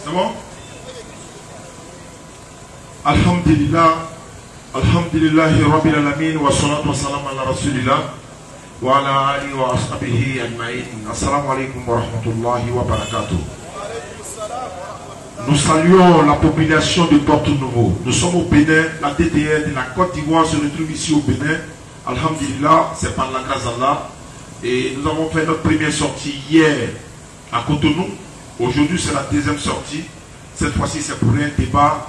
C'est bon? Alhamdulillah. Alhamdulillahi Rabbil Alamin. Wa salatu wa salam ala Rasulillah. Wa ala alihi wa ashabihi ajma'in. Assalamu alaikum wa rahmatullahi wa barakatuh. Nous saluons la population de Porto Novo. Nous sommes au Bénin. La DDR de la Côte d'Ivoire se retrouve ici au Bénin. Alhamdulillah, c'est par la grâce d'Allah. Et nous avons fait notre première sortie hier à Cotonou. Aujourd'hui, c'est la deuxième sortie. Cette fois-ci, c'est pour un débat,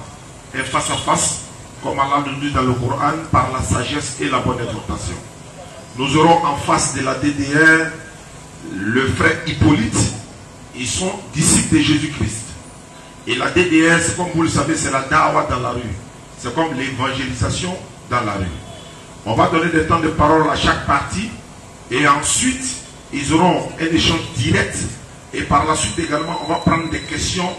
un face-à-face, comme Allah nous dit dans le Coran, par la sagesse et la bonne exhortation. Nous aurons en face de la DDR le frère Hippolyte. Ils sont disciples de Jésus-Christ. Et la DDR, c'est comme vous le savez, c'est la dawa dans la rue. C'est comme l'évangélisation dans la rue. On va donner des temps de parole à chaque partie. Et ensuite, ils auront un échange direct. Et par la suite également, on va prendre des questions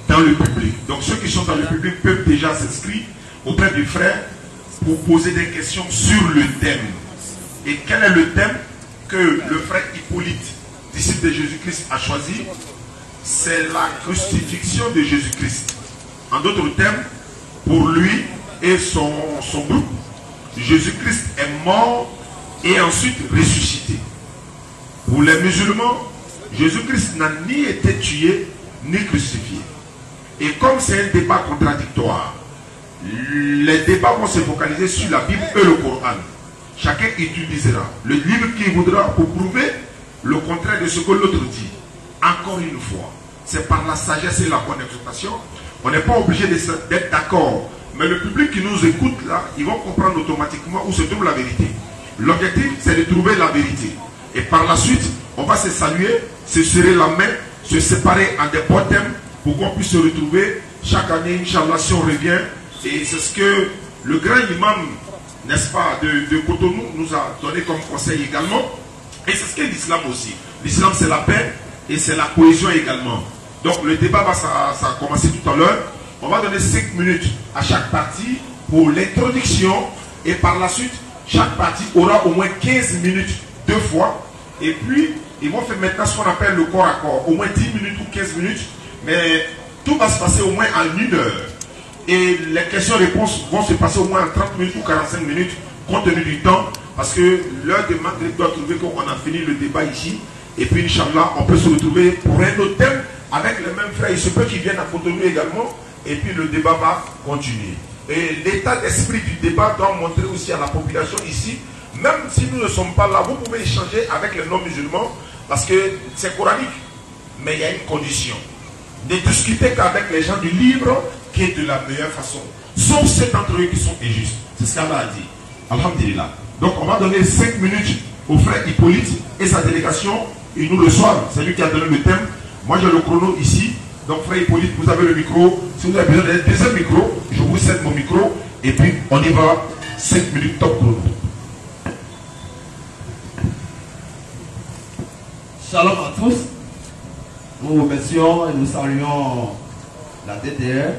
dans le public. Donc ceux qui sont dans le public peuvent déjà s'inscrire auprès du frère pour poser des questions sur le thème. Et quel est le thème que le frère Hippolyte, disciple de Jésus-Christ, a choisi? C'est la crucifixion de Jésus-Christ. En d'autres termes, pour lui et son groupe, Jésus-Christ est mort et ensuite ressuscité. Pour les musulmans, Jésus-Christ n'a ni été tué ni crucifié. Et comme c'est un débat contradictoire, les débats vont se focaliser sur la Bible et le Coran. Chacun utilisera le livre qu'il voudra pour prouver le contraire de ce que l'autre dit. Encore une fois, c'est par la sagesse et la bonne exhortation. On n'est pas obligé d'être d'accord. Mais le public qui nous écoute là, ils vont comprendre automatiquement où se trouve la vérité. L'objectif, c'est de trouver la vérité. Et par la suite, on va se saluer, se serrer la main, se séparer en des bons thèmes pour qu'on puisse se retrouver chaque année, Inch'Allah, si on revient. Et c'est ce que le grand imam, n'est-ce pas, de Cotonou nous a donné comme conseil également. Et c'est ce qu'est l'islam aussi. L'islam, c'est la paix et c'est la cohésion également. Donc le débat ça a commencé tout à l'heure. On va donner 5 minutes à chaque partie pour l'introduction. Et par la suite, chaque partie aura au moins 15 minutes deux fois. Et puis, ils vont faire maintenant ce qu'on appelle le corps à corps. Au moins 10 minutes ou 15 minutes. Mais tout va se passer au moins en 1 heure. Et les questions-réponses vont se passer au moins en 30 minutes ou 45 minutes, compte tenu du temps. Parce que l'heure de Maghreb doit trouver qu'on a fini le débat ici. Et puis, Inch'Allah, on peut se retrouver pour un autre thème avec les mêmes frères. Il se peut qu'ils viennent à Cotonou également. Et puis, le débat va continuer. Et l'état d'esprit du débat doit montrer aussi à la population ici, même si nous ne sommes pas là, vous pouvez échanger avec les non-musulmans parce que c'est coranique. Mais il y a une condition. Ne discuter qu'avec les gens du livre qui est de la meilleure façon. Sauf ceux d'entre eux qui sont injustes. C'est ce qu'Allah a dit. Alhamdulillah. Donc on va donner 5 minutes au frère Hippolyte et sa délégation. Ils nous reçoivent. C'est lui qui a donné le thème. Moi j'ai le chrono ici. Donc frère Hippolyte, vous avez le micro. Si vous avez besoin d'un deuxième micro, je vous cède mon micro. Et puis on y va. 5 minutes top chrono. Shalom à tous. Nous remercions et nous saluons la DDR.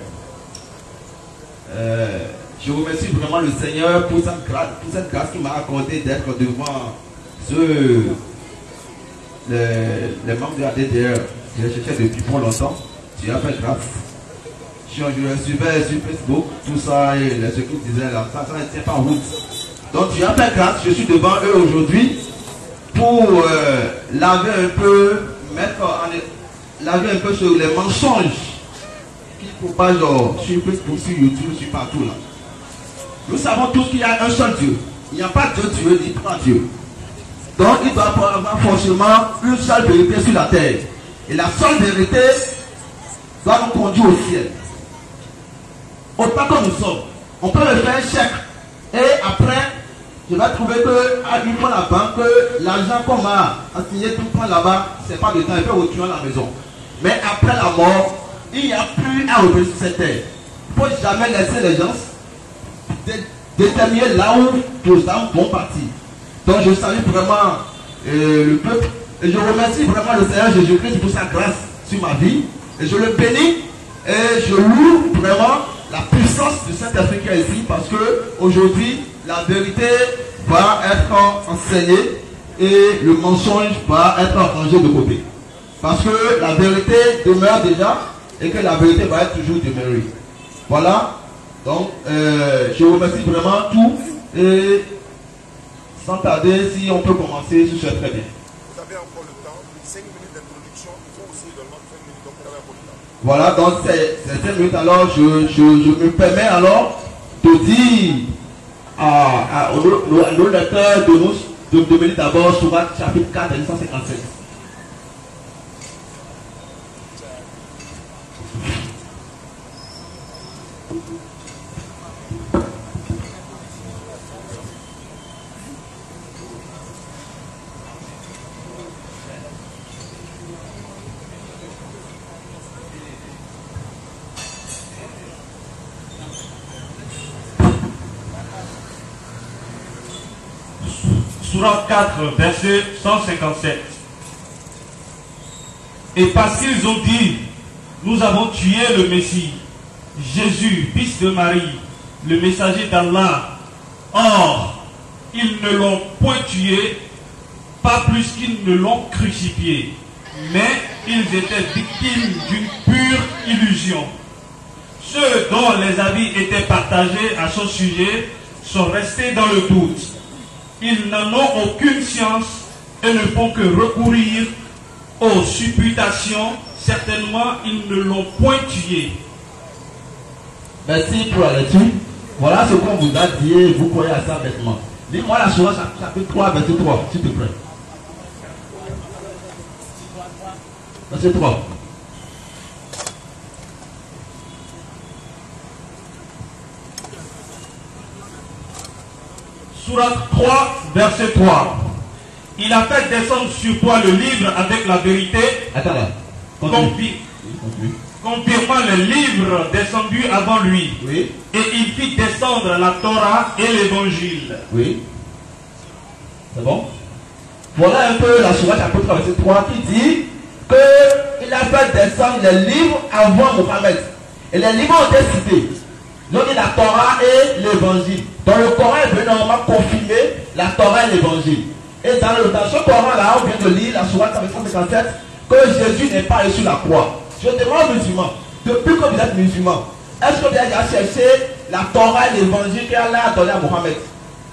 Je remercie vraiment le Seigneur pour cette grâce qu'il m'a accordé d'être devant les membres de la DDR. Je les cherchais depuis pour longtemps. Tu as fait grâce. Je suivais sur Facebook, tout ça, et ceux qui disaient là, ça ne tient pas en route. Donc tu as fait grâce, je suis devant eux aujourd'hui pour laver un peu, laver un peu sur les mensonges qui propagent sur Facebook, sur YouTube, sur partout là. Nous savons tous qu'il y a un seul Dieu. Il n'y a pas deux dieux ni trois dieux. Donc il doit avoir forcément une seule vérité sur la terre. Et la seule vérité doit nous conduire au ciel. Autant que nous sommes, on peut le faire un chèque. Et après, je vais trouver qu'à une fois la banque, l'argent qu'on m'a assigné tout le temps là-bas, c'est pas de temps, il peut retourner à la maison. Mais après la mort, il n'y a plus à revenir sur cette terre. Il ne faut jamais laisser les gens déterminer là où les âmes vont partir. Donc je salue vraiment le peuple. Et je remercie vraiment le Seigneur Jésus-Christ pour sa grâce sur ma vie. Et je le bénis. Et je loue vraiment la puissance de Saint-Esprit qui est ici. Parce que aujourd'hui, la vérité va être enseignée. Et le mensonge va être rangé de côté. Parce que la vérité demeure déjà. et que la vérité va être toujours demeurée. Voilà. Donc, je vous remercie vraiment tous. Et sans tarder, si on peut commencer, ce serait très bien. Vous avez encore le temps. 5 minutes d'introduction. Il faut aussi également 5 minutes. Donc, vous avez encore le temps. Voilà, donc ces 5 minutes, alors, je me permets alors de dire à nos lecteurs de venir d'abord sur chapitre 4, 157. Sourate 4, verset 157. Et parce qu'ils ont dit, nous avons tué le Messie, Jésus, fils de Marie, le messager d'Allah. Or, ils ne l'ont point tué, pas plus qu'ils ne l'ont crucifié, mais ils étaient victimes d'une pure illusion. Ceux dont les avis étaient partagés à son sujet sont restés dans le doute. Ils n'en ont aucune science et ne font que recourir aux supputations. Certainement, ils ne l'ont point tué. Merci pour la lecture. Voilà ce qu'on vous a dit et vous croyez à ça bêtement. Lis-moi la sourate chapitre 3, verset 3, s'il te plaît. Verset 3. Sourate 3, verset 3. Il a fait descendre sur toi le livre avec la vérité, Attends là. confirmant le livre descendu avant lui. Oui. Et il fit descendre la Torah et l'évangile. Oui. C'est bon? Voilà un peu la sourate chapitre 3, verset 3 qui dit qu'il a fait descendre les livres avant Mohammed. Et les livres ont été cités. Donc il y a la Torah et l'évangile. Dans le Coran, il veut normalement confirmer la Torah et l'évangile. Et dans ce Coran-là, on vient de lire la sourate 157 que Jésus n'est pas allé sur la croix. Je demande aux musulmans, depuis que vous êtes musulmans, est-ce que vous avez déjà cherché la Torah et l'évangile qu'Allah a donné à Mohammed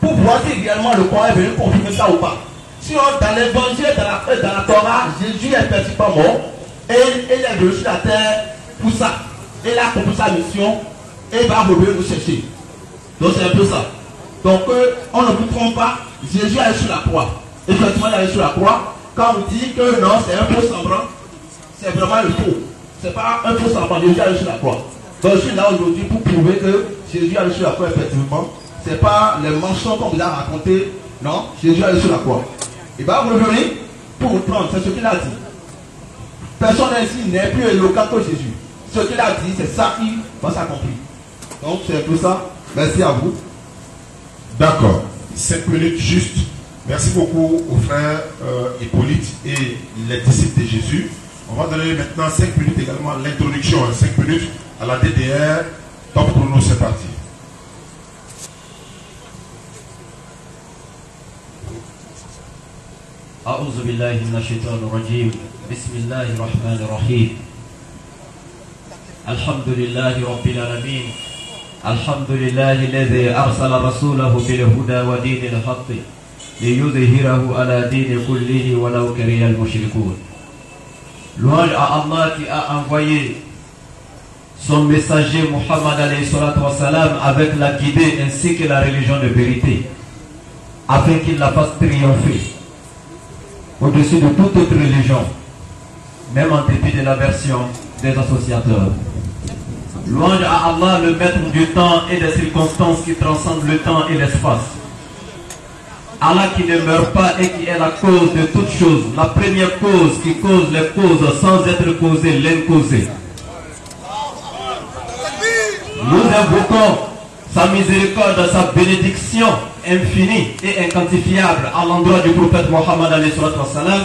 pour voir si réellement le Coran est venu confirmer ça ou pas? Si dans l'évangile, dans la Torah, Jésus est effectivement mort et il est venu sur la terre pour ça. Il a accompli sa mission et va revenir nous chercher. Donc c'est un peu ça. Donc on ne vous trompe pas, Jésus est allé sur la croix. Effectivement, il est allé sur la croix. Quand on dit que non, c'est un faux semblant, c'est vraiment le faux. C'est pas un faux semblant, Jésus est allé sur la croix. Donc je suis là aujourd'hui pour prouver que Jésus est allé sur la croix, effectivement. C'est pas les mensonges qu'on vous a raconté. Non, Jésus est allé sur la croix. Il va revenir pour vous prendre, c'est ce qu'il a dit. Personne ici n'est plus éloquent que Jésus. Ce qu'il a dit, c'est ça qui va s'accomplir. Donc c'est tout ça. Merci à vous. D'accord. 5 minutes juste. Merci beaucoup aux frères Hippolyte et les disciples de Jésus. On va donner maintenant 5 minutes également à l'introduction. 5 minutes à la DDR. Top chrono, c'est parti. أعوذ بالله من الشيطان الرجيم بسم الله الرحمن الرحيم الحمد لله رب العالمين الحمد لله الذي أرسل رسوله بالهدى ودين الحق ليظهره على دين كله ولو كره المشركون. Louange à Allah qui a envoyé son messager Muhammad alayhi salatu wa salam avec la guidée ainsi que la religion de vérité afin qu'il la fasse triompher au-dessus de toute autre religion, même en dépit de l'aversion des associateurs. Louange à Allah, le maître du temps et des circonstances qui transcendent le temps et l'espace. Allah qui ne meurt pas et qui est la cause de toutes choses, la première cause qui cause les causes sans être causée, l'incausée. Nous invoquons sa miséricorde, sa bénédiction infinie et inquantifiable à l'endroit du prophète Mohammed alayhi salatu wa salam,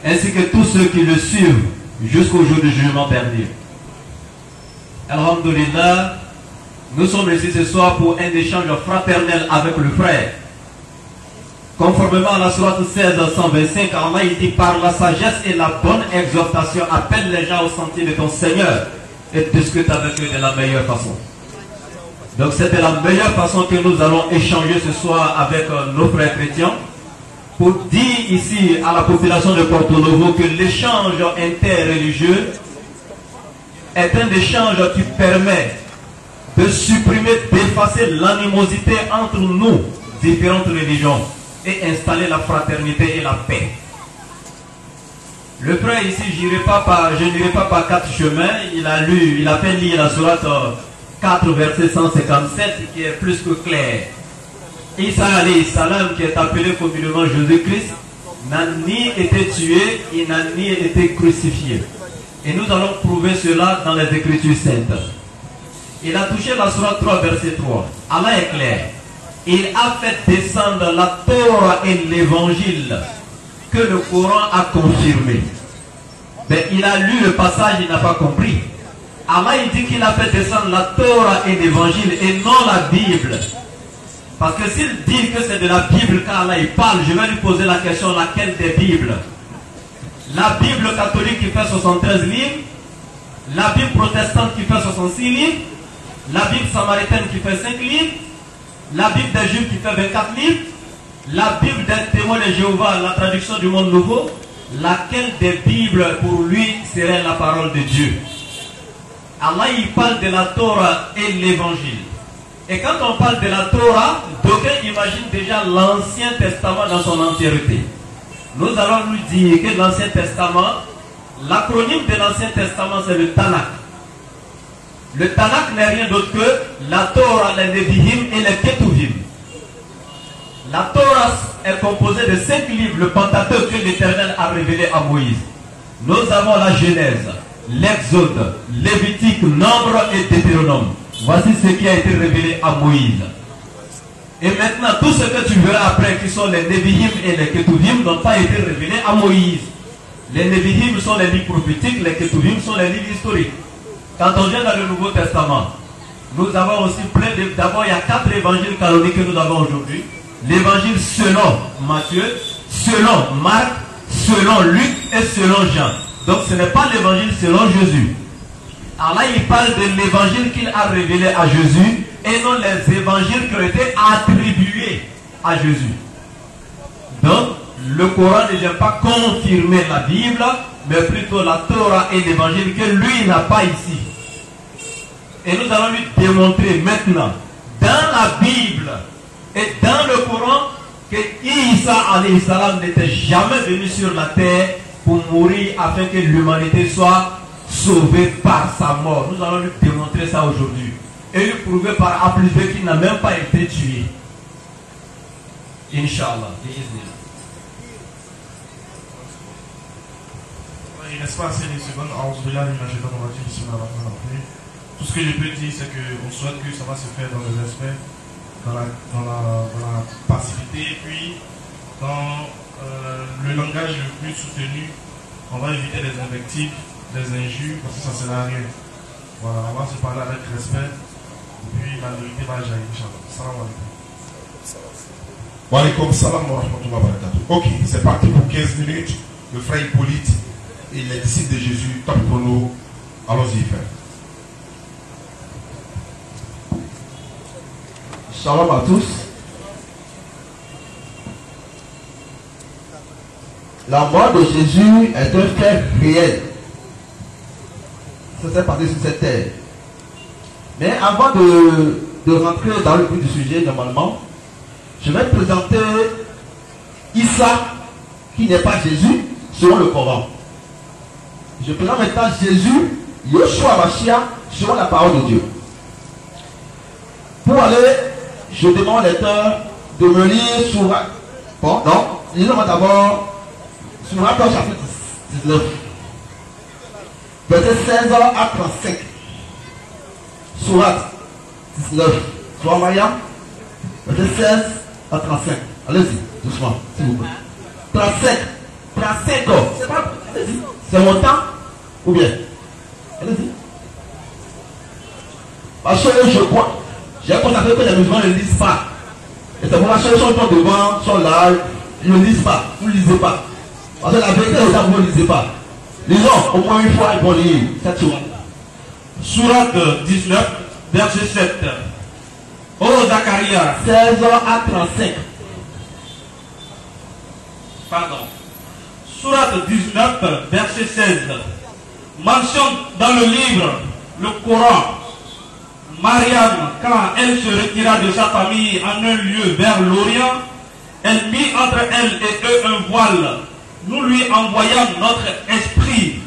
ainsi que tous ceux qui le suivent jusqu'au jour du jugement dernier. Alhamdulillah, nous sommes ici ce soir pour un échange fraternel avec le frère. Conformément à la sourate 16, 125, Allah il dit par la sagesse et la bonne exhortation, appelle les gens au sentier de ton Seigneur et discute avec eux de la meilleure façon. Donc c'est de la meilleure façon que nous allons échanger ce soir avec nos frères chrétiens pour dire ici à la population de Porto Novo que l'échange interreligieux est un échange qui permet de supprimer, d'effacer l'animosité entre nous, différentes religions, et installer la fraternité et la paix. Le frère ici, je n'irai pas par 4 chemins. Il a fait lire la sourate 4, verset 157, qui est plus que clair. Isa alayhi salam, qui est appelé communément Jésus-Christ, n'a ni été tué, il n'a ni été crucifié. Et nous allons prouver cela dans les Écritures saintes. Il a touché la sourate 3, verset 3. Allah est clair. Il a fait descendre la Torah et l'évangile que le Coran a confirmé. Mais il a lu le passage, il n'a pas compris. Allah il dit qu'il a fait descendre la Torah et l'évangile et non la Bible. Parce que s'il dit que c'est de la Bible qu'Allah il parle, je vais lui poser la question, laquelle des Bibles? La Bible catholique qui fait 73 livres, la Bible protestante qui fait 66 livres, la Bible samaritaine qui fait 5 livres, la Bible des Juifs qui fait 24 livres, la Bible des témoins de Jéhovah, la traduction du monde nouveau, laquelle des Bibles pour lui serait la parole de Dieu? Allah il parle de la Torah et l'évangile. Et quand on parle de la Torah, d'aucuns imaginent déjà l'Ancien Testament dans son entièreté. Nous allons lui dire que l'Ancien Testament, l'acronyme de l'Ancien Testament c'est le Tanakh. Le Tanakh n'est rien d'autre que la Torah, les Nevi'im et les Ketuvim. La Torah est composée de 5 livres, le Pentateuque que l'Éternel a révélé à Moïse. Nous avons la Genèse, l'Exode, Lévitique, Nombre et Deutéronome. Voici ce qui a été révélé à Moïse. Et maintenant, tout ce que tu verras après, qui sont les Nevi'im et les Ketuvim, n'ont pas été révélés à Moïse. Les Nevi'im sont les livres prophétiques, les Ketuvim sont les livres historiques. Quand on vient dans le Nouveau Testament, nous avons aussi plein de... D'abord, il y a 4 évangiles canoniques que nous avons aujourd'hui. L'évangile selon Matthieu, selon Marc, selon Luc et selon Jean. Donc ce n'est pas l'évangile selon Jésus. Alors là, il parle de l'évangile qu'il a révélé à Jésus et non les évangiles qui ont été attribués à Jésus. Donc, le Coran ne vient pas confirmer la Bible, mais plutôt la Torah et l'évangile que lui n'a pas ici. Et nous allons lui démontrer maintenant, dans la Bible et dans le Coran, que Isa alayhi salam n'était jamais venu sur la terre pour mourir afin que l'humanité soit sauvée par sa mort. Nous allons lui démontrer ça aujourd'hui. Et lui prouver par A plus B qu'il n'a même pas été tué. Inch'Allah. Il reste pas assez de secondes. Tout ce que je peux dire, c'est qu'on souhaite que ça va se faire dans le respect, dans la passivité, et puis dans le langage le plus soutenu. On va éviter les invectives, les injures, parce que ça ne sert à rien. Voilà, on va se parler avec respect, et puis la vérité va jaillir, Inch'Allah. Salam alaikum. Wa alaikum salam wa rahmatullahi wa barakatuh. Ok, c'est parti pour 15 minutes. Le frère Hippolyte et les disciples de Jésus, top chrono. Allons-y, frère. Shalom à tous. La mort de Jésus est un fait réel. Ça s'est passé sur cette terre. Mais avant de rentrer dans le but du sujet, normalement, je vais présenter Issa, qui n'est pas Jésus, selon le Coran. Je présente maintenant Jésus, Yoshua Mashiach, selon la parole de Dieu. Pour aller, je demande aux lecteurs de me lire sur... Bon, non, lisons d'abord sur Acte chapitre 19, verset 16 à 35. Sourate 19, Sourate Mariam, verset 16 à 35. Allez-y, doucement, s'il vous plaît. 35, c'est pas... Allez-y, c'est mon temps ou bien? Allez-y. Parce que je crois, j'ai constaté que les musulmans ne lisent pas. Et c'est pour la solution sont devant, sont là, ils ne lisent pas, vous ne lisez pas. Parce que la vérité, c'est que vous ne lisez pas. Lisons, au moins une fois, ils vont lire cette sourate. Sourate 19, verset 7. Oh Zacharie, 16 à 35. pardon. Sourate 19, verset 16. Mentionne dans le livre, le Coran, Mariam, quand elle se retira de sa famille en un lieu vers l'Orient, elle mit entre elle et eux un voile. Nous lui envoyâmes notre esprit,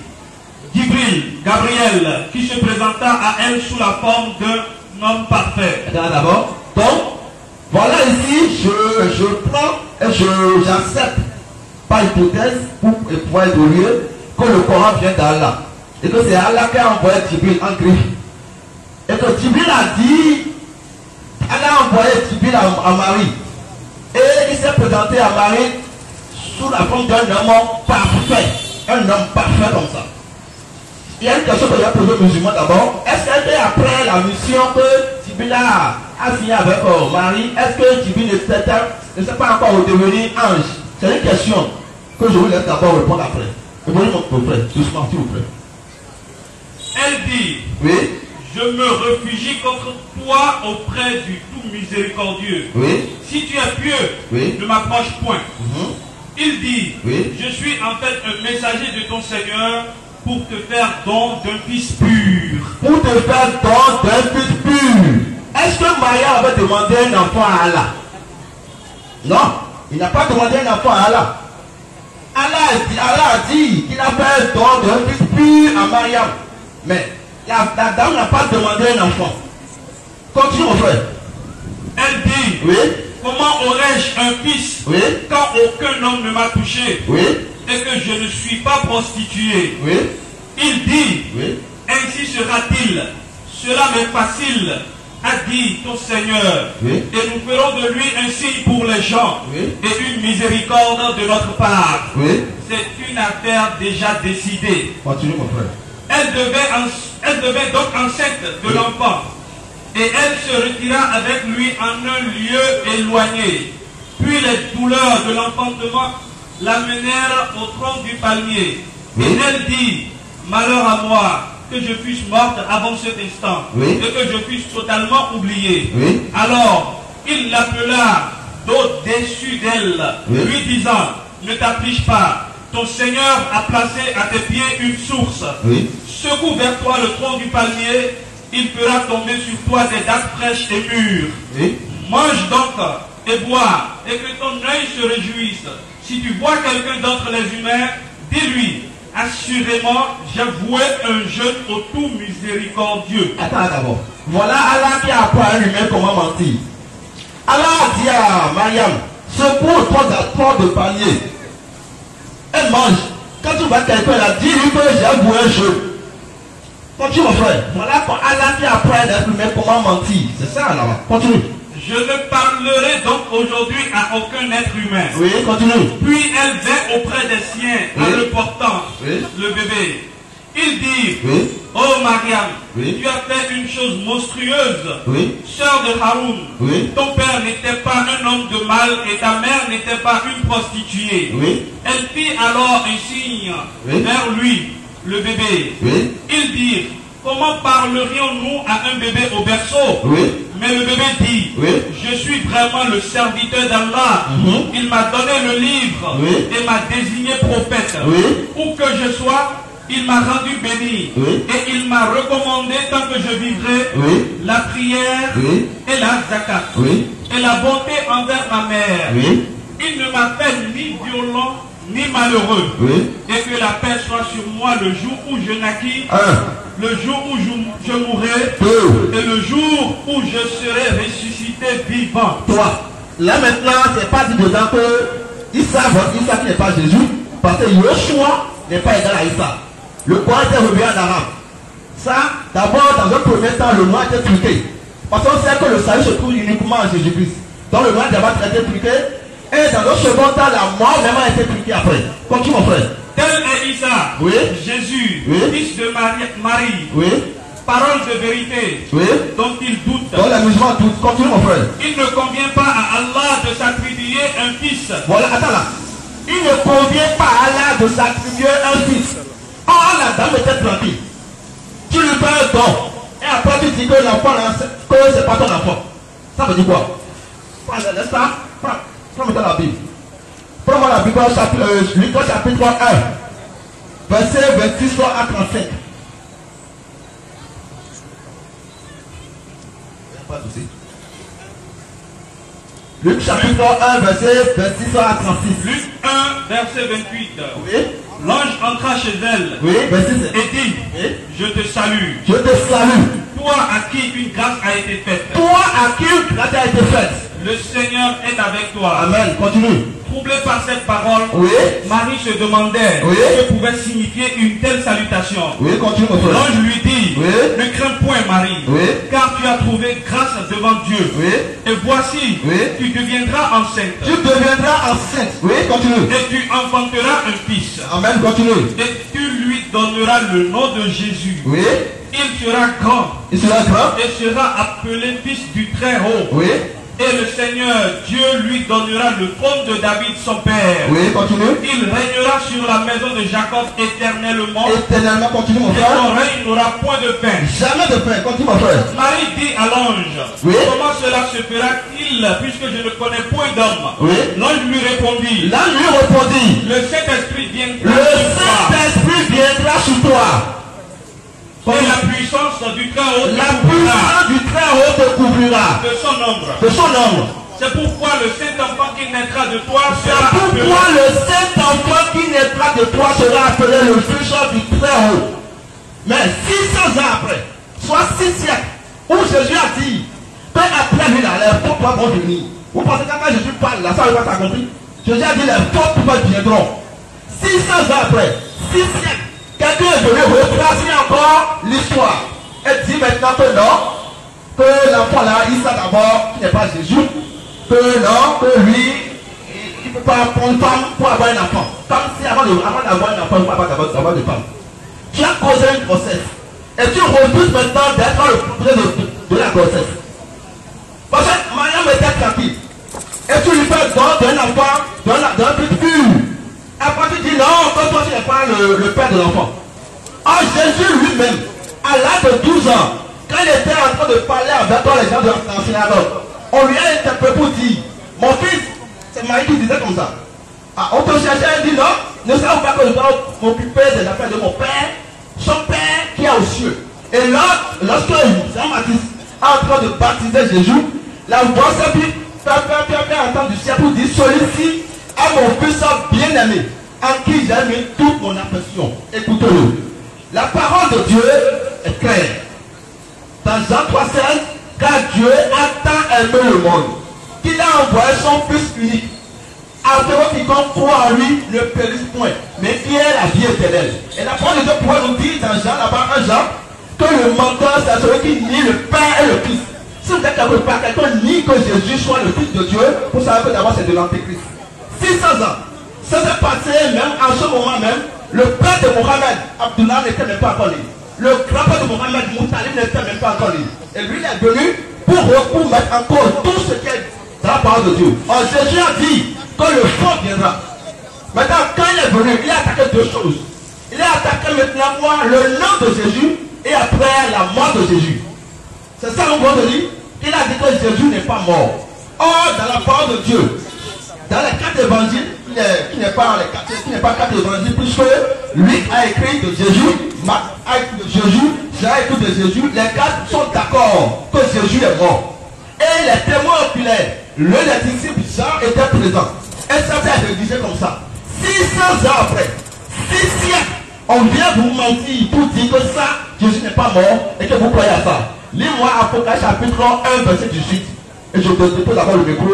Gabriel, qui se présenta à elle sous la forme d'un homme parfait. D'abord, donc, voilà ici, je prends et j'accepte, par hypothèse, pour pouvoir évoluer, que le Coran vient d'Allah. Et que c'est Allah qui a envoyé Jibril en griffe. Et que Jibril a dit, Allah a envoyé Jibril à Marie. Et il s'est présenté à Marie sous la forme d'un homme parfait. Un homme parfait comme ça. Il y a une question que j'ai posée aux musulmans d'abord. Est-ce que après la mission que Jibril a signé avec Marie, est-ce que Jibril ne s'est pas encore devenu ange? C'est une question que je vous laisse d'abord répondre après. Évoluez mon frère, doucement s'il vous plaît. Elle dit, Oui. je me réfugie contre toi auprès du tout miséricordieux. Oui. Si tu es pieux, Oui. ne m'approche point. Il dit, Oui. je suis en fait un messager de ton Seigneur pour te faire don d'un fils pur. Pour te faire don d'un fils pur. Est-ce que Maria avait demandé un enfant à Allah? Non, il n'a pas demandé un enfant à Allah. Allah a dit qu'il a fait un don d'un fils pur à Mariam. Mais la dame n'a pas demandé un enfant. Continue mon frère. Elle dit, Oui. comment aurais-je un fils Oui. quand aucun homme ne m'a touché Oui. et que je ne suis pas prostituée? Oui. Il dit, Oui. ainsi sera-t-il. Cela m'est facile, a dit ton Seigneur. Oui. Et nous ferons de lui un signe pour les gens Oui. et une miséricorde de notre part. Oui. C'est une affaire déjà décidée. Continue mon frère. Elle devait donc enceinte de Oui. l'enfant. Et elle se retira avec lui en un lieu éloigné. Puis les douleurs de l'enfantement l'amenèrent au tronc du palmier. Oui. Et elle dit, malheur à moi, que je fusse morte avant cet instant, Oui. et que je fusse totalement oubliée. Oui. Alors, il l'appela d'au-dessus d'elle, Oui. lui disant, ne t'afflige pas, ton Seigneur a placé à tes pieds une source. Oui. Secoue vers toi le tronc du palmier, il fera tomber sur toi des dattes fraîches et mûres. Oui. Mange donc et bois, et que ton œil se réjouisse. Si tu vois quelqu'un d'entre les humains, dis-lui, assurément, j'ai voué un jeûne au tout miséricordieux. Attends d'abord. Voilà Allah qui apprend à un humain comment mentir. Allah a dit à Mariam, secoue toi de panier. Elle mange. Quand tu vois quelqu'un, elle a dit lui que j'ai voué un jeûne. Continue mon frère. Voilà quand Allah qui apprend à un être humain comment mentir. C'est ça là-bas. Continue. Je ne parlerai donc aujourd'hui à aucun être humain. Oui, continue. Puis elle vint auprès des siens en Oui. le portant, Oui. le bébé. Ils dirent, Oui. oh Mariam, Oui. tu as fait une chose monstrueuse. Oui. Sœur de Haroun, Oui. ton père n'était pas un homme de mal et ta mère n'était pas une prostituée. Oui. Elle fit alors un signe Oui. vers lui, le bébé. Oui. Ils dirent, comment parlerions-nous à un bébé au berceau? Oui. Mais le bébé dit, Oui. je suis vraiment le serviteur d'Allah. Mhm. Il m'a donné le livre Oui. et m'a désigné prophète. Oui. Où que je sois, il m'a rendu béni. Oui. Et il m'a recommandé, tant que je vivrai, Oui. la prière Oui. et la zakat. Oui. Et la bonté envers ma mère. Oui. Il ne m'a fait ni violent ni malheureux. Oui. Et que la paix soit sur moi le jour où je naquis, le jour où je mourrai, 2. et le jour où je serai ressuscité vivant. 3. Là maintenant, c'est pas dit dedans que Issa qui n'est pas Jésus, parce que Yoshua n'est pas égal à Issa. Le Coran était revenu en arabe. Ça, d'abord, dans un premier temps, le noir était truqué. Parce qu'on sait que le salut se trouve uniquement en Jésus-Christ. Donc le noir d'abord était truqué. Et dans le second temps, la mort vraiment a été truquée après. Continue mon frère. Tel est Issa, Oui. Jésus, Oui. fils de Marie, Oui. parole de vérité Oui. dont il doute. Donc les musulmans doutent. Continue mon frère. Il ne convient pas à Allah de s'attribuer un fils. Voilà, attends là. Il ne convient pas à Allah de s'attribuer un fils. Oh, la dame était tranquille. Tu lui fais un don. Et après tu dis que l'enfant là, que c'est pas ton enfant. Ça veut dire quoi? Prends ça. Prends-moi la Bible. Prends-moi la Bible, Luc chapitre 1. Verset 26 à 35. Pas de souci. Luc chapitre 1, verset 26 à 36. Luc 1, verset 28. Oui. L'ange entra chez elle Oui, verset 6. et dit, Oui. je te salue, Je te salue. toi à qui une grâce a été faite. Toi à qui une grâce a été faite. Le Seigneur est avec toi. Amen. Continue. Troublé par cette parole, Oui. Marie se demandait Oui. ce que pouvait signifier une telle salutation. Oui, continue mon frère. L'ange lui dit, Oui. ne crains point Marie, Oui. car tu as trouvé grâce devant Dieu. Oui. Et voici, Oui. tu deviendras enceinte. Tu deviendras enceinte. Oui, continue. Et tu enfanteras un fils. Amen, continue. Et tu lui donneras le nom de Jésus. Oui. Il sera grand Il sera grand. et sera appelé fils du Très-Haut. Oui. Et le Seigneur Dieu lui donnera le trône de David son père. Oui, continue. Il régnera sur la maison de Jacob éternellement. Éternellement, continue mon Et frère. son règne n'aura point de fin. Jamais de pain. Continue mon frère. Marie dit à l'ange, Oui. comment cela se fera-t-il puisque je ne connais point d'homme? Oui. L'ange lui répondit, Là, lui répondit. le Saint-Esprit viendra Le sur toi, Saint-Esprit viendra sur toi. et la puissance du Très-Haut te La couvrira puissance du Très-Haut te couvrira de son ombre. de son ombre. C'est pourquoi le Saint-Enfant qui naîtra de toi C'est sera appelé. pourquoi le Saint-Enfant qui naîtra de toi sera appelé le Fils du Très-Haut. Mais 600 ans après, soit 6 siècles, où Jésus a dit que après lui, là, les faux prophètes vont venir. Vous pensez que quand Jésus parle, là, ça veut pas compris? Jésus a dit les faux prophètes viendront. 600 ans après, 6 siècles, quelqu'un est venu retracer encore l'histoire. Et dit maintenant que non, que l'enfant là, il sait d'abord qu'il n'est pas Jésus, que non, que lui, il ne peut pas prendre femme pour avoir un enfant. Comme si avant d'avoir un enfant, il ne peut pas avoir de femme. Tu as causé une grossesse. Et tu refuses maintenant d'être le propriétaire de la grossesse. Parce que Mariam était tranquille. Et tu lui fais don d'un enfant, d'un but pur. Après tu dis non, comme toi tu n'es pas le père de l'enfant. Or Jésus lui-même, à l'âge de 12 ans, quand il était en train de parler avec toi les gens de la synagogue, on lui a interpellé pour dire, mon fils, c'est Marie qui disait comme ça. Ah, on te cherchait, il dit non, ne savez pas que je dois m'occuper des affaires de mon père, son père qui est aux cieux. Et là, lorsque Jean-Baptiste est en train de baptiser Jésus, la voix s'est dit, fait entendre du ciel pour dire, celui-ci est mon fils bien-aimé, en qui j'ai mis toute mon affection. Écoutez-le. La parole de Dieu est claire. Dans Jean 3,16, car Dieu a tant aimé le monde, qu'il a envoyé son Fils unique, afin que quiconque croit en lui ne périsse point, mais qui est la vie éternelle. Et la parole de Dieu pourrait nous dire dans Jean, là-bas, 1 Jean, que le menteur, c'est celui qui nie le Père et le Fils. Si vous êtes quelque part, quelqu'un nie que Jésus soit le Fils de Dieu, vous savez que d'abord c'est de l'Antéchrist. 600 ans. Ça s'est passé même en ce moment même. Le père de Mohamed, Abdullah, n'était même pas encore né. Le grand-père de Mohamed, Moutalib, n'était même pas encore né. Et lui, il est venu pour mettre en cause tout ce qui est dans la parole de Dieu. Or, Jésus a dit que le faux viendra. Maintenant, quand il est venu, il a attaqué deux choses. Il a attaqué maintenant le nom de Jésus et après la mort de Jésus. C'est ça qu'on veut dire. Il a dit que Jésus n'est pas mort. Or, dans la parole de Dieu, dans les 4 évangiles, qui n'est pas 4 évangiles, puisque lui a écrit de Jésus, Marc a écrit de Jésus, Jean a écrit de Jésus, les 4 sont d'accord que Jésus est mort. Et les témoins oculaires, l'un des disciples Jean était présent. Et ça s'est rédigé comme ça. 600 ans après, 6 siècles, on vient vous mentir pour dire que ça, Jésus n'est pas mort et que vous croyez à ça. Lis-moi Apocalypse chapitre 1, verset 18. Et je te dépose d'abord le micro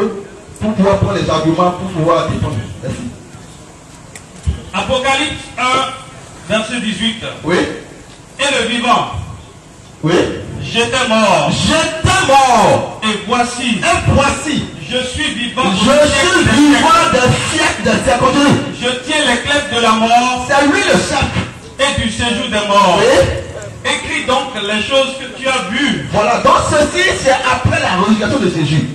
pour pouvoir prendre les arguments, pour pouvoir défendre. Merci. Apocalypse 1, verset 18. Oui. Et le vivant. Oui. J'étais mort. J'étais mort. Et voici. Je suis vivant. Je suis vivant des siècles de siècles. Continue. Je tiens les clefs de la mort. C'est lui le chef. Et du séjour des morts. Oui. Écris donc les choses que tu as vues. Voilà, donc ceci c'est après la résurrection de Jésus.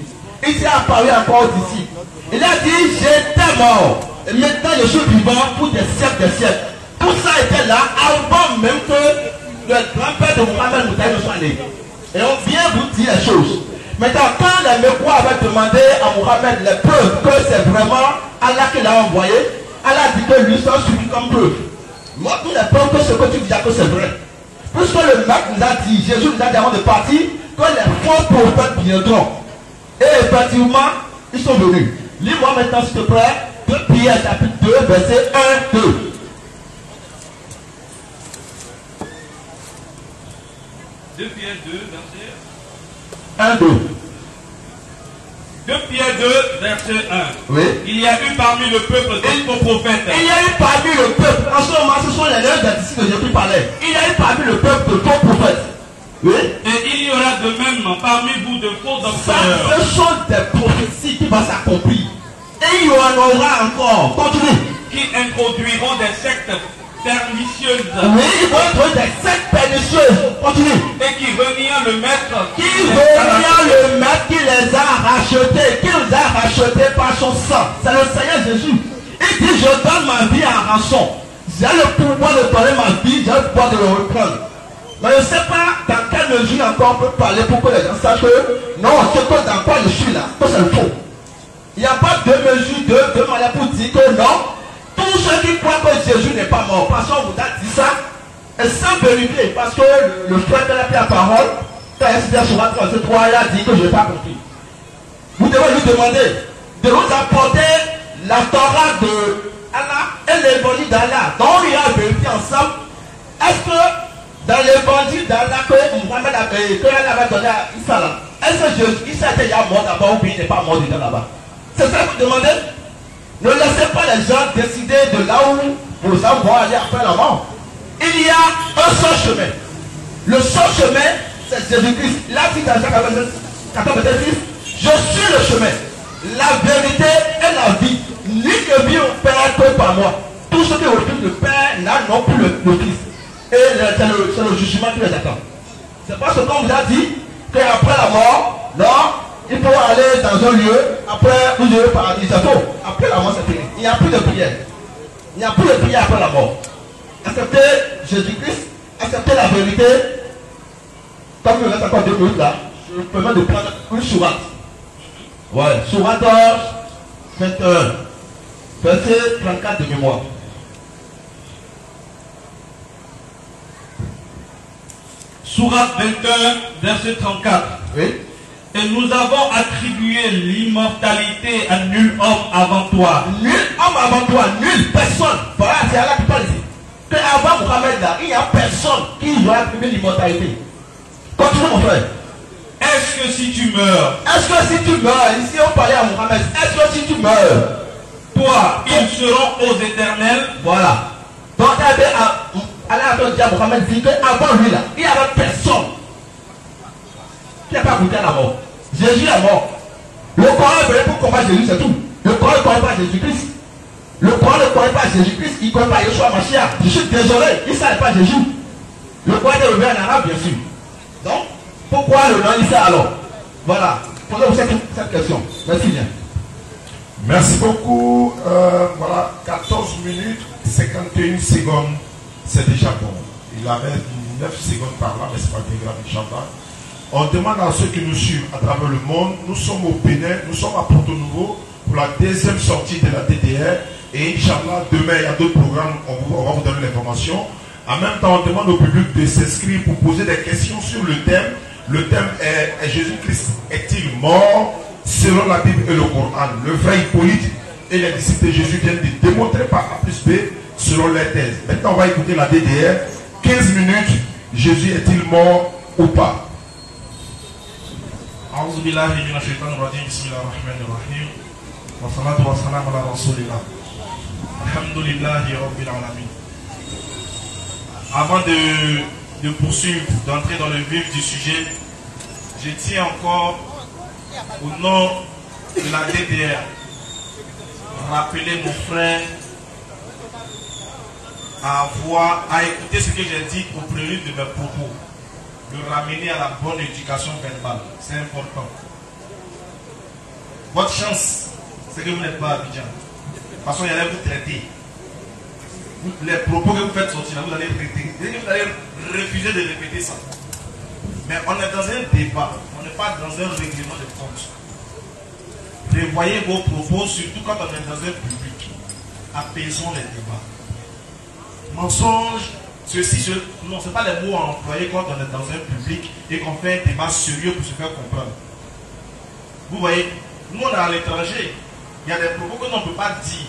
Il s'est apparu encore aux disciples. Il a dit, j'étais mort. Et maintenant je suis vivant pour des siècles des siècles. Tout ça était là avant même que le grand-père de Mohamed Moutaï ne soit né. Et on vient vous dire les choses. Maintenant, quand les Mécois avaient demandé à Mohamed les preuves que c'est vraiment Allah qui l'a envoyé, Allah a dit que lui ça suffit comme preuve. Moi, nous les preuves que ce que tu dis que c'est vrai. Puisque le maître nous a dit, Jésus nous a dit avant de partir, que les faux prophètes viendront. Et effectivement, ils sont venus. Lis-moi maintenant, s'il te plaît, 2 Pierre chapitre 2, verset 1, 2. 2 Pierre 2, verset 1, 2. 2 Pierre 2, verset 1. Oui. Il y a eu parmi le peuple des faux prophètes. Il y a eu parmi le peuple, en ce moment, ce sont les lèvres des disciples que Jésus parlait. Il y a eu parmi le peuple de faux prophètes. Oui. Et il y aura de même parmi vous de faux docteurs. Ça, ce sont des prophéties qui vont s'accomplir. Et il y en aura encore. Continue. Qui introduiront des sectes pernicieuses. Oui, ils vont introduire des sectes pernicieuses. Continue. Et qui renient le maître. Qui revient le maître qui les a rachetés. Qui les a rachetés par son sang. C'est le Seigneur Jésus. Il dit, je donne ma vie en rançon. J'ai le pouvoir de donner ma vie, j'ai le pouvoir de le reprendre. Mais je ne sais pas dans quelle mesure encore on peut parler pour que les gens sachent que non, ce que dans quoi je suis là, que c'est le faux. Il n'y a pas de mesure, de manière pour dire que non, tous ceux qui croient que Jésus n'est pas mort, parce qu'on vous a dit ça, et sans vérifier, parce que le frère qui a pris la parole, quand il était sur la 3, il a dit que je n'ai pas compris. Vous devez lui demander de vous apporter la Torah de Allah et l'évangile d'Allah. Donc il a vérifié ensemble. Est-ce que dans l'évangile d'Allah que Mohamed avait donné à Issa, est-ce que Jésus Issa était déjà mort d'abord ou bien il n'est pas mort dedans là-bas? C'est ça que vous demandez. Ne laissez pas les gens décider de là où vous allez aller après la mort. Il y a un seul chemin. Le seul chemin, c'est Jésus-Christ. Là, dit dans Jacques 14, verset 6, je suis le chemin, la vérité et la vie. Ni ne vient au Père que par moi. Tous ceux qui refusent le Père n'ont non plus le Fils. Et c'est le jugement qui les attend. C'est parce qu'on vous a dit qu'après la mort, non, il faut aller dans un lieu, après vous irez au paradis. C'est faux. Après la mort, c'est fini. Il n'y a plus de prière. Il n'y a plus de prière après la mort. Acceptez Jésus-Christ, acceptez la vérité. Comme il reste encore 2 minutes là, je me permets de prendre une sourate. Ouais, sourate 21, verset 34 de mémoire. Sourate 21, verset 34. Oui. Et nous avons attribué l'immortalité à nul homme avant toi. Nul homme avant toi, nulle personne. Voilà, c'est Allah qui parle ici. Que avant Mohamed là, il n'y a personne qui doit attribuer l'immortalité. Continue mon frère. Est-ce que si tu meurs, Est-ce que si tu meurs, ici on parlait à Mohamed, est-ce que si tu meurs, toi, ils seront aux éternels? voilà. Donc Allah a dit à Mohamed dit qu'avant lui là, il n'y avait personne qui n'a pas goûté à la mort. Jésus est mort. Le Coran est venu pour combattre Jésus, c'est tout. Le Coran ne connaît pas Jésus-Christ. Le Coran ne connaît pas Jésus-Christ, il ne connaît pas Yeshua Mashiach. Je suis désolé, il ne savait pas Jésus. Le Coran est revenu en arabe, bien sûr. Donc, pourquoi le nom Issa alors? Voilà. Posez-vous cette question. Merci bien. Merci beaucoup. Voilà, 14 minutes, 51 secondes. C'est déjà bon. Il avait 9 secondes par là, mais ce n'est pas bien grave, Inch'Allah. On demande à ceux qui nous suivent à travers le monde. Nous sommes au Bénin, nous sommes à Porto Nouveau pour la deuxième sortie de la DDR. Et Inch'Allah, demain, il y a d'autres programmes, on va vous donner l'information. En même temps, on demande au public de s'inscrire pour poser des questions sur le thème. Le thème est Jésus-Christ est-il mort selon la Bible et le Coran? Le vrai Hippolyte et les disciples de Jésus viennent de démontrer par A plus B selon les thèses. Maintenant, on va écouter la DDR. 15 minutes, Jésus est-il mort ou pas? أعوذ بالله من الشيطان الرجيم بسم الله الرحمن الرحيم والصلاة والسلام على رسول الله الحمد لله رب العالمين. Avant de poursuivre, d'entrer dans le vif du sujet, je tiens encore au nom de la DDR rappeler mon frère à écouter ce que j'ai dit au prélude de mes propos. De ramener à la bonne éducation verbale. C'est important. Votre chance, c'est que vous n'êtes pas à Abidjan. De toute façon, il allait vous traiter. Les propos que vous faites sortir, vous allez traiter. Vous allez refuser de répéter ça. Mais on est dans un débat. On n'est pas dans un règlement de compte. Prévoyez vos propos, surtout quand on est dans un public. Apaisons les débats. Mensonge, ceci, non, ce n'est pas les mots à employer quand on est dans un public et qu'on fait un débat sérieux pour se faire comprendre. Vous voyez, nous on est à l'étranger, il y a des propos que l'on ne peut pas dire.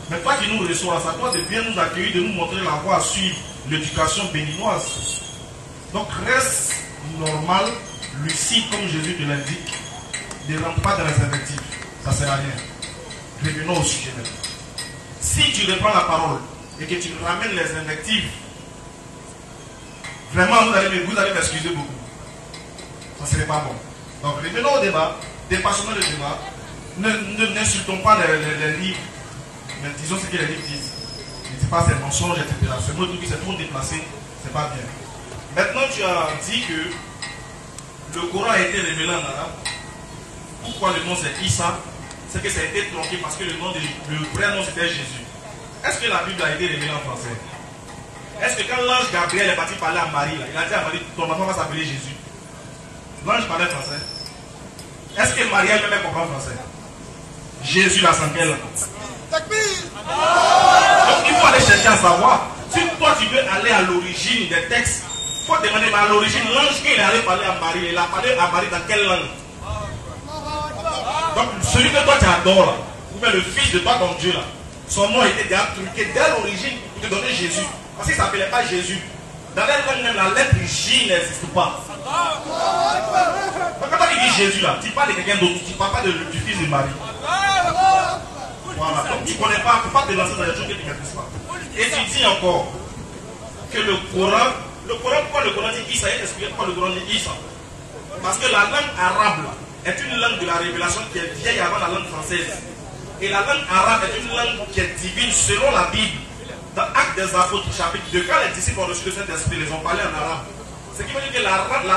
Mais toi qui nous reçois, ça doit de bien nous accueillir, de nous montrer la voie à suivre, l'éducation béninoise. Donc reste normal, lucide comme Jésus te l'indique. Ne rentre pas dans les invectives, ça ne sert à rien. Revenons au sujet maintenant. Si tu reprends la parole et que tu ramènes les invectives, vraiment vous allez m'excuser beaucoup. Ça ne serait pas bon. Donc revenons au débat, dépassons le débat, n'insultons pas les livres, mais disons ce que les livres disent. Ne dis pas ces mensonges, etc. Ce mot qui c'est trop déplacé, c'est pas bien. Maintenant tu as dit que le Coran a été révélé en arabe. Pourquoi le nom c'est Issa? C'est que ça a été tronqué parce que le vrai nom c'était Jésus. Est-ce que la Bible a été révélée en français? Est-ce que quand l'ange Gabriel est parti parler à Marie, il a dit à Marie, ton enfant va s'appeler Jésus? L'ange parlait français. Est-ce que Marie elle-même comprend français? Jésus la sent quelle langue? Donc il faut aller chercher à savoir. Si toi tu veux aller à l'origine des textes, il faut demander à l'origine, l'ange qui est allé parler à Marie, il a parlé à Marie dans quelle langue? Donc celui que toi tu adores là, ou bien le fils de toi ton Dieu là, son nom était déjà truqué dès l'origine pour te donner Jésus. Parce qu'il ne s'appelait pas Jésus. Dans la langue même, la lettre J n'existe pas. Donc quand tu dis Jésus là, tu parles de quelqu'un d'autre, tu ne parles pas du fils de Marie. Voilà, donc tu ne connais pas, tu ne peux pas te lancer dans les choses que tu ne maîtrises pas. Et tu dis encore que le Coran, pourquoi le Coran dit Issa? Il explique pourquoi le Coran dit Issa. Parce que la langue arabe là, est une langue de la révélation qui est vieille avant la langue française. Et la langue arabe est une langue qui est divine selon la Bible. Dans Actes des Apôtres, chapitre 2, quand les disciples ont reçu le Saint-Esprit, ils ont parlé en arabe. Ce qui veut dire que la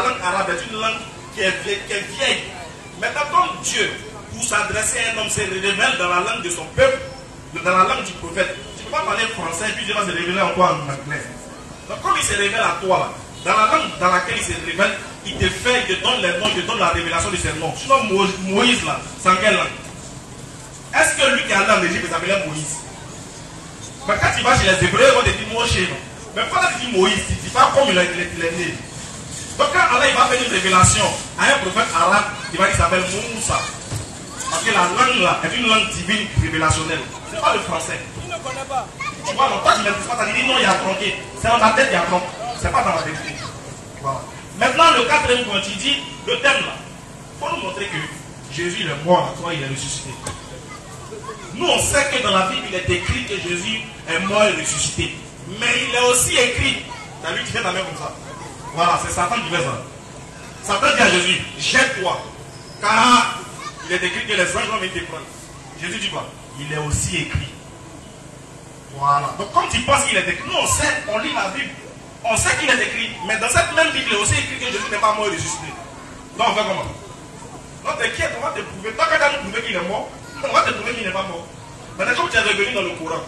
langue arabe est une langue qui est vieille. Maintenant, comme Dieu, pour s'adresser à un homme, se révèle dans la langue de son peuple, dans la langue du prophète. Tu ne peux pas parler français et puis Dieu va se révéler encore en anglais. Donc, comme il se révèle à toi, dans la langue dans laquelle il se révèle, il te donne les noms, il te donne la révélation de ses noms. Sinon, Moïse, là, c'est en quelle langue? Est-ce que lui qui est allé en Égypte s'appelait Moïse? Mais quand tu vas chez les Hébreux, on te dit Moshe. Mais quand tu dis Moïse, tu ne dis pas comme il est né. Donc quand Allah il va faire une révélation à un prophète arabe, il va dire qu'il s'appelle Moussa. Parce que la langue là est une langue divine révélationnelle. Ce n'est pas le français. Tu ne connais pas. Tu vois, donc toi tu ne maîtrises pas, tu as dit non, il y a tronqué. C'est dans ta tête, il y a tronqué. Ce n'est pas dans la tête. Voilà. Maintenant, le quatrième point, tu dis, le thème là, il faut nous montrer que Jésus il est mort à toi, il est ressuscité. Nous, on sait que dans la Bible, il est écrit que Jésus est mort et ressuscité. Mais il est aussi écrit, tu as vu, tu fais ta main comme ça. Voilà, c'est Satan qui fait ça. Satan dit à Jésus, jette-toi. Car il est écrit que les anges vont venir te prendre. Jésus dit quoi? Il est aussi écrit. Voilà. Donc, comme tu penses qu'il est écrit, nous, on sait, on lit la Bible. On sait qu'il est écrit, mais dans cette même Bible, il est aussi écrit que Jésus n'est pas mort et ressuscité. Donc on fait comment? Non, t'inquiète, on va te prouver. Tant que tu as nous prouvé qu'il est mort, on va te prouver qu'il n'est pas mort. Maintenant, comme tu es revenu dans le Coran,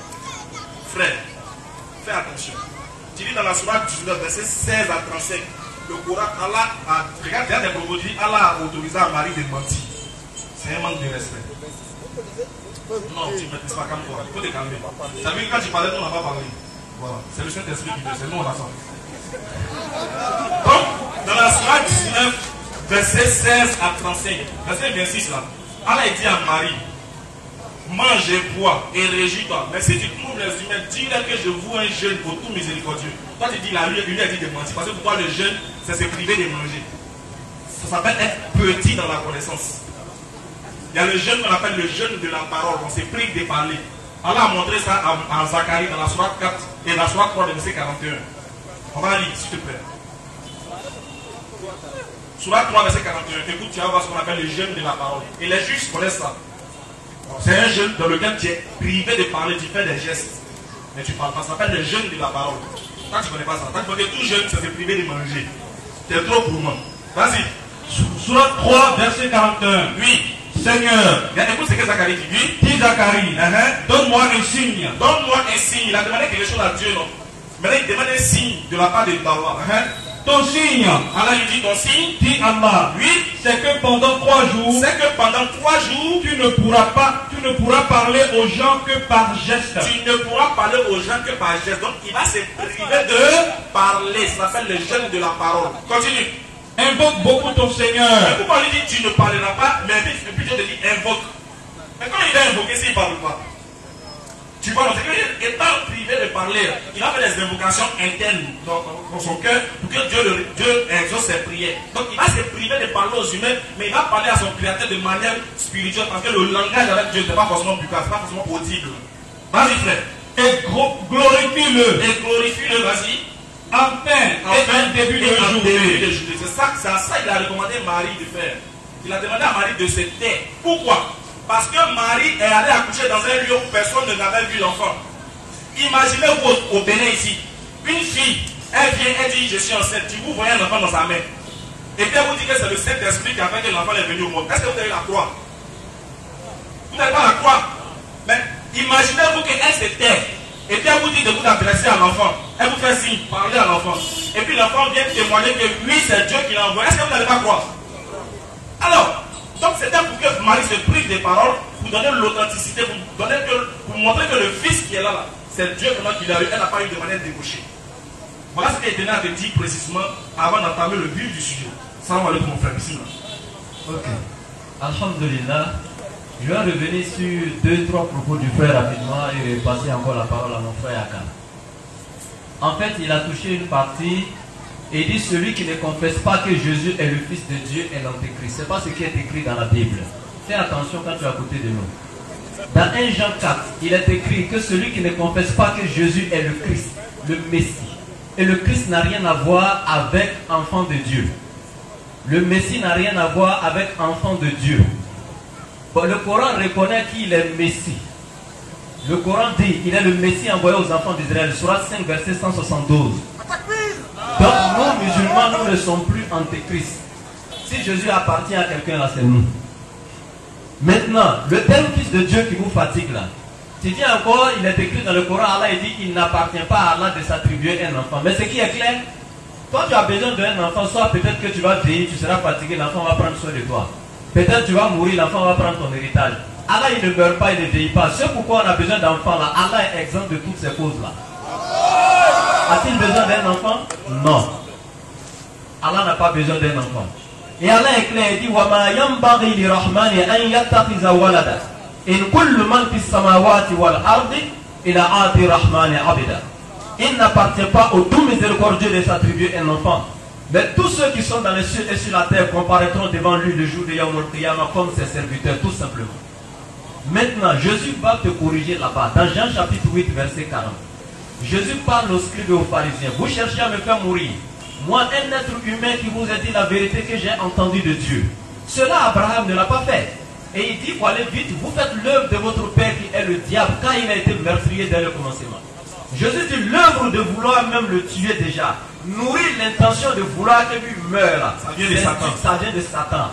frère, fais attention. Tu lis dans la sourate 19, verset 16 à 35, le Coran, Allah a, regarde, il y a des propos, Allah a autorisé à Marie de mentir. C'est un manque de respect. Non, tu ne maîtrises pas comme toi, il faut te calmer. Tu as vu quand tu parlais, on n'a pas parlé. Voilà, c'est le Saint-Esprit qui fait, c'est nous on attend. Donc, dans la sourate 19, verset 16 à 35, verset 26 là, Allah dit à Marie, mange et bois et réjouis-toi. Mais si tu trouves les humains, dis-leur que je vous un jeûne pour tout miséricordieux. Toi tu dis, lui a dit de mentir, parce que pour toi le jeûne, c'est se priver de manger. Ça s'appelle être petit dans la connaissance. Il y a le jeûne qu'on appelle le jeûne de la parole, on se prive de parler. Allah a montré ça en Zacharie dans la sourate 4 et la sourate 3 de verset 41. On va lire, s'il te plaît. Sourate 3 verset 41. Écoute, tu vas voir ce qu'on appelle le jeûne de la parole. Et les juifs connaissent ça. C'est un jeûne dans lequel tu es privé de parler, tu fais des gestes. mais tu parles pas. Ça s'appelle le jeûne de la parole. Quand tu connais pas ça, quand tu connais tout jeûne, c'est se priver de manger. C'est trop pour moi. Vas-y. Sourate 3, verset 41. Oui. Seigneur, Écoute ce que Zacharie dit. Oui. dit Zacharie, donne-moi un signe. Donne-moi un signe. Il a demandé quelque chose à Dieu, non? Maintenant, il demande un signe de la part de Allah. Ton signe, Allah lui dit ton signe. dit Allah, Oui. c'est que pendant 3 jours, C'est que pendant 3 jours, tu ne pourras parler aux gens que par geste. tu ne pourras parler aux gens que par geste. Donc, il va se priver de parler. Ça s'appelle le jeûne de la parole. Continue. Invoque beaucoup ton Seigneur. Pourquoi on lui dit tu ne parleras pas, mais puis Dieu te dit invoque. Mais quand il va invoquer, s'il ne parle pas, tu vois, c'est qu'étant privé de parler, il a fait des invocations internes dans son cœur pour que Dieu exauce ses prières. Donc il va se priver de parler aux humains, mais il va parler à son créateur de manière spirituelle parce que le langage avec Dieu n'est pas forcément buccal, c'est pas forcément audible. Vas-y frère. Et glorifie-le. Et glorifie-le, vas-y. Enfin, et début de journée. C'est ça qu'il a recommandé à Marie de faire. Il a demandé à Marie de se taire. Pourquoi? Parce que Marie est allée accoucher dans un lieu où personne n'avait vu l'enfant. Imaginez-vous au Bénin ici, une fille, elle vient, elle dit je suis enceinte, vous voyez un enfant dans sa main. Et puis elle vous dit que c'est le Saint-Esprit qui a fait que l'enfant est venu au monde. Est-ce que vous avez la croix? Vous n'avez pas la croix. Mais imaginez-vous qu'elle se tait. Et puis elle vous dit de vous adresser à l'enfant. Elle vous fait signe, parler à l'enfant. Et puis l'enfant vient témoigner que oui, c'est Dieu qui l'a envoyé. Est-ce que vous n'allez pas croire? Alors, donc c'était pour que Marie se prive des paroles, pour donner l'authenticité, pour montrer que le Fils qui est là, c'est Dieu qui l'a eu. Elle n'a pas eu de manière débauchée. Voilà ce qu'elle tenait à te dire précisément avant d'entamer le vif du sujet. Salam alaikum mon frère, ici. Ok. Alhamdulillah. Je vais revenir sur 2-3 propos du frère rapidement et passer encore la parole à mon frère Aka. En fait, il a touché une partie et dit celui qui ne confesse pas que Jésus est le Fils de Dieu est l'Antéchrist. Ce n'est pas ce qui est écrit dans la Bible. Fais attention quand tu es à côté de nous. Dans 1 Jean 4, il est écrit que celui qui ne confesse pas que Jésus est le Christ, le Messie. Et le Christ n'a rien à voir avec enfant de Dieu. Le Messie n'a rien à voir avec enfant de Dieu. Bon, le Coran reconnaît qu'il est Messie. Le Coran dit qu'il est le Messie envoyé aux enfants d'Israël. Sourate 5, verset 172. Donc nous, musulmans, nous ne sommes plus antéchrist. Si Jésus appartient à quelqu'un, là, c'est nous. Maintenant, le terme Fils de Dieu qui vous fatigue là, tu dis encore, il est écrit dans le Coran, Allah il dit qu'il n'appartient pas à Allah de s'attribuer un enfant. Mais ce qui est clair, toi tu as besoin d'un enfant, soit peut-être que tu vas vieillir, tu seras fatigué, l'enfant va prendre soin de toi. Peut-être tu vas mourir, l'enfant va prendre ton héritage. Allah il ne meurt pas, il ne vieillit pas. Ce pourquoi on a besoin d'enfants là, Allah est exempt de toutes ces causes là. A-t-il besoin d'un enfant? Non. Allah n'a pas besoin d'un enfant. Et Allah est clair, il dit وَمَا يَنْبَغِي لِرَحْمَنِ أَنْ يَتَّخِذَ وَلَدًا إِنْ كُلُّ مَنْ فِي السَّمَاوَاتِ وَالْأَرْضِ إِلَى آتِي الرَّحْمَنِ عَبْدًا. Il n'appartient pas au tout miséricordieux de s'attribuer un enfant. Mais tous ceux qui sont dans les cieux et sur la terre comparaîtront devant lui le jour de Yawm al-Qiyamah comme ses serviteurs, tout simplement. Maintenant, Jésus va te corriger là-bas, dans Jean chapitre 8, verset 40. Jésus parle aux scribes et aux pharisiens. Vous cherchez à me faire mourir. Moi, un être humain qui vous a dit la vérité que j'ai entendue de Dieu. Cela, Abraham ne l'a pas fait. Et il dit, faut aller vite, vous faites l'œuvre de votre père qui est le diable, quand il a été meurtrier dès le commencement. Jésus dit, l'œuvre de vouloir même le tuer déjà. Nourrir l'intention de vouloir que lui meure. Ça vient de Satan. Ça vient de Satan.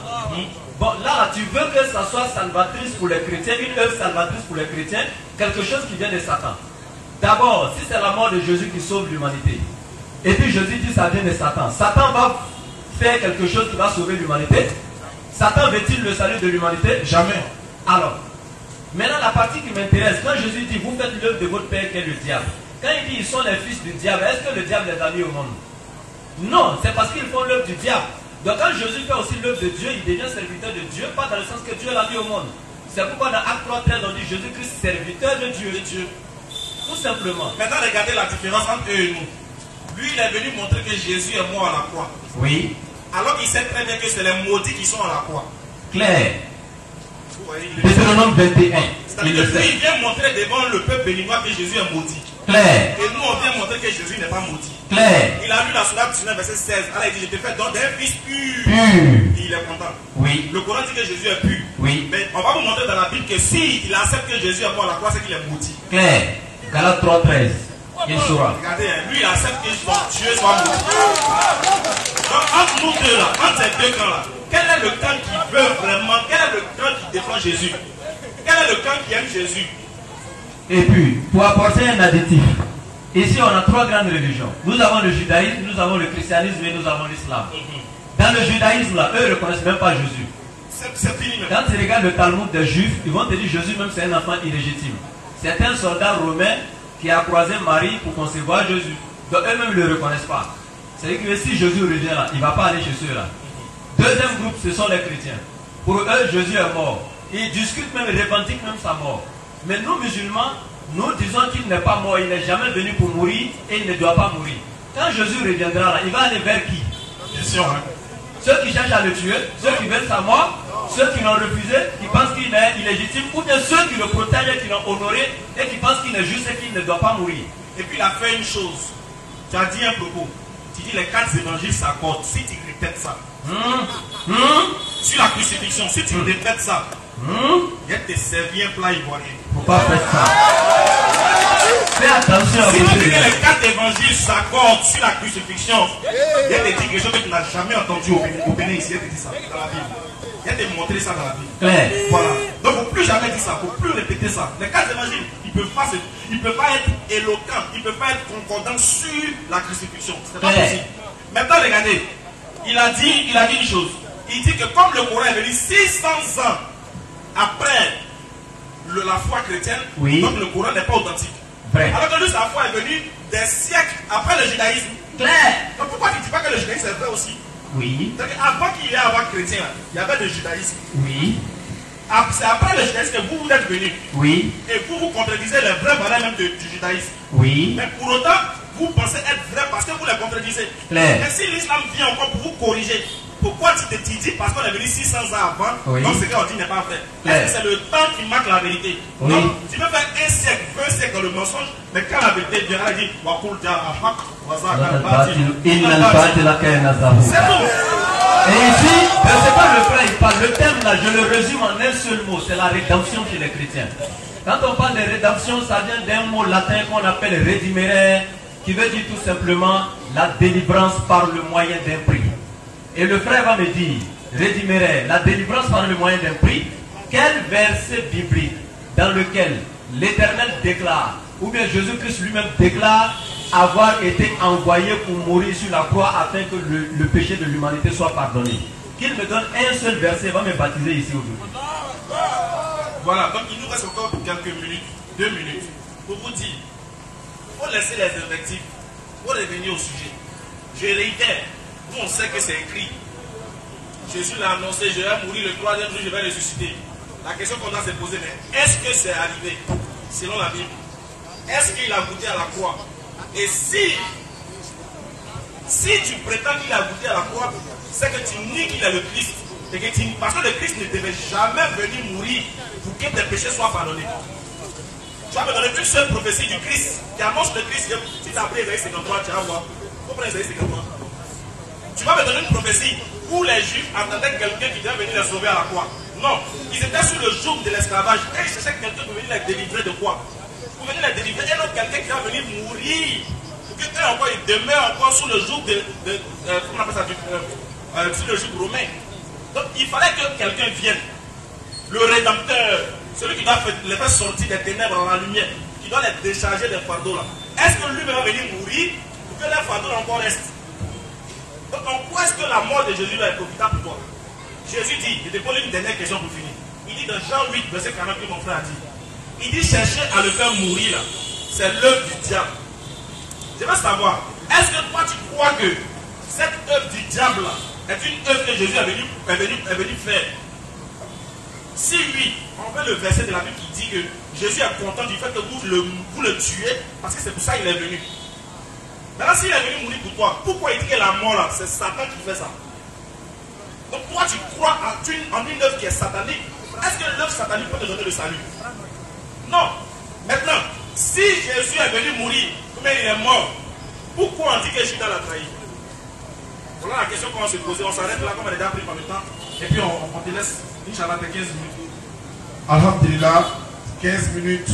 Bon, là, tu veux que ça soit salvatrice pour les chrétiens, une œuvre salvatrice pour les chrétiens, quelque chose qui vient de Satan. D'abord, si c'est la mort de Jésus qui sauve l'humanité, et puis Jésus dit ça vient de Satan. Satan va faire quelque chose qui va sauver l'humanité. Satan veut-il le salut de l'humanité? Jamais. Alors, maintenant la partie qui m'intéresse, quand Jésus dit vous faites l'œuvre de votre père qui est le diable, quand il dit ils sont les fils du diable, est-ce que le diable les a mis au monde? Non, c'est parce qu'ils font l'œuvre du diable. Donc quand Jésus fait aussi l'œuvre de Dieu, il devient serviteur de Dieu, pas dans le sens que Dieu l'a mis au monde. C'est pourquoi dans Acte 3:13 on dit Jésus-Christ serviteur de Dieu. Tout simplement. Maintenant regardez la différence entre eux et nous. Lui il est venu montrer que Jésus est mort à la croix. Oui. Alors qu'il sait très bien que c'est les maudits qui sont à la croix. Clair. Deutéronome 21. C'est-à-dire que lui il vient montrer devant le peuple béninois que Jésus est maudit. Clair. Et nous on vient montrer que Jésus n'est pas maudit. Clair. Il a lu la sourate 19 verset 16. Alors il dit je te fais don d'un fils pur. Il est content. Oui. Le Coran dit que Jésus est pur. Oui. Mais on va vous montrer dans la Bible que si il accepte que Jésus est mort à la croix, c'est qu'il est maudit. Clair. Galates 3:13. Il saura. Regardez, lui il accepte que Dieu soit mort. Donc entre nous deux là, entre ces deux camps là, quel est le camp qui veut vraiment, quel est le camp qui défend Jésus? Quel est le camp qui aime Jésus? Et puis, pour apporter un additif, ici on a trois grandes religions. Nous avons le judaïsme, nous avons le christianisme et nous avons l'islam. Dans le judaïsme là, eux ne reconnaissent même pas Jésus. C'est fini même. Quand tu regardes le Talmud des Juifs, ils vont te dire Jésus même c'est un enfant illégitime. C'est un soldat romain qui a croisé Marie pour concevoir Jésus. Donc eux-mêmes ne le reconnaissent pas. C'est-à-dire que si Jésus revient là, il ne va pas aller chez ceux-là. Deuxième groupe, ce sont les chrétiens. Pour eux, Jésus est mort. Ils discutent même, ils revendiquent même sa mort. Mais nous, musulmans, nous disons qu'il n'est pas mort, il n'est jamais venu pour mourir et il ne doit pas mourir. Quand Jésus reviendra là, il va aller vers qui? Bien sûr. Hein. Ceux qui cherchent à le tuer, ceux qui veulent sa mort, ceux qui l'ont refusé, qui pensent qu'il est illégitime, ou bien ceux qui le protègent et qui l'ont honoré et qui pensent qu'il est juste et qu'il ne doit pas mourir. Et puis il a fait une chose. Tu as dit un propos. Tu dis les 4 évangiles s'accordent. Si tu répètes ça, sur la crucifixion, si tu répètes ça, il y a tes servis un plat ivoirien. Faut pas faire ça. Fais attention à Si tu vous. dis que les 4 évangiles s'accordent sur la crucifixion, il y a des dit quelque chose que tu n'as jamais entendu au Bénin ici. Il y a des dit ça dans la Bible. Il y a des montrer ça dans la Bible. Claire. Voilà. Donc il ne faut plus jamais dire ça, il ne faut plus répéter ça. Les 4 évangiles, ils ne peuvent pas être éloquents, ils ne peuvent pas être concordants sur la crucifixion. C'est pas possible. Maintenant, regardez, il a dit une chose. Il dit que comme le Coran est venu 600 ans après la foi chrétienne, oui. Donc le Coran n'est pas authentique. Vrai. Alors que lui, sa foi est venue des siècles après le judaïsme. Claire. Donc pourquoi tu ne dis pas que le judaïsme est vrai aussi? Oui. Donc avant qu'il y ait avant chrétien, il y avait le judaïsme. Oui. C'est après le judaïsme que vous êtes venus. Oui. Et vous contredisez les vraies valeurs même du judaïsme. Oui. Mais pour autant, vous pensez être vrai parce que vous les contredisez. Claire. Mais si l'islam vient encore pour vous corriger, pourquoi tu te dis parce qu'on est venu 600 ans avant, oui. Donc ce qu'on dit n'est pas vrai? Est-ce que c'est le temps qui marque la vérité? Oui. Donc tu peux faire un siècle, 2 siècles dans le mensonge, mais quand la vérité viendra, il dit c'est tout. Et ici, c'est pas le frère, il parle. Le terme là, je le résume en un seul mot, c'est la rédemption chez les chrétiens. Quand on parle de rédemption, ça vient d'un mot latin qu'on appelle redimere, qui veut dire tout simplement la délivrance par le moyen d'un prix. Et le frère va me dire, redimere, la délivrance par le moyen d'un prix, quel verset biblique dans lequel l'Éternel déclare, ou bien Jésus-Christ lui-même déclare avoir été envoyé pour mourir sur la croix afin que le péché de l'humanité soit pardonné. Qu'il me donne un seul verset, il va me baptiser ici aujourd'hui. Voilà, donc il nous reste encore quelques minutes, 2 minutes, pour vous dire, il faut laisser les invectives, il faut revenir au sujet. Je réitère, nous on sait que c'est écrit. Jésus l'a annoncé, je vais mourir le 3e jour, je vais ressusciter. La question qu'on doit se poser, mais est-ce que c'est arrivé selon la Bible? Est-ce qu'il a goûté à la croix? Et si tu prétends qu'il a goûté à la croix, c'est que tu nies qu'il est le Christ. Et que parce que le Christ ne devait jamais venir mourir pour que tes péchés soient pardonnés. Tu vas me donner une seule prophétie du Christ qui annonce le Christ. Si tu as pris Isaïe 53, tu vas voir. Faut prendre Isaïe 53. Tu vas me donner une prophétie où les Juifs attendaient quelqu'un qui devait venir les sauver à la croix. Non, ils étaient sur le joug de l'esclavage et ils cherchaient quelqu'un pour venir les délivrer de quoi? Pour venir les délivrer et non quelqu'un qui va venir mourir. Pour que encore ils demeurent encore sous le joug comment on appelle ça, sur le joug romain. Donc il fallait que quelqu'un vienne. Le rédempteur, celui qui doit les faire sortir des ténèbres dans la lumière, qui doit les décharger des fardeaux là. Est-ce que lui va venir mourir pour que les fardeaux encore restent? Donc en quoi est-ce que la mort de Jésus va être profitable pour toi? Jésus dit, je te pose une dernière question pour finir. Il dit dans Jean 8, verset 40 que mon frère a dit. Il dit chercher à le faire mourir là, c'est l'œuvre du diable. Je veux savoir, est-ce que toi tu crois que cette œuvre du diable là est une œuvre que Jésus est venu faire? Si oui, on veut le verset de la Bible qui dit que Jésus est content du fait que vous le tuez, parce que c'est pour ça qu'il est venu. Maintenant, s'il est venu mourir pour toi, pourquoi il dit que la mort là, c'est Satan qui fait ça? Donc toi tu crois en une œuvre qui est satanique. Est-ce que l'œuvre satanique peut te donner le salut? Non. Maintenant, si Jésus est venu mourir, mais il est mort, pourquoi on dit que Judas l'a trahi? Voilà la question qu'on va se poser. On s'arrête là comme on a déjà pris par le temps. Et puis on te laisse, Inch'Allah, tes 15 minutes. Alhamdulillah, 15 minutes.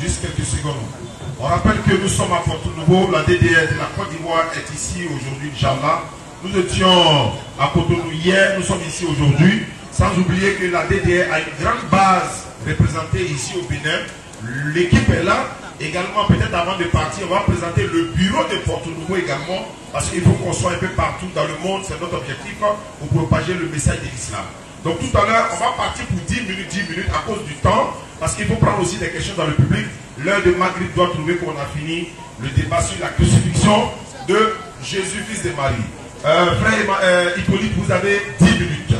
juste quelques secondes. On rappelle que nous sommes à Porto Nouveau, la DDR de la Côte d'Ivoire est ici aujourd'hui, Inch'Allah. Nous étions à Cotonou hier, nous sommes ici aujourd'hui, sans oublier que la DDR a une grande base représentée ici au Bénin. L'équipe est là. Également, peut-être avant de partir, on va présenter le bureau de Porto Nouveau également, parce qu'il faut qu'on soit un peu partout dans le monde, c'est notre objectif, pour propager le message de l'islam. Donc tout à l'heure, on va partir pour 10 minutes à cause du temps, parce qu'il faut prendre aussi des questions dans le public. L'heure de Maghrib doit trouver qu'on a fini le débat sur la crucifixion de Jésus, fils de Marie. Frère Hippolyte, vous avez 10 minutes.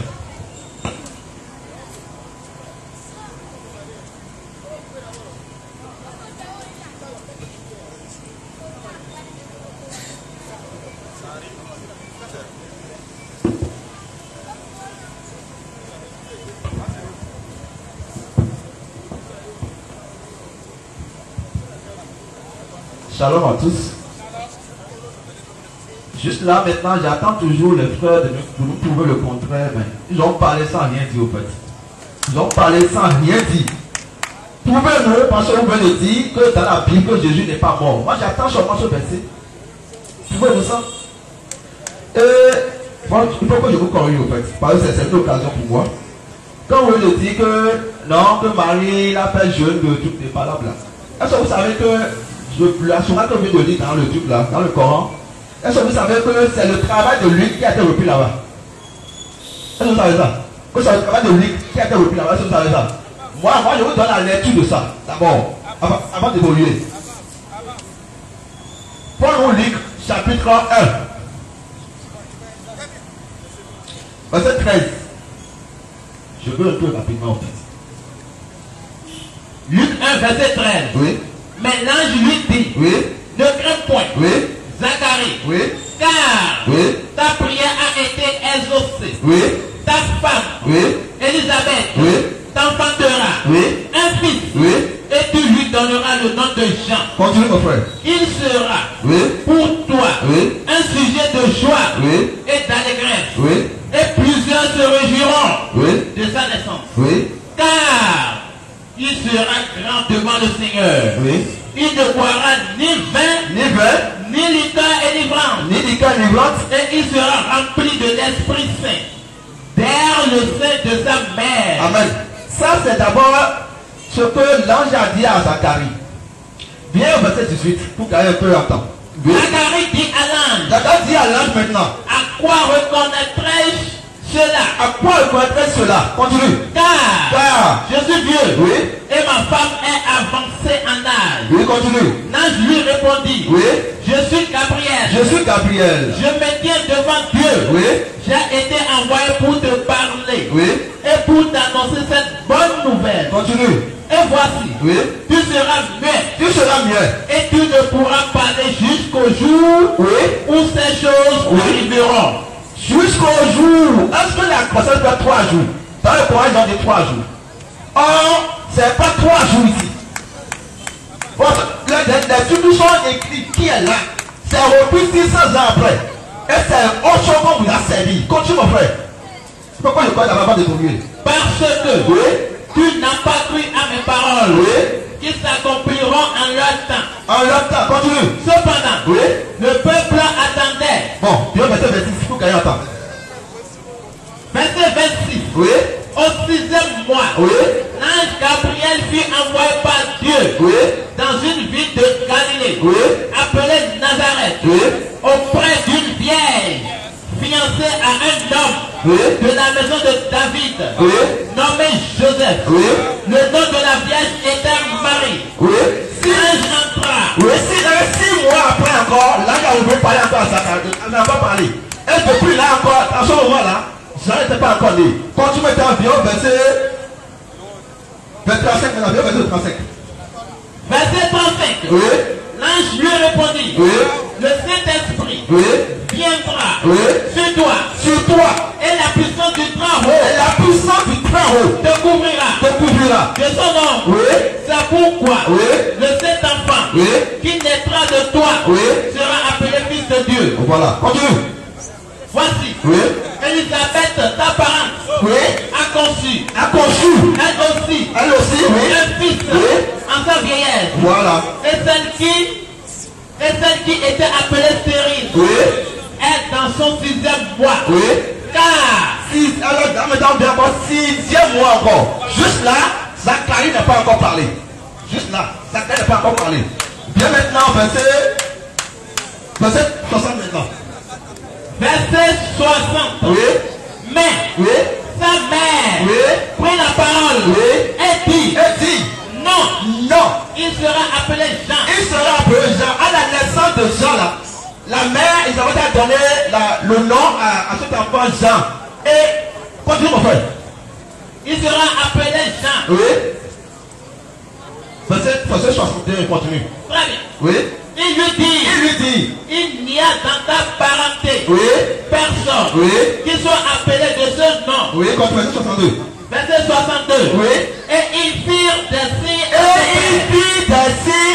Shalom à tous. Juste là maintenant, j'attends toujours les frères de nous prouver le contraire. Mais ils ont parlé sans rien dire au fait. Ils ont parlé sans rien dire. Prouvez-nous, parce que vous venez de dire que dans la Bible que Jésus n'est pas mort. Moi j'attends seulement ce verset. Prouvez-nous ça. Bon, il faut que je vous corrige au fait. Parce que c'est une occasion pour moi. Quand vous venez de dire que non, que Marie l'a fait jeune de toutes les palabres là. Est-ce que vous savez que la sourate que je viens de lire dans le truc là, dans le Coran, est-ce que vous savez que c'est le travail de Luc qui a été repris là-bas? Est-ce que vous savez ça? Que c'est le travail de Luc qui a été repris là-bas, est-ce que vous savez ça? Moi, je vous donne la lecture de ça, d'abord, avant d'évoluer. Prenons Luc, chapitre 1. Verset 13. Je veux un peu rapidement en fait. Luc 1, verset 13. Oui. Mais l'ange lui dit, Oui. ne crains point, Oui. Zacharie, Oui. car Oui. ta prière a été exaucée. Oui. Ta femme, Oui. Élisabeth, Oui. t'enfantera Oui. un fils, Oui. et tu lui donneras le nom de Jean. Continue mon frère. Il sera Oui. pour toi Oui. un sujet de joie Oui. et d'allégresse. Oui. Et plusieurs se réjouiront Oui. de sa naissance. Oui. Car il sera grand devant le Seigneur. Oui. Il ne boira ni vin, Ni vin, ni liqueur énivrante. ni liqueur livrante. Et il sera rempli de l'Esprit Saint, d'air le sein de sa mère. Amen. Ça c'est d'abord ce que l'ange a dit à Zacharie. Viens au verset 18 pour gagner un peu de temps. Oui. Zacharie dit à l'ange, Zacharie dit à l'ange maintenant. à quoi reconnaîtrai-je cela? À quoi reconnaîtrait cela? Continue. Car je suis vieux, Oui. et ma femme est avancée en âge. Oui, continue. L'ange lui répondit, Oui. je suis Gabriel. Je suis Gabriel. Je me tiens devant Dieu. Oui. J'ai été envoyé pour te parler Oui. et pour t'annoncer cette bonne nouvelle. Continue. Et voici, Oui. tu seras muet Tu seras mieux. et tu ne pourras parler jusqu'au jour Oui. où ces choses Oui. arriveront. Jusqu'au jour. Est-ce que la croissance fait 3 jours? Dans le Coran, ils ont dit 3 jours. Or, c'est pas 3 jours ici. Les trucs sont écrits qui est là. C'est repris 600 ans après. Et c'est autre chose qu'on vous a servi. Continue mon frère. Pourquoi je crois d'abord de conduire? Parce que Oui. tu n'as pas cru à mes paroles Oui. qui s'accompliront en leur temps. En leur temps, continue. Cependant, Oui. le peuple attendait. Bon, tu vas mettre 26 pour gagner un temps. Verset 26. Oui. Au 6e mois, Oui. l'ange Gabriel fut envoyé par Dieu Oui. dans une ville de Galilée, Oui. appelée Nazareth, Oui. auprès d'une vieille fiancée à un homme Oui. de la maison de David, Oui. nommé Joseph. Oui. Le nom de la vierge était Marie. Oui. L'ange entra. Oui, si 6 mois après encore, là, on veut parler encore à Zacharie. On n'a pas parlé. Et depuis là encore, à ce moment-là, Jean n'était pas encore né. Quand tu mettais environ verset 35, maintenant, verset 35. Verset 35. Oui. L'ange lui répondit, Oui. le Saint-Esprit Oui. viendra Oui. sur toi, Sur toi, et la puissance du et Très-Haut la puissance du Très-Haut te couvrira te couvrira. de son nom. Oui. C'est pourquoi Oui. le Saint-Enfant Oui. qui naîtra de toi Oui. sera appelé Fils de Dieu. Voilà. Continue. Voici, Oui. Élisabeth, ta parente, Oui. a conçu, A conçu. elle aussi, Elle aussi. Oui. un fils Oui. en dans sa vieillesse. Voilà. Et celle qui était appelée stérile. Oui. Est dans son 6e mois. Oui. Car. Alors, maintenant, bien encore, 6e mois encore. Juste là, Zacharie n'a pas encore parlé. Juste là, Zacharie n'a pas encore parlé. Bien maintenant, verset 60 maintenant. Verset 60. Oui. Mais. Oui. Sa mère. Oui. Prit la parole. Oui. Et dit. Non. Non. Il sera appelé Jean. Il sera appelé Jean. À la naissance de Jean là, la mère, ils avaient donné le nom à cet enfant Jean. Et, continue mon frère. Il sera appelé Jean. Oui. Verset 61, continue. Très bien. Oui. Il lui dit. Il n'y a dans ta parenté. Oui. Personne. Oui. Qui soit appelé de ce nom. Oui, continue, verset 62. Verset 62. Oui. Et ils firent des signes.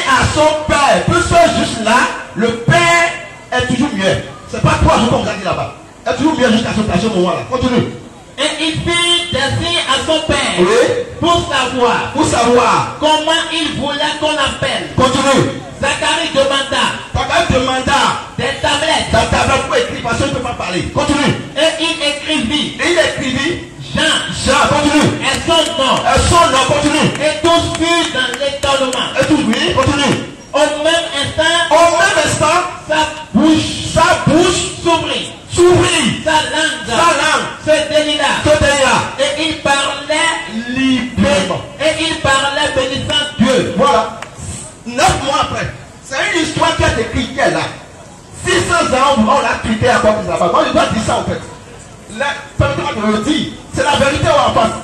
À son père. Tout ça juste là, le père est toujours mieux. C'est pas 3 jours comme vous avez dit là-bas. Il est toujours mieux jusqu'à ce moment-là. Continue. Et il fit des signes à son père. Oui. Pour savoir. Comment il voulait qu'on appelle. Continue. Zacharie demanda. Des tablettes. La tablette pour écrire parce qu'il ne peut pas parler. Continue. Et il écrivit. Jean. Continue. Et son nom. Continue. Et tous furent dans l'étonnement. Et tous, oui, continue. Au même instant, sa bouche s'ouvrit. Sa langue se délira. Et il parlait librement. Et il parlait bénissant Dieu. Voilà. 9 mois après. C'est une histoire qui a été écrite là. 600 ans, on l'a tweeté à quoi là-bas. Moi, je dois dire ça en fait. Permettez-moi de le dire. C'est la vérité en face.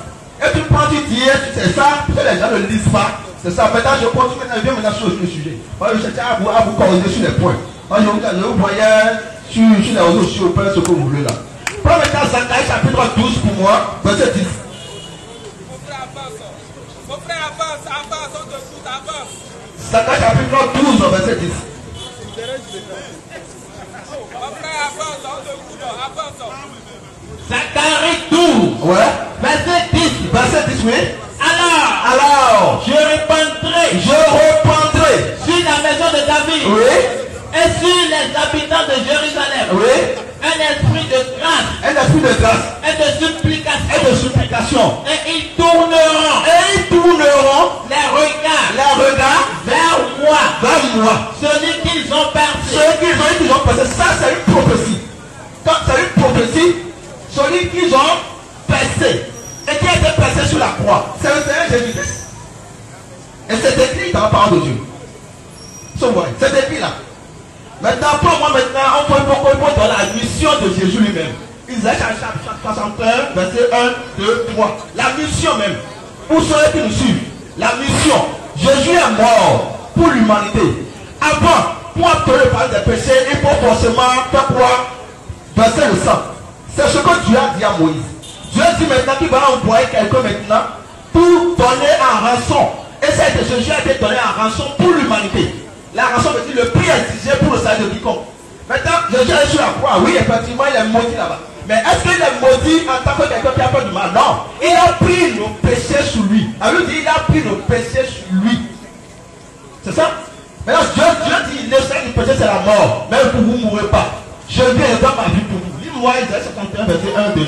Et tu prends, tu dis, tu sais ça, parce que les gens ne le lisent pas. C'est ça. Maintenant, je continue, je viens maintenant sur le sujet. Moi, je cherche à vous corriger sur les points. Moi, je vous voyais sur les réseaux sociaux, ce que vous voulez là. Prends maintenant Zacharie chapitre 12 pour moi, verset 10. Mon frère avance, on te fout, avance. Zacharie chapitre 12, verset 10. Mon frère avance, on te fout, avance. Zacharie 12. Ouais. Verset 10. Verset 10, oui. Alors, je répandrai sur la maison de David. Oui. Et sur les habitants de Jérusalem. Oui. Un esprit de grâce. Et de supplication. Et ils tourneront. Les regards vers moi. Celui qu'ils ont percé. Ça, c'est une prophétie. Quand c'est une prophétie, celui qu'ils ont percé et qui a été percé sur la croix, c'est le Seigneur Jésus-Christ. Et c'est écrit dans la parole de Dieu. C'est écrit là. Maintenant, pour moi, on peut dans la mission de Jésus lui-même. Isaïe chapitre 61, verset 1, 2, 3. La mission même. Pour ceux qui nous suivent. La mission. Jésus est mort pour l'humanité. Avant, pour obtenir le pardon des péchés, il faut forcément faire quoi? Verser le sang. C'est ce que Dieu a dit à Moïse. Dieu dit maintenant qu'il va envoyer quelqu'un maintenant pour donner en rançon. Et Jésus a été donné en rançon pour l'humanité. La rançon veut dire le prix exigé pour le salut de quiconque. Maintenant, Jésus est sur la croix. Oui, effectivement, il est maudit là-bas. Mais est-ce qu'il est maudit en tant que quelqu'un qui a fait du mal? Non. Il a pris nos péchés sur lui. Alors, il a pris nos péchés sur lui. C'est ça? Maintenant, Dieu dit, le salut du péché, c'est la mort. Mais pour vous ne mourrez pas. Je viens dans ma vie pour vous. Lis-moi Isaïe 61, verset 1, 2.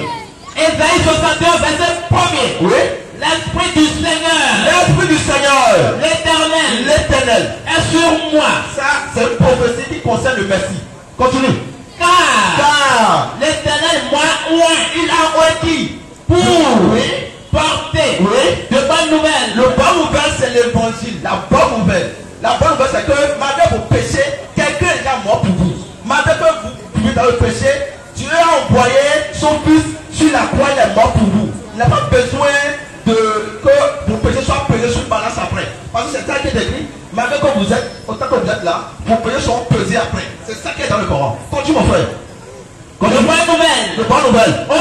Isaïe 61, verset 1er. Oui. L'Esprit du Seigneur. L'Esprit du Seigneur. L'Éternel. Est sur moi. Ça, c'est une prophétie qui concerne le Messie. Continue. Car l'Éternel il a oint qui? Pour porter de bonnes nouvelles. Le bonne nouvelle, c'est l'évangile. La bonne nouvelle. La bonne nouvelle, c'est que malgré vos péchés, quelqu'un est déjà mort pour vous. Malgré que vous vivez dans le péché, Dieu a envoyé son fils sur la croix, il est mort pour vous. Il n'a pas besoin que vos péchés soient pesés sur balance après. Parce que c'est ça qui est écrit. Malgré que vous êtes, autant que vous êtes là, vos péchés seront pesés après. C'est ça qui est dans le Coran. Continue mon frère. De bonnes nouvelles. Ô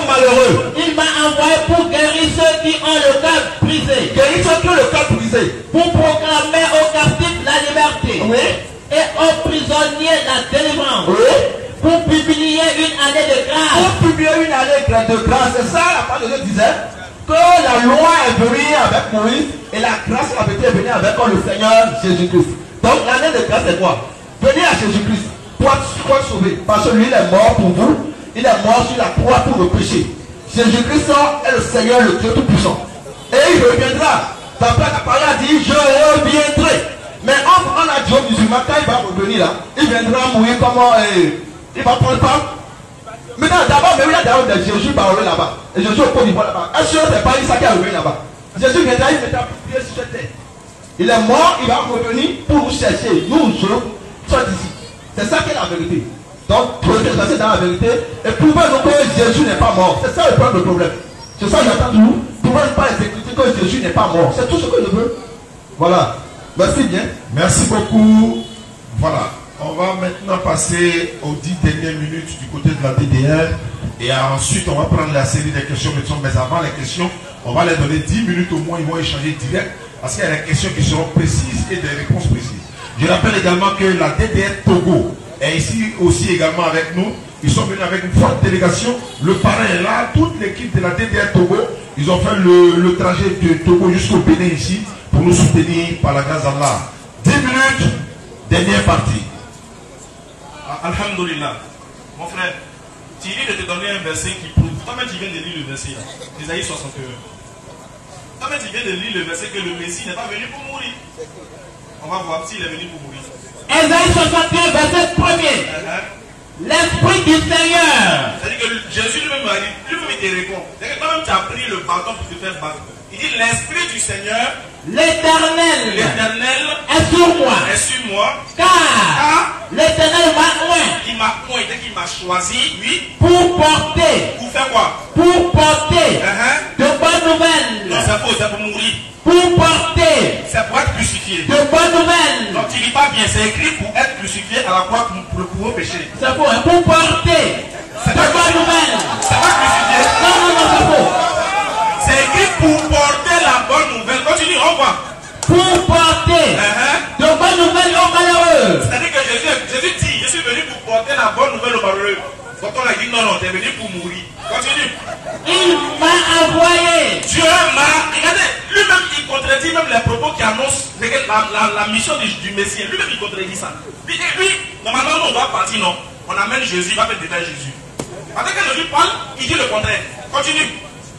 malheureux. Il m'a envoyé pour guérir ceux qui ont le cœur brisé. Pour proclamer aux captifs la liberté. Oui. Et aux prisonniers la délivrance. Oui. Pour publier une année de grâce. C'est ça la parole de Dieu disait. que la loi est venue avec Moïse et la grâce et la vérité est venue avec le Seigneur Jésus-Christ. Donc l'année de grâce c'est quoi? Venez à Jésus-Christ pour être sauvé. Parce que lui il est mort pour vous. Il est mort sur la croix pour le péché. Jésus-Christ est le Seigneur, le Dieu Tout-Puissant. Et il reviendra. D'après la parole a dit, je reviendrai. Mais on a dit au musulman, quand il va revenir là, il viendra mourir comme il va prendre part. Maintenant, d'abord, mais il y a d'abord Jésus parlé là-bas. Et Jésus au Côte d'Ivoire là-bas. Est-ce que c'est pas ça qui est revenu là-bas? Jésus viendra, il mettra pied sur cette terre. Il est mort, il va revenir pour nous chercher. Nous, sommes ici. C'est ça qui est la vérité. Donc, progresser dans la vérité et prouvez-nous que Jésus n'est pas mort. C'est ça le problème. C'est ça que j'attends de vous. Prouvez-nous par les Écritures que Jésus n'est pas mort. C'est tout ce que je veux. Voilà. Merci bien. Merci beaucoup. Voilà. On va maintenant passer aux 10 dernières minutes du côté de la DDR. Et ensuite, on va prendre la série des questions. Mais avant les questions, on va leur donner 10 minutes au moins. Ils vont échanger direct. Parce qu'il y a des questions qui seront précises et des réponses précises. Je rappelle également que la DDR Togo est ici aussi également avec nous. Ils sont venus avec une forte délégation. Le parrain est là. Toute l'équipe de la DDR Togo. Ils ont fait le trajet de Togo jusqu'au Bénin ici pour nous soutenir par la grâce d'Allah. 10 minutes, dernière partie. Alhamdulillah. Mon frère, tu viens de te donner un verset qui prouve. Toi-même, tu viens de lire le verset là. Isaïe 61. Toi-même, tu viens de lire le verset que le Messie n'est pas venu pour mourir. On va voir s'il est venu pour mourir. Isaïe 61, verset 1er. L'Esprit du Seigneur. C'est-à-dire que Jésus lui-même a dit, lui-même il te répond. C'est-à-dire que toi-même tu as pris le bâton pour te faire battre. Il dit l'Esprit du Seigneur, l'Éternel est sur moi. Car l'Éternel m'a oint. Il m'a oint, dès qu'il m'a choisi, oui. Pour porter. Pour faire quoi? Pour porter de bonnes nouvelles. Non, c'est faux, c'est pour mourir. Pour porter. C'est pour être crucifié. De bonnes nouvelles. Donc tu dis pas bien, c'est écrit pour être crucifié à la croix pour le péché. C'est faux, pour porter de bonnes nouvelles. C'est pas crucifié. Non, c'est faux. C'est écrit pour porter la bonne nouvelle. Continue, on voit. Pour porter de bonnes nouvelles aux malheureux. C'est-à-dire que Jésus dit, je suis venu pour porter la bonne nouvelle aux malheureux. Donc on a dit non, tu es venu pour mourir. Continue. Il m'a envoyé. Dieu m'a. Regardez, lui-même il contredit même les propos qui annoncent la mission du Messie. Lui-même il contredit ça. Lui, normalement on doit partir, non. On amène Jésus, il va faire détail Jésus. Quand Jésus parle, il dit le contraire. Continue.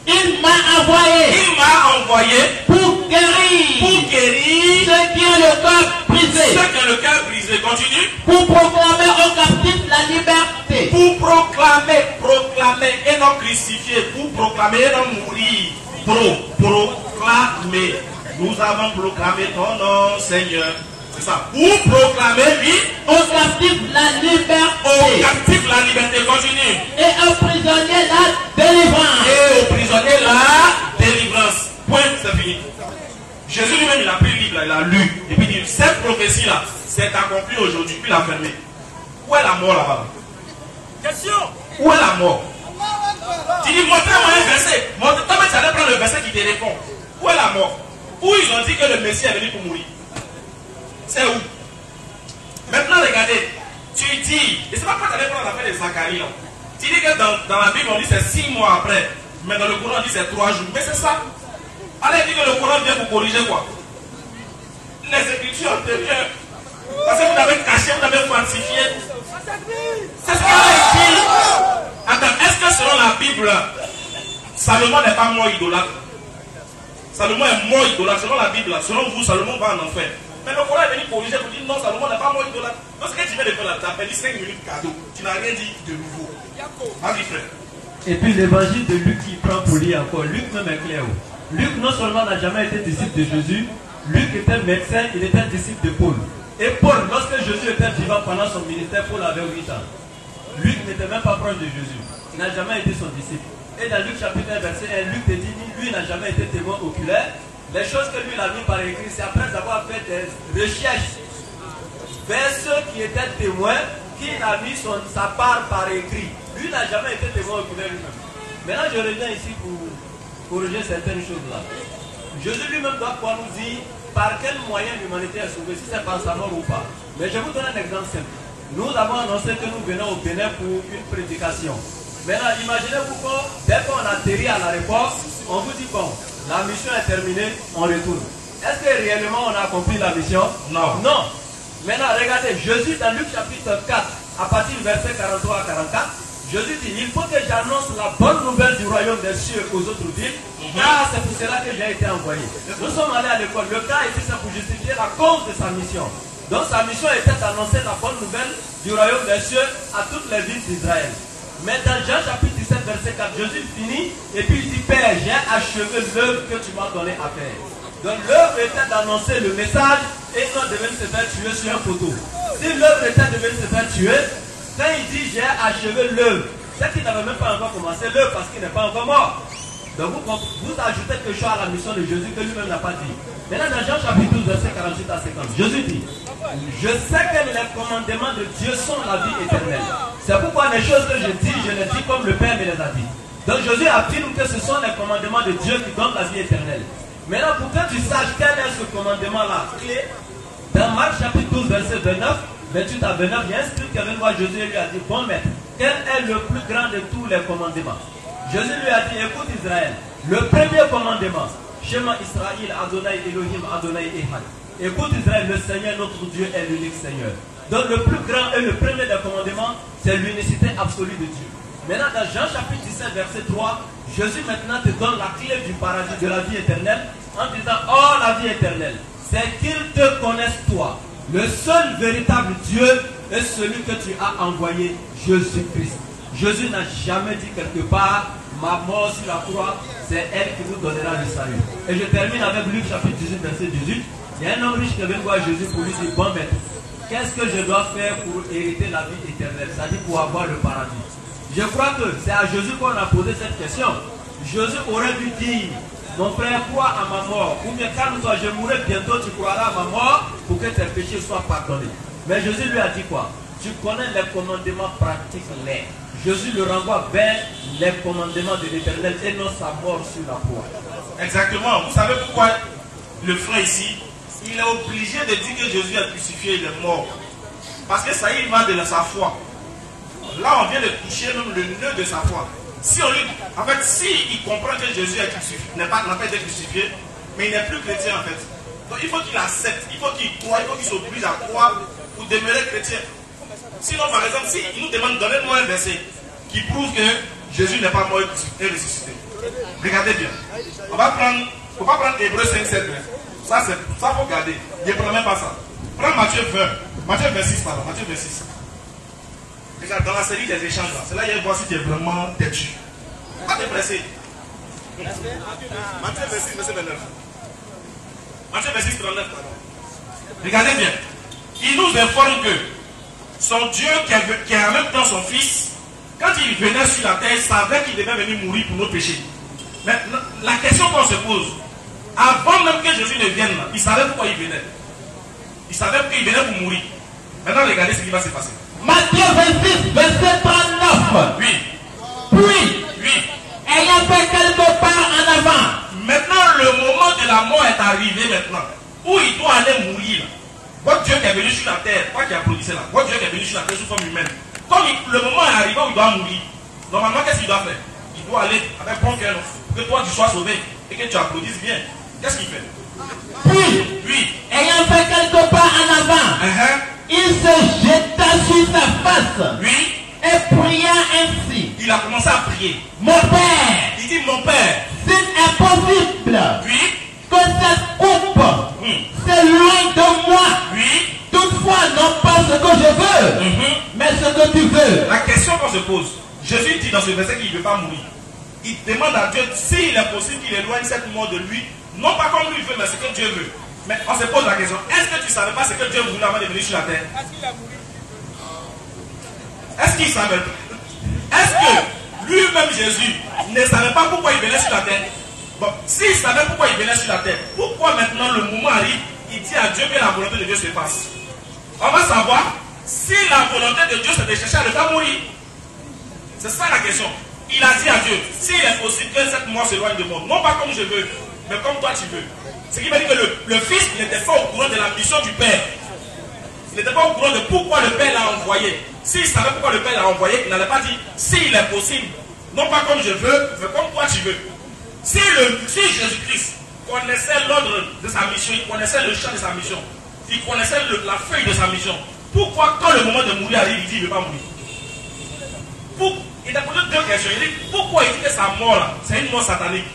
Il m'a envoyé. Il m'a envoyé pour guérir. Pour guérir ceux qui ont le cœur brisé. Ceux qui ont le cœur brisé. Continue. Pour proclamer aux captifs la liberté. Pour proclamer et non crucifier. Pour proclamer et non mourir. Proclamer. Nous avons proclamé ton nom, Seigneur. C'est ça. Pour proclamer, oui, aux captifs la liberté. Aux captifs la liberté. Continue. Et aux prisonniers la délivrance. Et aux prisonniers la délivrance. Point, c'est fini. Jésus lui-même, il a pris le livre, il a lu. Et puis il dit, cette prophétie-là, c'est accompli aujourd'hui. Puis il a fermé. Où est la mort là-bas? Question. Où est la mort? Tu dis, montrez-moi un verset. Toi-même, tu allais prendre le verset qui te répond. Où est la mort? Où ils ont dit que le Messie est venu pour mourir? C'est où? Maintenant, regardez. Tu dis, et c'est pas quand tu allais prendre l'affaire de Zacharie. Tu dis que dans la Bible, on dit c'est 6 mois après. Mais dans le Coran, on dit c'est 3 jours. Mais c'est ça. Allez, dit que le Coran vient pour corriger quoi? Les Écritures antérieures. Parce que vous avez caché, vous avez falsifié. C'est ce qu'on a dit. Attends, est-ce que selon la Bible, Salomon n'est pas mort idolâtre? Salomon est mort idolâtre. Selon la Bible, selon vous, Salomon va en enfer. Mais le Coran est venu corriger pour dire non, Salomon n'est pas mort idolâtre. Donc ce que tu viens de faire là, tu as perdu 5 minutes cadeau. Tu n'as rien dit de nouveau. Vas-y, frère. Et puis l'évangile de Luc qui prend pour lui encore. Luc même est clair. Luc non seulement n'a jamais été disciple de Jésus, Luc était médecin, il était disciple de Paul. Et Paul, lorsque Jésus était vivant pendant son ministère, Paul avait 8 ans. Luc n'était même pas proche de Jésus. Il n'a jamais été son disciple. Et dans Luc chapitre 1, verset 1, Luc te dit, lui n'a jamais été témoin oculaire. Les choses que lui il a mis par écrit, c'est après avoir fait des recherches vers ceux qui étaient témoins, qu'il a mis sa part par écrit. Lui n'a jamais été témoin oculaire lui-même. Maintenant, je reviens ici pour corriger certaines choses là. Jésus lui-même doit pouvoir nous dire par quel moyen l'humanité est sauvée, si c'est par sa mort ou pas. Mais je vous donne un exemple simple. Nous avons annoncé que nous venons au Bénin pour une prédication. Maintenant, imaginez-vous que dès qu'on atterrit à l'aéroport, on vous dit bon, la mission est terminée, on retourne. Est-ce que réellement on a accompli la mission? Non. Non. Maintenant, regardez, Jésus dans Luc chapitre 4, à partir du verset 43 à 44, Jésus dit, il faut que j'annonce la bonne nouvelle du royaume des cieux aux autres villes, car c'est pour cela que j'ai été envoyé. Nous sommes allés à l'école, le cas était ça pour justifier la cause de sa mission. Donc sa mission était d'annoncer la bonne nouvelle du royaume des cieux à toutes les villes d'Israël. Mais dans Jean chapitre 17, verset 4, Jésus finit et puis il dit, Père, j'ai achevé l'œuvre que tu m'as donnée à faire. Donc l'œuvre était d'annoncer le message et non de venir se faire tuer sur un poteau. Si l'œuvre était de venir se faire tuer, quand il dit j'ai achevé l'œuvre, c'est qu'il n'avait même pas encore commencé l'œuvre parce qu'il n'est pas encore mort. Donc vous ajoutez quelque chose à la mission de Jésus que lui-même n'a pas dit. Maintenant dans Jean chapitre 12, verset 48 à 50, Jésus dit, je sais que les commandements de Dieu sont la vie éternelle. C'est pourquoi les choses que je dis, je les dis comme le Père me les a dit. Donc Jésus affirme que ce sont les commandements de Dieu qui donnent la vie éternelle. Maintenant pour que tu saches quel est ce commandement-là clé, dans Marc chapitre 12, verset 29, 28 à 29, il y a un scribe qui avait voir Jésus et lui a dit, bon maître, quel est le plus grand de tous les commandements? Jésus lui a dit, écoute Israël, le premier commandement, Shema Israël, Adonai Elohim, Adonai Echad. Écoute Israël, le Seigneur notre Dieu est l'unique Seigneur. Donc le plus grand et le premier des commandements, c'est l'unicité absolue de Dieu. Maintenant dans Jean chapitre 17, verset 3, Jésus maintenant te donne la clé du paradis, de la vie éternelle, en disant, oh la vie éternelle, c'est qu'ils te connaissent toi, le seul véritable Dieu est celui que tu as envoyé, Jésus-Christ. Jésus n'a jamais dit quelque part, ma mort sur la croix, c'est elle qui nous donnera le salut. Et je termine avec Luc chapitre 18, verset 18. Il y a un homme riche qui vient voir Jésus pour lui dire, bon maître, qu'est-ce que je dois faire pour hériter la vie éternelle, c'est-à-dire pour avoir le paradis? Je crois que c'est à Jésus qu'on a posé cette question. Jésus aurait dû dire, mon frère, crois à ma mort. Ou bien quand je mourrai bientôt, tu croiras à ma mort pour que tes péchés soient pardonnés. Mais Jésus lui a dit quoi? Tu connais les commandements pratiques. Jésus le renvoie vers les commandements de l'Éternel et non sa mort sur la croix. Exactement. Vous savez pourquoi le frère ici, il est obligé de dire que Jésus est crucifié, il est mort. Parce que ça y va de sa foi. Là, on vient de toucher même le nœud de sa foi. Si on lui, en fait, si il comprend que Jésus est crucifié, n'a pas été crucifié, mais il n'est plus chrétien en fait. Donc il faut qu'il accepte, il faut qu'il croie, il faut qu'il s'oblige à croire pour demeurer chrétien. Sinon, par exemple, si il nous demande, donnez-moi un verset qui prouve que Jésus n'est pas mort et ressuscité. Regardez bien. On va prendre, faut pas prendre Hébreux 5, 7. Ça, faut garder. Ne prends même pas ça. Prends Matthieu 20. Matthieu 26, pardon. Matthieu 26. Regarde, dans la série des échanges là, c'est là qu'il y a voir si tu es vraiment têtu. Pas te presser. Matthieu 26, verset 29. Matthieu 26, 39, pardon. Regardez bien. Il nous informe que son Dieu, qui est en même temps son Fils, quand il venait sur la terre, il savait qu'il devait venir mourir pour nos péchés. Mais la question qu'on se pose, avant même que Jésus ne vienne là, il savait pourquoi il venait. Il savait qu'il venait pour mourir. Maintenant, regardez ce qui va se passer. Matthieu 26, verset 39. Oui. Puis, ayant fait quelque part en avant. Maintenant, le moment de la mort est arrivé maintenant. Où il doit aller mourir. Votre Dieu qui est venu sur la terre, quoi qui applaudissait là, votre Dieu qui est venu sur la terre sous forme humaine. Comme le moment est arrivé où il doit mourir, normalement, qu'est-ce qu'il doit faire? Il doit aller avec bon cœur pour que toi tu sois sauvé et que tu applaudisses bien. Qu'est-ce qu'il fait? Puis, ayant fait quelque part en avant, il se jeta sur sa face. Oui. Et pria ainsi. Il a commencé à prier. Mon Père. Il dit, mon Père. S'il est possible. Oui. Que cette coupe s'éloigne de moi. Oui. Toutefois, non pas ce que je veux, mais ce que tu veux. La question qu'on se pose, Jésus dit dans ce verset qu'il ne veut pas mourir. Il demande à Dieu s'il est possible qu'il éloigne cette mort de lui, non pas comme lui veut, mais ce que Dieu veut. Mais on se pose la question, est-ce que tu ne savais pas ce que Dieu voulait avant de venir sur la terre? Est-ce qu'il a mouru? Est-ce qu'il savait? Est-ce que lui-même Jésus ne savait pas pourquoi il venait sur la terre? Bon, s'il savait pourquoi il venait sur la terre, pourquoi maintenant le moment arrive, il dit à Dieu que la volonté de Dieu se fasse? On va savoir si la volonté de Dieu c'est de chercher à le faire mourir. C'est ça la question. Il a dit à Dieu, s'il est possible que cette mort s'éloigne de moi, non pas comme je veux, mais comme toi tu veux. Ce qui veut dire que le Fils n'était pas au courant de la mission du Père. Il n'était pas au courant de pourquoi le Père l'a envoyé. S'il savait pourquoi le Père l'a envoyé, il n'allait pas dire s'il est possible, non pas comme je veux, mais comme toi tu veux. Si Jésus-Christ connaissait l'ordre de sa mission, il connaissait le champ de sa mission, il connaissait la feuille de sa mission, pourquoi quand le moment de mourir arrive, il dit qu'il ne veut pas mourir? Il a posé deux questions. Il dit pourquoi il dit que sa mort là, c'est une mort satanique?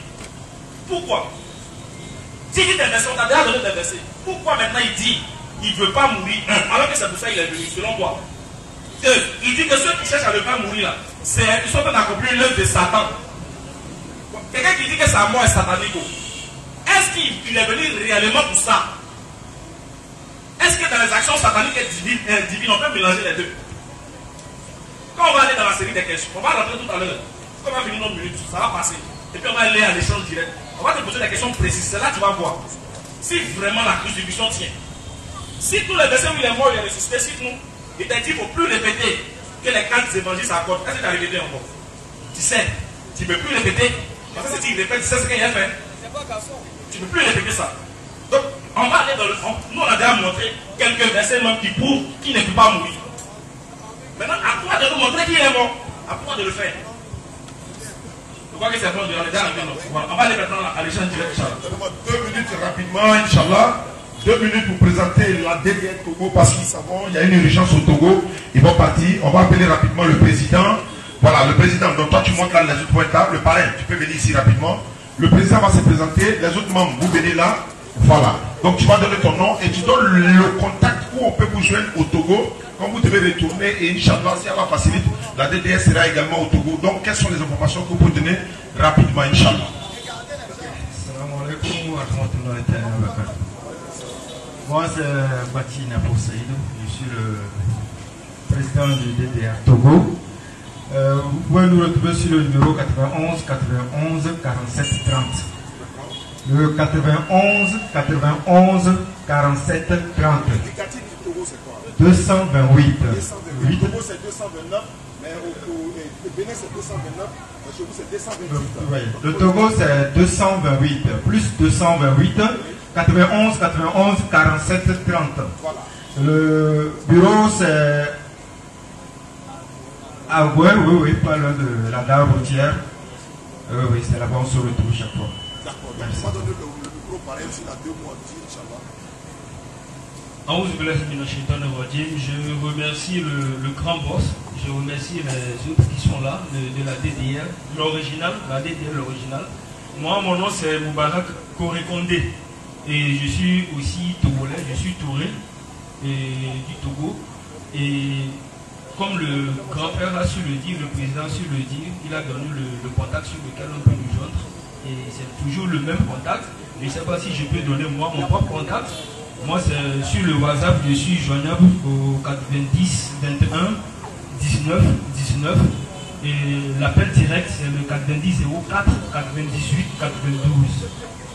Pourquoi? Si il dit des versets, on t'a déjà donné des versets. Pourquoi maintenant il dit il ne veut pas mourir, alors que c'est pour ça qu'il est venu, selon toi? Il dit que ceux qui cherchent à ne pas mourir là, ils sont en train d'accomplir l'œuvre de Satan. Quelqu'un qui dit que sa mort est satanique, est-ce qu'il est venu réellement pour ça? Est-ce que dans les actions sataniques et divines, on peut mélanger les deux? Quand on va aller dans la série des questions, on va rentrer tout à l'heure. Quand on va finir nos minutes, ça va passer. Et puis on va aller à l'échange direct. On va te poser des questions précises. C'est là que tu vas voir si vraiment la crucifixion tient. Si tous les versets où il est mort, il est ressuscité, si nous, il t'a dit qu'il ne faut plus répéter que les 4 évangiles s'accordent. Est-ce que tu as répété encore? Tu sais, tu ne peux plus répéter. Parce que si tu répètes, tu sais ce qu'il a fait. Tu ne peux plus répéter ça. Donc, on va aller dans le fond. Nous, on a déjà montré quelques versets même qui prouvent qu'il ne peut pas mourir. Maintenant, à toi de nous montrer qu'il est mort. À toi de le faire. Je crois que c'est bon, on est déjà arrivé. On va aller maintenant à l'échange direct, Inch'Allah. 2 minutes rapidement, Inch'Allah. 2 minutes pour présenter la DDR Togo parce qu'ils savent il y a une urgence au Togo. Ils vont partir. On va appeler rapidement le président. Voilà, le président. Donc toi, tu montes là les autres points là. Le parrain, tu peux venir ici rapidement. Le président va se présenter. Les autres membres, vous venez là. Voilà. Donc tu vas donner ton nom et tu donnes le contact où on peut vous joindre au Togo. Quand vous devez retourner et Inch'Allah, si Allah facilite, la DDR sera également au Togo. Donc quelles sont les informations que vous pouvez donner rapidement, Inch'Allah? Assalamu alaikum wa rahmatullahi wa barakatuh. Moi c'est Bati Napo Saïdou, je suis le président du DDR Togo. Vous pouvez nous retrouver sur le numéro 91 91 47 30. Le 91 91 47 30. 228. Le Togo c'est 229, mais au Bénin c'est 229, mais chez vous c'est 228. Oui. Le Togo c'est 228, plus 228, 91 91 47 30. Voilà. Le bureau c'est... Ah oui, pas loin de la gare routière. Oui, c'est là-bas on se retrouve chaque fois. D'accord, donc on va donner le micro pareil aussi dans 2 mois, Inch'Allah. Je remercie le grand boss, je remercie les autres qui sont là, de la DDR, l'original, la DDR l'original. Moi, mon nom c'est Moubarak Korekonde et je suis aussi togolais, je suis touré du Togo. Et comme le grand-père a su le dire, le président a su le dire, il a donné le contact sur lequel on peut nous joindre. Et c'est toujours le même contact. Je ne sais pas si je peux donner moi mon propre contact. Moi, c'est sur le WhatsApp, je suis joignable au 90 21 19 19. Et l'appel direct, c'est le 90 04 98 92.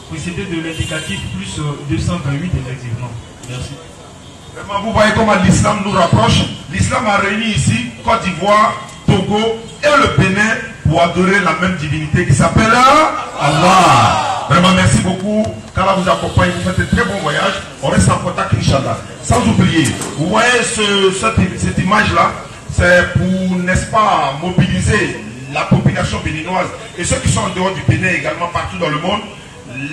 Précédé de l'indicatif plus 228, effectivement. Merci. Vraiment, vous voyez comment l'islam nous rapproche. L'islam a réuni ici Côte d'Ivoire, Togo et le Bénin pour adorer la même divinité qui s'appelle Allah. Vraiment, merci beaucoup. Qu'Allah vous accompagne, vous faites un très bon voyage. On reste en contact, Inch'Allah. Sans oublier, vous voyez cette image-là, c'est pour, n'est-ce pas, mobiliser la population béninoise et ceux qui sont en dehors du Bénin également partout dans le monde.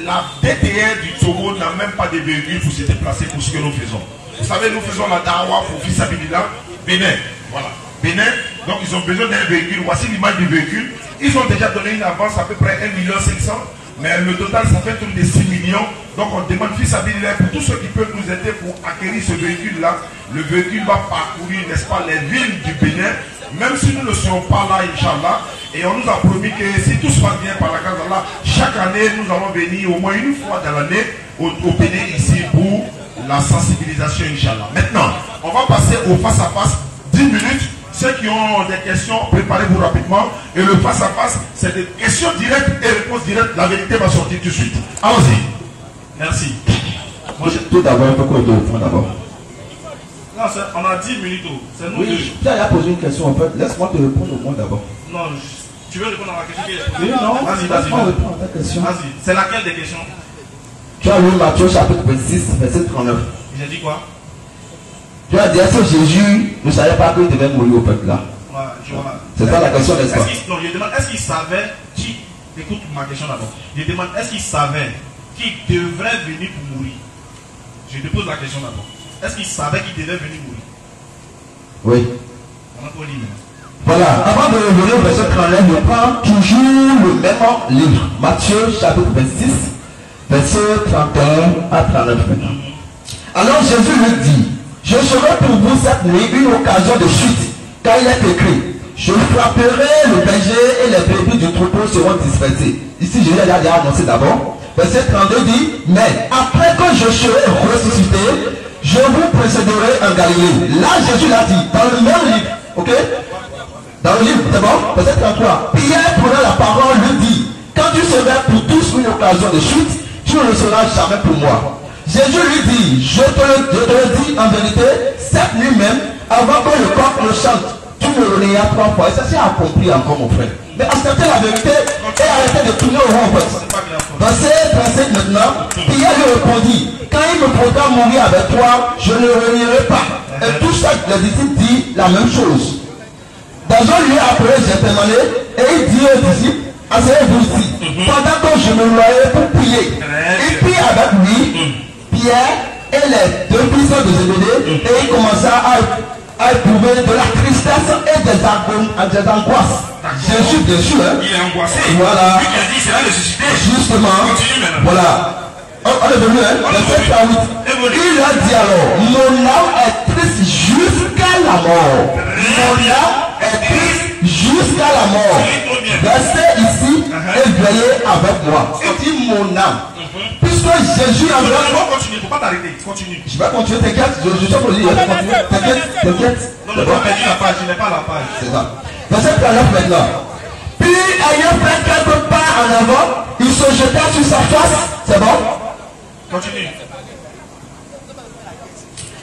La DDR du Togo n'a même pas de véhicules pour se déplacer pour ce que nous faisons. Vous savez, nous faisons la dawa pour Fils Abilillah, Bénin. Voilà. Bénin, donc ils ont besoin d'un véhicule. Voici l'image du véhicule. Ils ont déjà donné une avance à peu près 1 500 000. Mais le total, ça fait autour de 6 millions. Donc on demande Fils Abilillah pour tous ceux qui peuvent nous aider pour acquérir ce véhicule-là. Le véhicule va parcourir, n'est-ce pas, les villes du Bénin. Même si nous ne serons pas là, Inch'Allah. Et on nous a promis que si tout se passe bien par la grâce d'Allah, chaque année, nous allons venir au moins une fois dans l'année au Bénin ici pour la sensibilisation, Inch'Allah. Maintenant, on va passer au face-à-face, 10 minutes. Ceux qui ont des questions, préparez-vous rapidement. Et le face-à-face, c'est des questions directes et réponses directes. La vérité va sortir tout de suite. Allons-y. Merci. Moi, tout d'abord, un peu quoi de fond d'abord. Non, on a 10 minutes. C'est nous deux. Oui, tu as posé une question en fait. Laisse-moi te répondre au moins d'abord. Non, tu veux répondre à la question qui est Oui, non, vas-y. répondre à ta question. Vas-y. C'est laquelle des questions? Tu as lu Matthieu chapitre 26, verset 39. J'ai dit quoi? Tu vas dire, si Jésus ne savait pas qu'il devait mourir au peuple là. C'est ça la question, n'est-ce pas? Non, je demande, est-ce qu'il savait qui. Écoute ma question d'abord. Je demande, est-ce qu'il savait qu'il devrait venir pour mourir? Je te pose la question d'abord. Est-ce qu'il savait qu'il devait venir mourir? Oui. On a pas lu. Voilà, avant de revenir au verset 39, je prends toujours le même livre. Matthieu chapitre 26, verset 31 à 39. Alors Jésus lui dit, je serai pour vous cette nuit une occasion de chute, car il est écrit, je frapperai le berger et les brebis du troupeau seront dispersés. Ici Jésus a déjà annoncé d'abord. Verset 32 dit, mais après que je serai ressuscité, je vous précéderai en Galilée. Là Jésus l'a dit, dans le même livre, ok? Dans le livre, c'est bon? Verset 33. Pierre prenant la parole lui dit, quand tu seras pour tous une occasion de chute, tu ne le seras jamais pour moi. Jésus lui dit, je te le dis en vérité, cette nuit même, avant que le coq ne chante, tu me renieras 3 fois. Et ça c'est accompli encore mon frère. Mais acceptez la vérité et arrêtez de tourner au rond. Verset 37 maintenant, Pierre lui répondit, quand il me faudra mourir avec toi, je ne renierai pas. Et tout ça, les disciples disent la même chose. Dans un lieu appelé Gethsémani, et il dit aux disciples, asseyez-vous ici, pendant que je me noyais pour prier. Il prit avec lui Pierre et les 2 fils de Zébédée, et il commença à éprouver de la tristesse et des angoisses. Jésus, bien sûr, hein? Il est angoissé. Voilà. Lui qui a dit, c'est là ressuscité. Justement. Voilà. On est venu, hein? Verset 48. Il a dit alors, mon âme est triste jusqu'à la mort. Mon âme est triste jusqu'à la mort. Restez ici et veillez avec moi. Il dit mon âme. Puisque Jésus a dit. Continue, il ne faut pas t'arrêter. Continue. Je vais continuer, t'inquiète. Je suis pour dire. T'inquiète. Non, non, perdu la page, je n'ai pas la page. C'est ça. Verset 39 maintenant. Puis ayant fait quelques pas en avant, il se jeta sur sa face. C'est bon? Continue.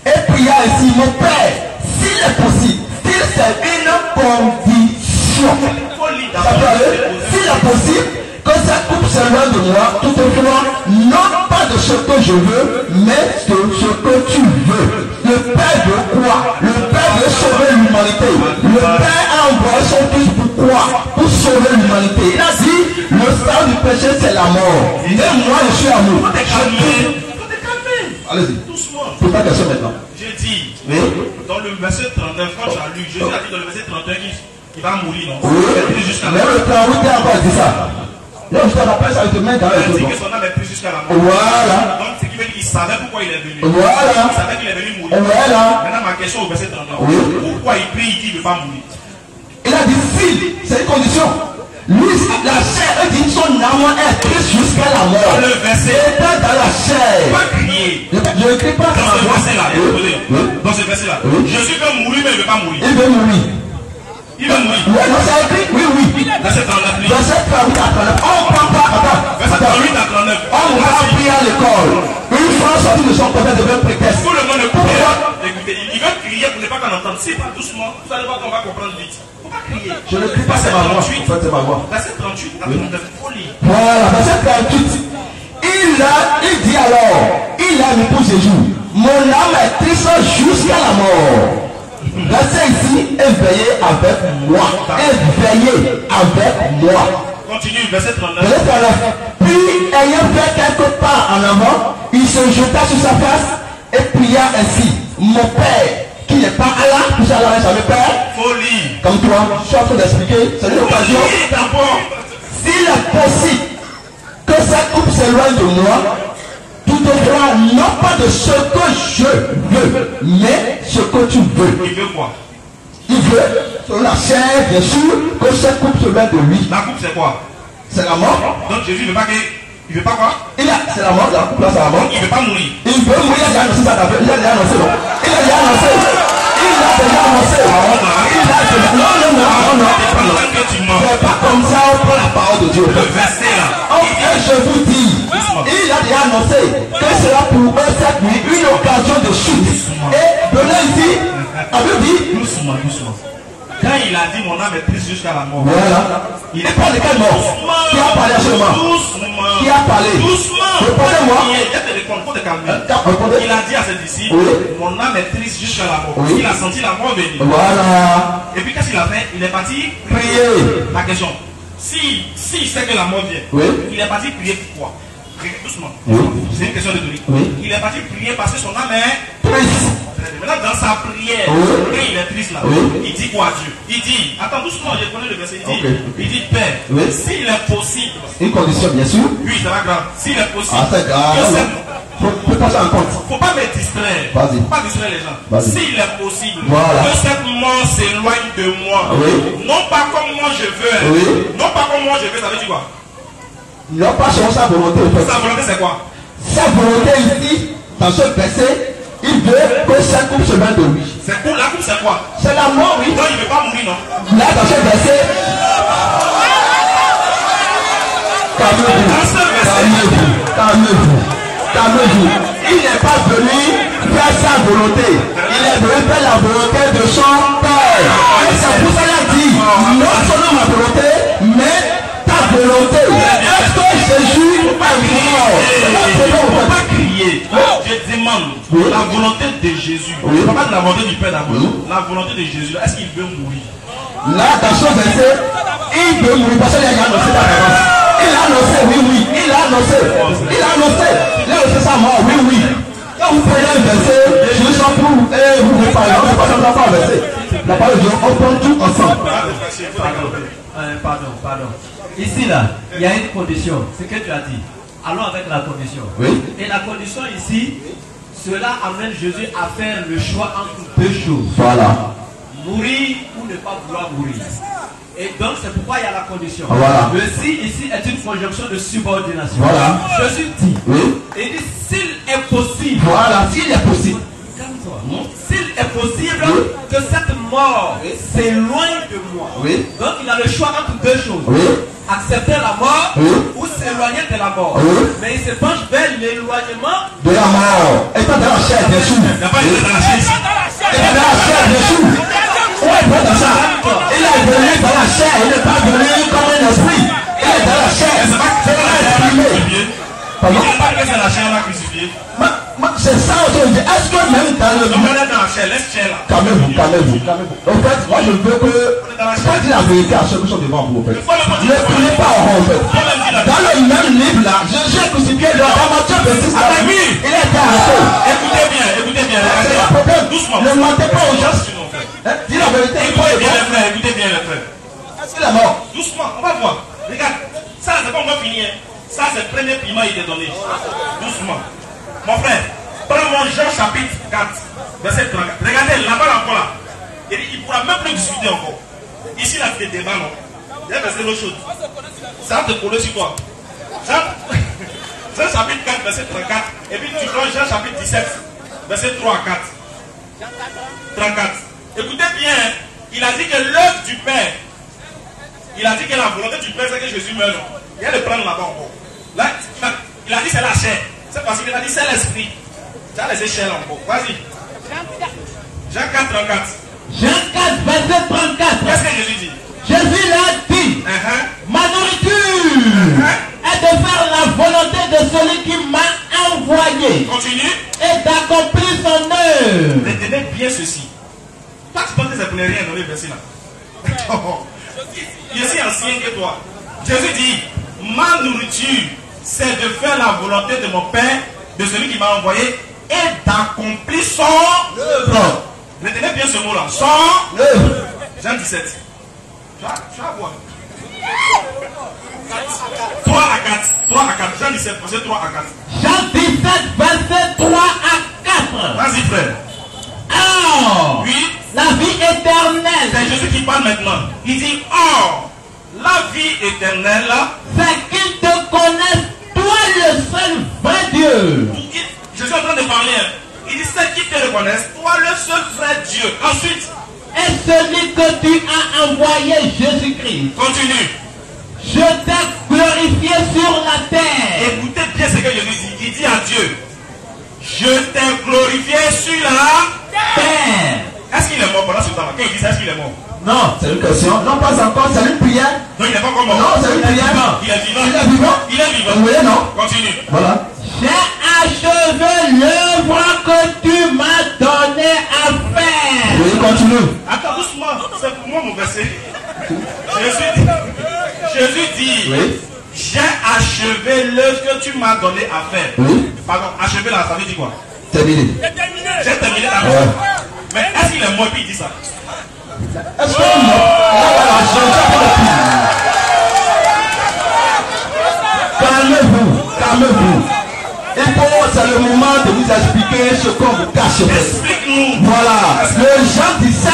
Et pria ainsi, mon Père, s'il est possible, s'il c'est une condition. S'il est possible, que cette coupe s'éloigne de moi, toutefois, non pas de ce que je veux, mais de ce que tu veux. Le Père veut quoi? Le Père veut sauver l'humanité. Le Père a envoyé son Fils pour quoi? Pour sauver l'humanité. Il a dit, le sang du péché c'est la mort. Et moi je suis amour. Allez-y. Doucement. Pose ta question maintenant. J'ai dit, Oui. dans le verset 39, quand tu as lu, Jésus a dit dans le verset 31 qu'il va mourir, non? Oui. Mais le 38 a encore dit ça. Là, je te rappelle, ça te met dans Il a le dit dos. que son âme est prise jusqu'à la mort. Voilà. Donc, ce qui veut dire qu'il savait pourquoi il est venu. Voilà. Il savait qu'il est venu mourir. Voilà. Maintenant, ma question au verset 39. Oui. Pourquoi il prie, il dit qu'il ne veut pas mourir? Il a dit si, c'est une condition. Lui, la chair, il dit son âme est triste jusqu'à la mort. Dans le verset, il est dans la chair. pas crier. Je ne crie pas Dans ce verset-là, Oui. dans ce verset-là, Oui. Jésus veut mourir, mais il ne veut pas mourir. Il veut mourir. Il veut mourir. Oui, non, c'est écrit. Oui, oui. Verset 39. Verset 38 à 39. On ne prend pas. Verset 38 à 39. On va prier à l'école. Une fois sorti de son côté devient prétexte. Tout le monde écoute. Écoutez, il veut crier pour ne pas qu'on entende. Si pas doucement, vous allez voir qu'on va comprendre vite. Il ne faut pas crier. Je ne crie pas, c'est ma voix. En fait, c'est ma voix. Verset 38 à 39. Folie. Voilà, verset 38. Il dit alors, il a mis pour Jésus, mon âme est triste jusqu'à la mort. Restez ici et veillez avec moi. Et veillez avec moi. Continue, verset 39. Verset 39. Puis, ayant fait quelques pas en avant, il se jeta sur sa face et pria ainsi, mon Père, qui n'est pas Allah, tout ça là, ça me Père. Folie. Comme toi, je suis en train d'expliquer, c'est une occasion. S'il est possible que cette coupe s'éloigne de moi, toutefois, non pas de ce que je veux, mais ce que tu veux. Il veut quoi? Il veut, selon la chair, bien sûr, que cette coupe s'éloigne de lui. La coupe, c'est quoi? C'est la mort. Donc Jésus ne veut pas que. Il veut pas quoi? C'est la mort, la coupe là, c'est la mort. Il veut pas mourir. Il veut mourir, il a annoncé ça d'abord. Il a déjà annoncé, non? Il a déjà annoncé. Il a déjà annoncé. Non. C'est pas comme ça, on prend la parole de Dieu. Le verset là. Ok, je vous dis, il a déjà annoncé que sera pour eux cette nuit une occasion de chute. Et de là ici, avait dit, Doucement. Quand il il a dit mon âme est triste jusqu'à la mort. Voilà. Il n'est pas de quelle mort? Qui a parlé actuellement? Doucement. Qui a parlé? Doucement. Répondez-moi. Il te répondre, faut te calmer. Répondez. Il a dit à ses disciples, Oui. mon âme est triste jusqu'à la mort. Oui. Il a senti la mort venir. Voilà. Et puis qu'est-ce qu'il a fait? Il est parti Prier. La question. Si il sait que la mort vient, Oui. il est parti prier pourquoi? Doucement. Oui. C'est une question de théorie. Oui. Il est parti prier parce que son âme est Triste. Maintenant, dans sa prière, Oui. quand il est triste là, Oui. il dit quoi à Dieu? Il dit, attends doucement, je connais le verset, il dit, Ok. il dit Père, Oui. s'il est possible, Une condition, bien sûr. oui, c'est pas grave, s'il est possible, Ah, c'est grave. que cette- Faut passer en compte. faut pas me distraire, Vas-y. faut pas distraire les gens. Vas-y. S'il est possible, Voilà. que cette mort s'éloigne de moi, Oui. non pas comme moi je veux, hein. Oui. Non pas comme moi je veux, ça veut dire quoi? Il n'a pas selon sa volonté, en fait. Sa volonté c'est quoi? Sa volonté ici, dans ce verset, il veut que sa coupe se mette de lui. La coupe c'est quoi? C'est la mort, oui. Non, il ne veut pas mourir, non? Là, dans ce verset, calmez-vous. Il n'est pas venu faire sa volonté. Il est venu faire la volonté de son Père. Et c'est pour ça qu'il a dit, non seulement ma volonté, mais ta volonté. Est-ce que Jésus est mort? Il ne faut pas crier. Je demande la volonté de Jésus. Oui. Je ne parle pas de la volonté du Père d'abord. La volonté de Jésus, est-ce qu'il veut mourir? Là, dans ce verset, il veut mourir parce qu'il a annoncé la réponse. Il a annoncé, oui. Il a annoncé sa mort, oui. Quand vous prenez un verset, je sens pour et vous ne parlez pas un verset. La parole de Dieu, on prend tout ensemble. Pardon. Ici, là, il y a une condition. C'est ce que tu as dit. Allons avec la condition. Oui. Et la condition ici, cela amène Jésus à faire le choix entre deux choses. Voilà. Mourir ou ne pas vouloir mourir. Et donc c'est pourquoi il y a la condition. Voilà. Le si ici est une conjonction de subordination. Voilà. Jésus dit, Oui. il dit s'il est possible. Voilà, s'il est possible. Calme-toi. S'il est possible Oui. que cette mort s'éloigne de moi. Oui. Donc il a le choix entre deux choses. Oui. Accepter la mort Oui. ou s'éloigner de la mort. Oui. Mais il se penche vers l'éloignement De la mort. Étant dans la chair, bien sûr. Il n'y a pas été dans la chaise. Étant dans la chair, bien sûr. Ouais, pas dans ça. Il est venu dans la chair. Il n'est pas venu comme un esprit. Il est dans la chair. C'est pas C'est pas exprimé. Il n'est pas que c'est la chair là crucifiée. C'est ça aujourd'hui. Est-ce que même dans le Donc on est dans la chair, laisse chair là. Calmez-vous. En fait, moi je veux que. Je peux dire la vérité à ceux qui sont devant vous, en fait. Ne prenez pas en rond, en fait. Dans le même livre là, Jésus est crucifié dans Matthieu 26. Il est arrêté. Écoutez bien. C'est le problème. Doucement. Ne mentez pas aux gens. Dis la vérité. Écoutez bien les frères. Est-ce qu'il est mort? Doucement, on va voir. Regarde, ça c'est pas encore fini. Ça c'est le premier piment il est donné. Doucement. Mon frère, prends-moi Jean chapitre 4, verset 34. Regardez, là-bas encore là. Il ne pourra même plus discuter encore. Ici, là, c'est des débats, non? Il y a verset l'eau chaude. Ça va te coller sur toi. Jean chapitre 4, verset 34. Et puis tu prends Jean chapitre 17, verset 3 à 4. 34. Écoutez bien, il a dit que l'œuvre du Père, il a dit que la volonté du Père, c'est que Jésus meure. Il y a de prendre là-bas encore. Là, il a dit c'est la chair. C'est parce qu'il a dit c'est l'esprit. Tu as laissé chair là encore. Vas-y. Jean 4, 34. Jean 4, verset 34. Qu'est-ce que Jésus dit? Jésus l'a dit. Ma nourriture est de faire la volonté de celui qui m'a envoyé. Continue. Et d'accomplir son œuvre. Retenez bien ceci. Toi, tu penses que ça ne rien dans le verset là. Je suis ancien que toi. Jésus dit, ma nourriture, c'est de faire la volonté de mon Père, de celui qui m'a envoyé, et d'accomplir son œuvre. Retenez bien ce mot-là. Son œuvre. Jean 17. Tu vas voir. 3 à 4. 3 à 4. Jean 17, verset 3 à 4. Jean 17, verset 3 à 4. Vas-y, frère. Or, oui, la vie éternelle. C'est Jésus qui parle maintenant. Il dit, or, la vie éternelle, c'est qu'ils te connaissent, toi le seul vrai Dieu. Jésus est en train de parler. Il dit, c'est qu'ils te reconnaissent, toi le seul vrai Dieu. Ensuite, et celui que tu as envoyé, Jésus-Christ. Continue. Je t'ai glorifié sur la terre. Écoutez bien ce que Jésus dit. Il dit à Dieu, je t'ai glorifié sur la terre. Est-ce qu'il est mort pendant ce temps-là? Quand il dit ça, est-ce qu'il est mort? mort. Non, c'est une question. Non, pas encore, c'est une prière. Non, il n'est pas encore mort. Non, c'est une prière. Il est vivant. Il est vivant. Il est vivant. Vous voyez, non? Continue. Voilà. J'ai achevé l'œuvre que tu m'as donné à faire. Oui, continue. Attends, doucement. C'est pour moi mon verset. Jésus dit, Oui. j'ai achevé l'œuvre que tu m'as donné à faire. Oui. Pardon, achevé là, ça veut dire quoi? Terminé. J'ai terminé la Ouais. Mais est-ce qu'il est mort et puis il dit ça? Est-ce que non? Calmez-vous, calmez-vous. Et pour c'est le moment de vous expliquer ce qu'on vous cache. Explique-nous. Voilà. Le Jean 17,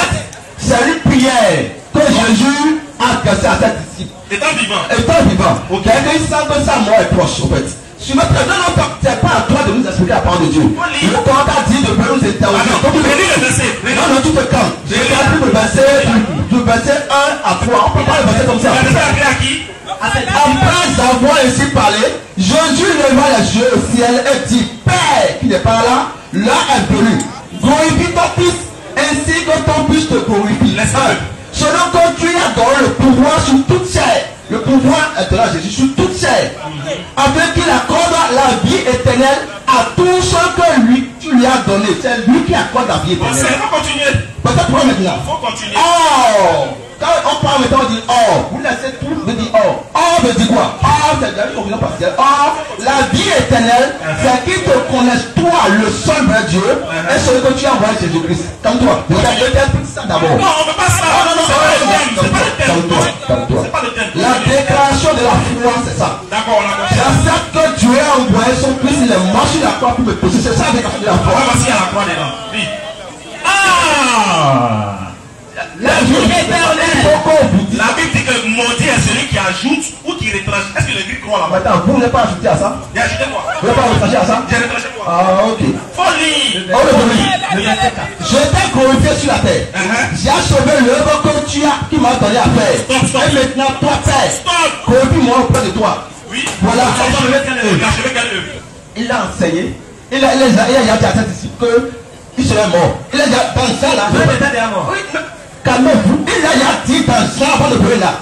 c'est une prière que Jésus a adressée à ses disciples. Étant vivant. Étant vivant. Ok. Il sent que sa mort est proche, en fait. Sur notre non, c'est pas à toi de nous expliquer la parole de Dieu. Le temps t'a dit de nous interroger. Non, non, tu te calmes. J'ai appris le verset, du verset 1 à 3. On peut pas le verset comme ça. Après avoir ainsi parlé, Jésus leva les yeux au ciel et dit, Père, qui n'est pas là, l'heure est venue. Glorifie ton Fils, ainsi que ton Fils te glorifie. Selon que tu as donné le pouvoir sur toute chair. Le pouvoir est de là, Jésus, sur toute chair. Afin qu'il accorde la vie éternelle à tous ceux que lui, tu lui as donné. C'est lui qui accorde la vie éternelle. Il faut continuer. Peut-être pas maintenant. Il faut continuer. Oh! Quand on parle maintenant, on dit or. Vous laissez tout, vous dites or. Or veut dire quoi? Or, c'est une confusion partielle. Or, la vie éternelle, c'est qu'ils te connaissent, toi, le seul vrai Dieu, et celui que tu as envoyé Jésus-Christ. Comme toi. Je t'explique ça d'abord. Non, on ne peut pas ça. Non, C'est pas le thème. C'est pas le thème. La déclaration de la foi, c'est ça. D'accord, on a compris. J'accepte que Dieu a envoyé son Fils, il est mort sur la croix pour me pousser. C'est ça la déclaration de la foi. On va passer à la croix dedans. Oui. La vie éternelle. La Bible dit que maudit est celui qui ajoute ou qui retranche. Est-ce que le Grec croit là-bas? Attends, vous n'avez pas ajouté à ça? J'ai ajouté quoi? Vous n'avez pas retranché à ça? J'ai retranché quoi? Ah, ok. Folie! Oh, je t'ai glorifié sur la terre. J'ai achevé l'œuvre que tu as, qui m'a donné à faire. Et maintenant, toi, Père, glorifie-moi auprès de toi. Oui. Voilà. Il a achevé quelle œuvre? Il a enseigné. Il a dit à ses disciples qu'il serait mort. Il a dit dans ça là. Calmez-vous. Il a dit dans ça avant de brûler là.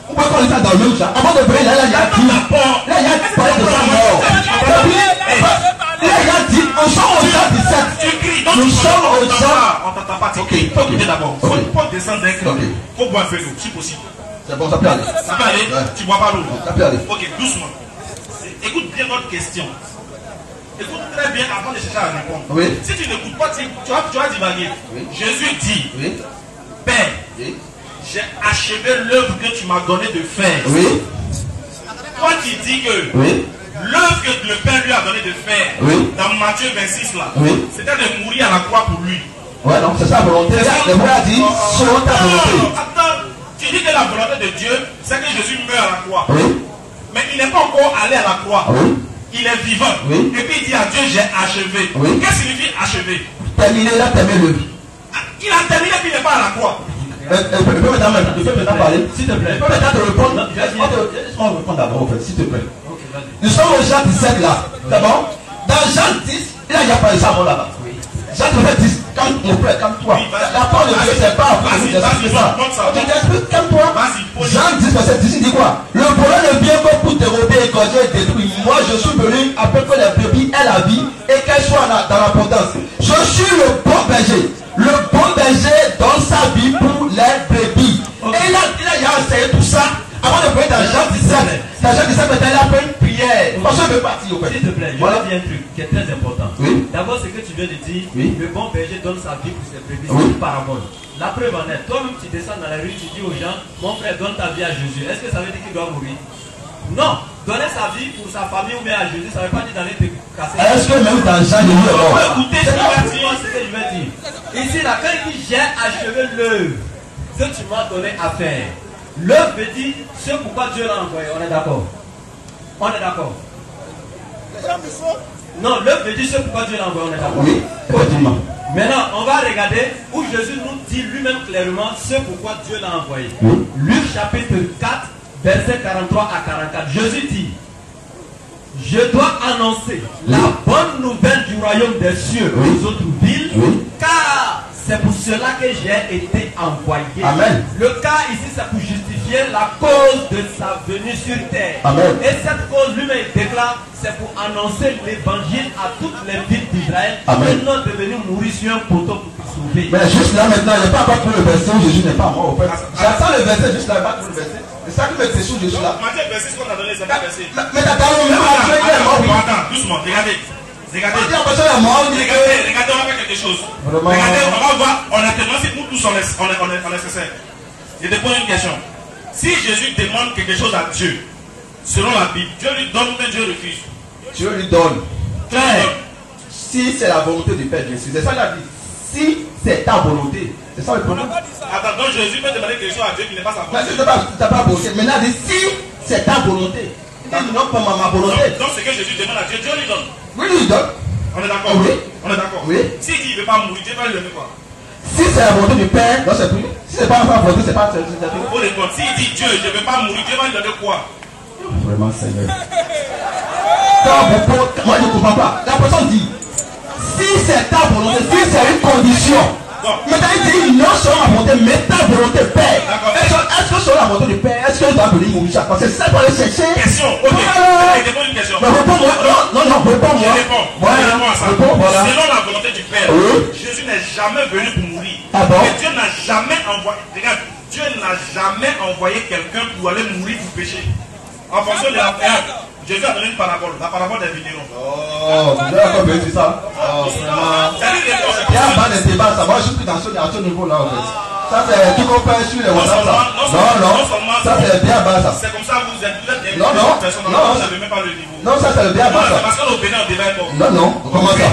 Vous pouvez connaître ça dans le ça. Avant de brûler là, il a dit. Là, il a parlé de sa mort. Il a dit, nous sommes au Jean 17. Nous sommes au Jean. On t'entend pas. Ok, il faut écouter d'abord. Il faut descendre d'un cran. Il faut boire un peu d'eau, si possible. C'est bon, ça peut aller. Ça peut aller? Tu bois pas l'eau? Ça peut aller. Ok, doucement. Écoute bien notre question. Écoute très bien avant de chercher à répondre. Oui. Si tu n'écoutes pas, tu vas divaguer. Oui. Jésus dit, oui. Père, oui. J'ai achevé l'œuvre que tu m'as donné de faire. Oui. Toi qui dis que oui. L'œuvre que le Père lui a donné de faire, oui. Dans Matthieu 26 là, oui. C'était de mourir à la croix pour lui. Ouais, non, c'est sa volonté. Le Père a dit, selon ta volonté. Attends, tu dis que la volonté de Dieu, c'est que Jésus meurt à la croix. Oui. Mais il n'est pas encore allé à la croix. Oui. Il est vivant. Oui. Et puis il dit à Dieu, j'ai achevé. Oui. Qu'est-ce que signifie achevé? Terminé, il a terminé le. Il a terminé puis il n'est pas à la croix. Je peux maintenant parler. S'il te plaît. Je peux maintenant te répondre. Laisse-moi répondre d'abord, en fait, s'il te plaît. Nous sommes au Jean 17 là. D'abord, dans Jean 10, il a déjà parlé ça avant là-bas. Jean 10, comme mon frère, comme toi. La parole de Dieu, c'est pas après. Tu t'expliques comme toi. Jean 10, verset 10, il dit quoi? Le voleur ne vient que pour dérober, égorger et détruire. Moi, je suis venu afin que les brebis aient la vie et qu'elles soient dans l'abondance. Je suis le bon berger. Le bon berger donne sa vie pour les brebis. Et il a enseigné tout ça avant de venir dans Jean 17. Dans Jean 17, il a fait une prière. Parce que je veux partir au fait. S'il te plaît, je vais dire un truc qui est très important. Oui. D'abord, ce que tu viens de dire, oui. Le bon berger donne sa vie pour ses brebis, oui. C'est une parabole. La preuve en est, toi-même tu descends dans la rue, tu dis aux gens, mon frère donne ta vie à Jésus. Est-ce que ça veut dire qu'il doit mourir? Non. Donner sa vie pour sa famille ou bien à Jésus, ça ne veut pas dire d'aller te casser. Est-ce que même dans Jean, il est mort? Écoutez ce que je vais dire. Ici, là, quand il dit j'ai achevé l'œuvre que tu m'as donné à faire, l'œuvre veut dire ce pourquoi Dieu l'a envoyé. On est d'accord? On est d'accord? Non, l'œuvre veut dire ce pourquoi Dieu l'a envoyé. On est d'accord? Oui, effectivement. Maintenant, on va regarder où Jésus nous dit lui-même clairement ce pourquoi Dieu l'a envoyé. Oui. Luc chapitre 4, verset 43 à 44. Jésus dit, je dois annoncer la bonne nouvelle du royaume des cieux aux autres villes, car C'est pour cela que j'ai été envoyé. Amen. Le cas ici, c'est pour justifier la cause de sa venue sur terre. Amen. Et cette cause, lui-même déclare, c'est pour annoncer l'évangile à toutes les villes d'Israël. Amen. Et non de venir mourir sur un poteau pour sauver. Mais juste là maintenant, il n'y a pas encore pour le verset où Jésus n'est pas mort. J'attends le verset juste là, pas pour le verset. C'est ça qui me fait sur Jésus là. Matthieu, le verset qu'on a donné, c'est pas verset. Mais t'as même après qu'il est mort. Attends, doucement, regardez. Regardez, regardez, on va faire quelque chose. Vraiment. Regardez, on va voir, honnêtement, si nous tous on est sincères. Je te pose une question. Si Jésus demande quelque chose à Dieu, selon la Bible, Dieu lui donne ou Dieu refuse? Dieu lui donne. Si c'est la volonté du Père, bien sûr. C'est ça qu'il a dit. Si c'est ta volonté. C'est ça le problème. Attends, donc Jésus peut demander quelque chose à Dieu qui n'est pas sa volonté. Tu n'as pas volonté. Maintenant, il dit si c'est ta volonté. Il dit non, pas ma volonté. Donc ce que Jésus demande à Dieu, Dieu lui donne. Oui, il lui donne. On est d'accord? Oui. On est d'accord? Oui. S'il dit qu'il ne veut pas mourir, Dieu va lui donner quoi? Si c'est la volonté du Père, non, c'est plus. Si c'est pas sa volonté, c'est pas. Faut répondre. S'il dit Dieu, je ne veux pas mourir, Dieu va lui donner quoi? Vraiment, Seigneur. Moi, je ne comprends pas. La personne dit si c'est ta volonté, si c'est une condition. Maintenant, il dit non seulement la volonté, mais ta volonté, Père. Est-ce que selon la volonté du Père, est-ce que je dois venir mourir chaque fois? C'est ça qu'on va aller chercher. Question, ok. Je te pose une question. Mais réponds-moi. Non, réponds-moi. Je réponds. Voilà. Je réponds à ça. Voilà. Selon la volonté du Père, Jésus n'est jamais venu pour mourir. Ah bon? Et Dieu n'a jamais envoyé. Regarde, Dieu n'a jamais envoyé quelqu'un pour aller mourir pour pécher. En fonction de la période, Jésus a donné une parabole, la parabole des vignerons. Oh, vous avez encore vu ça? Oh, vraiment. Il y a pas de débat, ça va, je suis plus dans ce niveau-là, en fait. Ça, c'est tout qu'on fait sur les WhatsApp. Non, ça, c'est bien bas, ça. C'est comme ça, vous êtes des non, vous n'avez même pas le niveau. Non, ça, c'est bien bas, ça. Parce qu'on est au Bénin, on débat pas. Non, comment ça?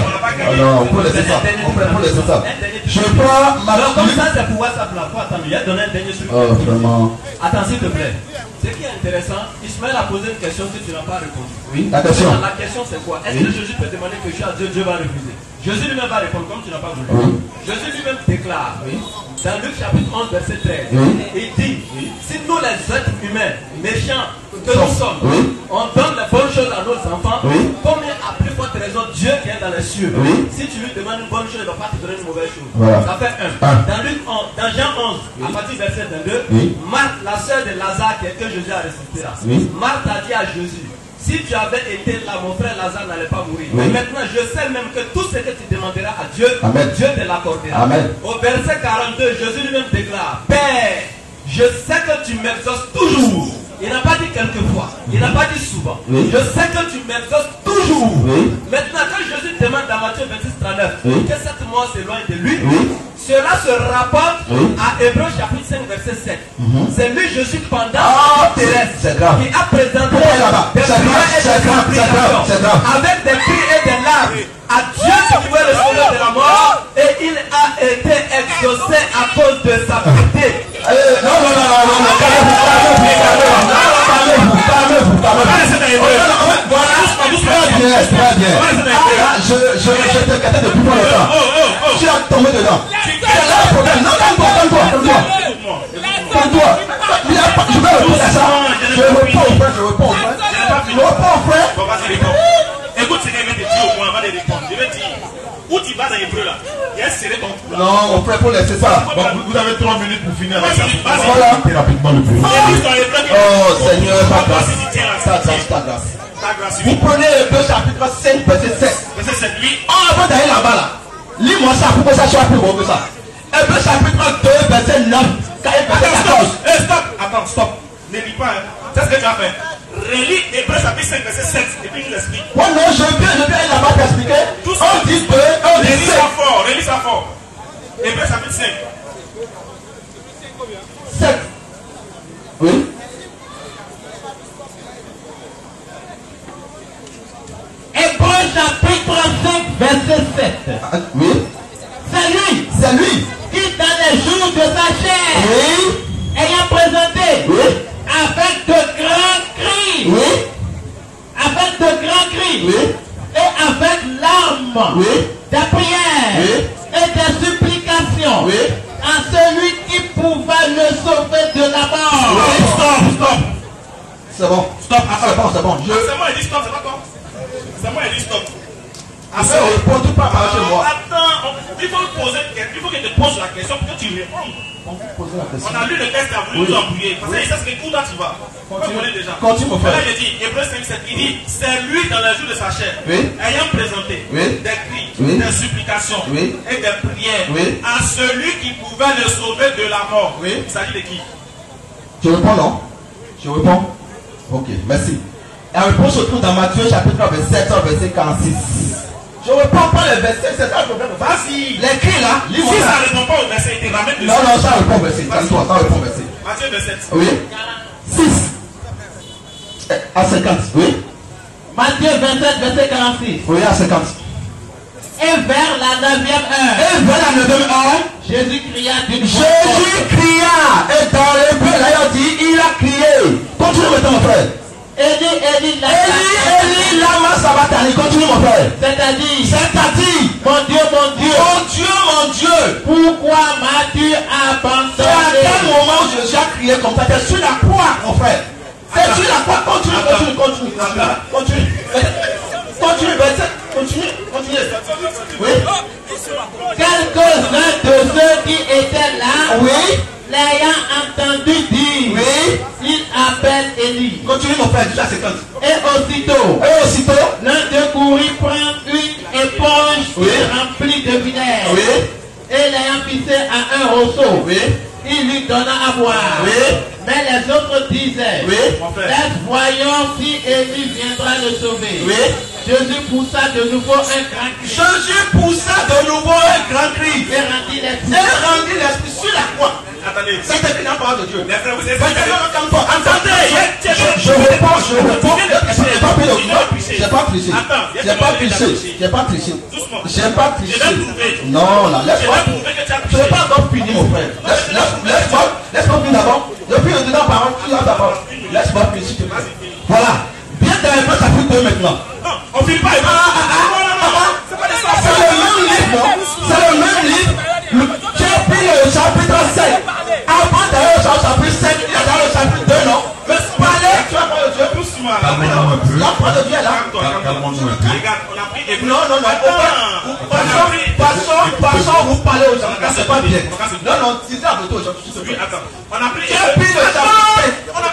Non, on peut laisser ça. On peut laisser ça. Je prends ma. Alors, comme ça, c'est pour WhatsApp là. Attends, il a donné un dernier truc. Oh, vraiment. Attends, s'il te plaît. Ce qui est intéressant, Ismaël a posé une question que tu n'as pas répondu. Oui, la question. La question c'est quoi? Est-ce que Jésus peut demander quelque chose à Dieu, Dieu va refuser? Jésus lui-même va répondre comme tu n'as pas voulu. Jésus lui-même déclare, dans Luc chapitre 11, verset 13, il dit, si nous les êtres humains, méchants que nous sommes, on donne les bonnes choses à nos enfants, combien à plus forte raison Dieu qui est dans les cieux, si tu lui demandes une bonne chose, il ne va pas te donner une mauvaise chose. Ça fait 1. Dans Jean 11, à partir du verset 22, Marthe, la sœur de Lazare, que Jésus a ressuscité là, Marthe a dit à Jésus, si tu avais été là, mon frère Lazare n'allait pas mourir. Mais maintenant, je sais même que tout ce que tu demanderas à Dieu, Dieu te l'accordera. Au verset 42, Jésus lui-même déclare, Père, je sais que tu m'exauces toujours. Il n'a pas dit quelquefois, il n'a pas dit souvent. Je sais que tu m'exauces toujours. Maintenant, quand Jésus demande dans Matthieu 26, 39 que cette mort s'éloigne de lui, cela se rapporte à Hébreux chapitre 5, verset 7. C'est lui, Jésus, pendant terrestre, qui a présenté des avec des cris et des larmes à Dieu qui pouvait le sauver de la mort, et il a été exaucé à cause de sa piété. Très bien. Je t'ai gâté depuis pas longtemps. Tu as tombé dedans. Tu as un problème. Non, calme-toi. Je vais répondre à ça. Je réponds au frère. Écoute ce que je vais te dire au point avant de répondre. Je vais dire, où tu vas dans l'hébreu là, il y a serré ton cou là. Non, mon frère, pour laisser ça. Vous avez 3 minutes pour finir avec ça. Voilà. Rapidement le plus. Oh Seigneur, ta grâce. Vous prenez Hébreux chapitre 5, verset 7. Verset 7, oui. Avant d'aller là-bas là, lis-moi ça pour que ça soit plus bon que ça. Hébreux chapitre 2, verset 9. Attends, stop. Ne lis pas. C'est ce que tu as fait. Relis Hébreux chapitre 5, verset 7. Et puis je l'explique. Oh non, je viens là-bas t'expliquer. On dit que. Relis ça fort. Hébreux chapitre 5. 7. Oui. Hébreux chapitre 5, verset 7. Oui. C'est lui qui dans les jours de sa chair, ayant présenté avec de grands cris, et avec larmes, des prières et des supplications à celui qui pouvait le sauver de la mort. Stop. C'est bon. Stop. C'est bon. C'est moi, il dit stop, c'est pas toi. C'est moi, il dit stop. Après, on répond tout par chez moi. Attends, il faut qu'il te pose la question pour que tu répondes. On a lu le texte, a voulu nous appuyer. Parce que c'est ce que tout là tu vas. Continue déjà. Continue, mon frère. Là, il dit, Hébreux 5,7, il dit, c'est lui dans les jours de sa chair, ayant présenté des cris, des supplications et des prières à celui qui pouvait le sauver de la mort. Il s'agit de qui? Je réponds, non? Je réponds. Ok, merci. La réponse se trouve dans Matthieu chapitre 27, verset 46. Je ne réponds pas le verset, c'est ça le problème. Vas-y. L'écrit là, si ça ne répond pas au verset, il te ramène dessus. Non, ça répond au verset. Calme-toi, ça répond au verset. Matthieu 27. Oui. 6 à 50. Oui. Matthieu 27, verset 46. Oui, à 50. Et vers la 9e heure. Et vers la 9e heure. Jésus cria d'une voix Jésus cria. Et dans l'hébreu, là, il dit, il a crié. Continue maintenant, mon frère. Eli, lama sabachthani. Continue, mon frère. C'est-à-dire, mon Dieu, pourquoi m'as-tu abandonné? C'est à quel moment Jésus a crié comme ça? C'est sur la croix, mon frère. C'est sur la croix. Continue. Oui. Quelques-uns de ceux qui étaient là, l'ayant entendu dire, il appelle Élie. Continue, mon frère, jusqu'à 50. Et aussitôt, l'un d'eux courut prendre une éponge remplie de vinaigre, et l'ayant pissé à un roseau, il lui donna à boire. Mais les autres disaient, voyons si Élie viendra le sauver. Jésus poussa de nouveau un grand cri. Et rendit l'esprit sur la croix. Attendez. C'est écrit dans la parole de Dieu. Les frères, vous êtes Attendez. Je réponds. J'ai pas triché. Non, là, laisse-moi. Je n'ai pas encore fini, mon frère. Laisse-moi finir d'abord. Depuis le dedans parole, tu as d'abord. Laisse-moi finir, s'il te plaît. Voilà. Bien dans les ça fait 2 maintenant. Non, on ne filme pas. C'est le même livre, non? C'est le même livre. Tu as pris le chapitre 5. Avant d'aller au chapitre 5, il y a dans le chapitre 2, non? Mais parler, tu vas voir le Dieu doucement. La parole de Dieu est là. Regarde, on a pris. Non. Passons, vous parlez aux gens. C'est pas bien. Non, c'est ça, aux gens. Oui, attends. On a pris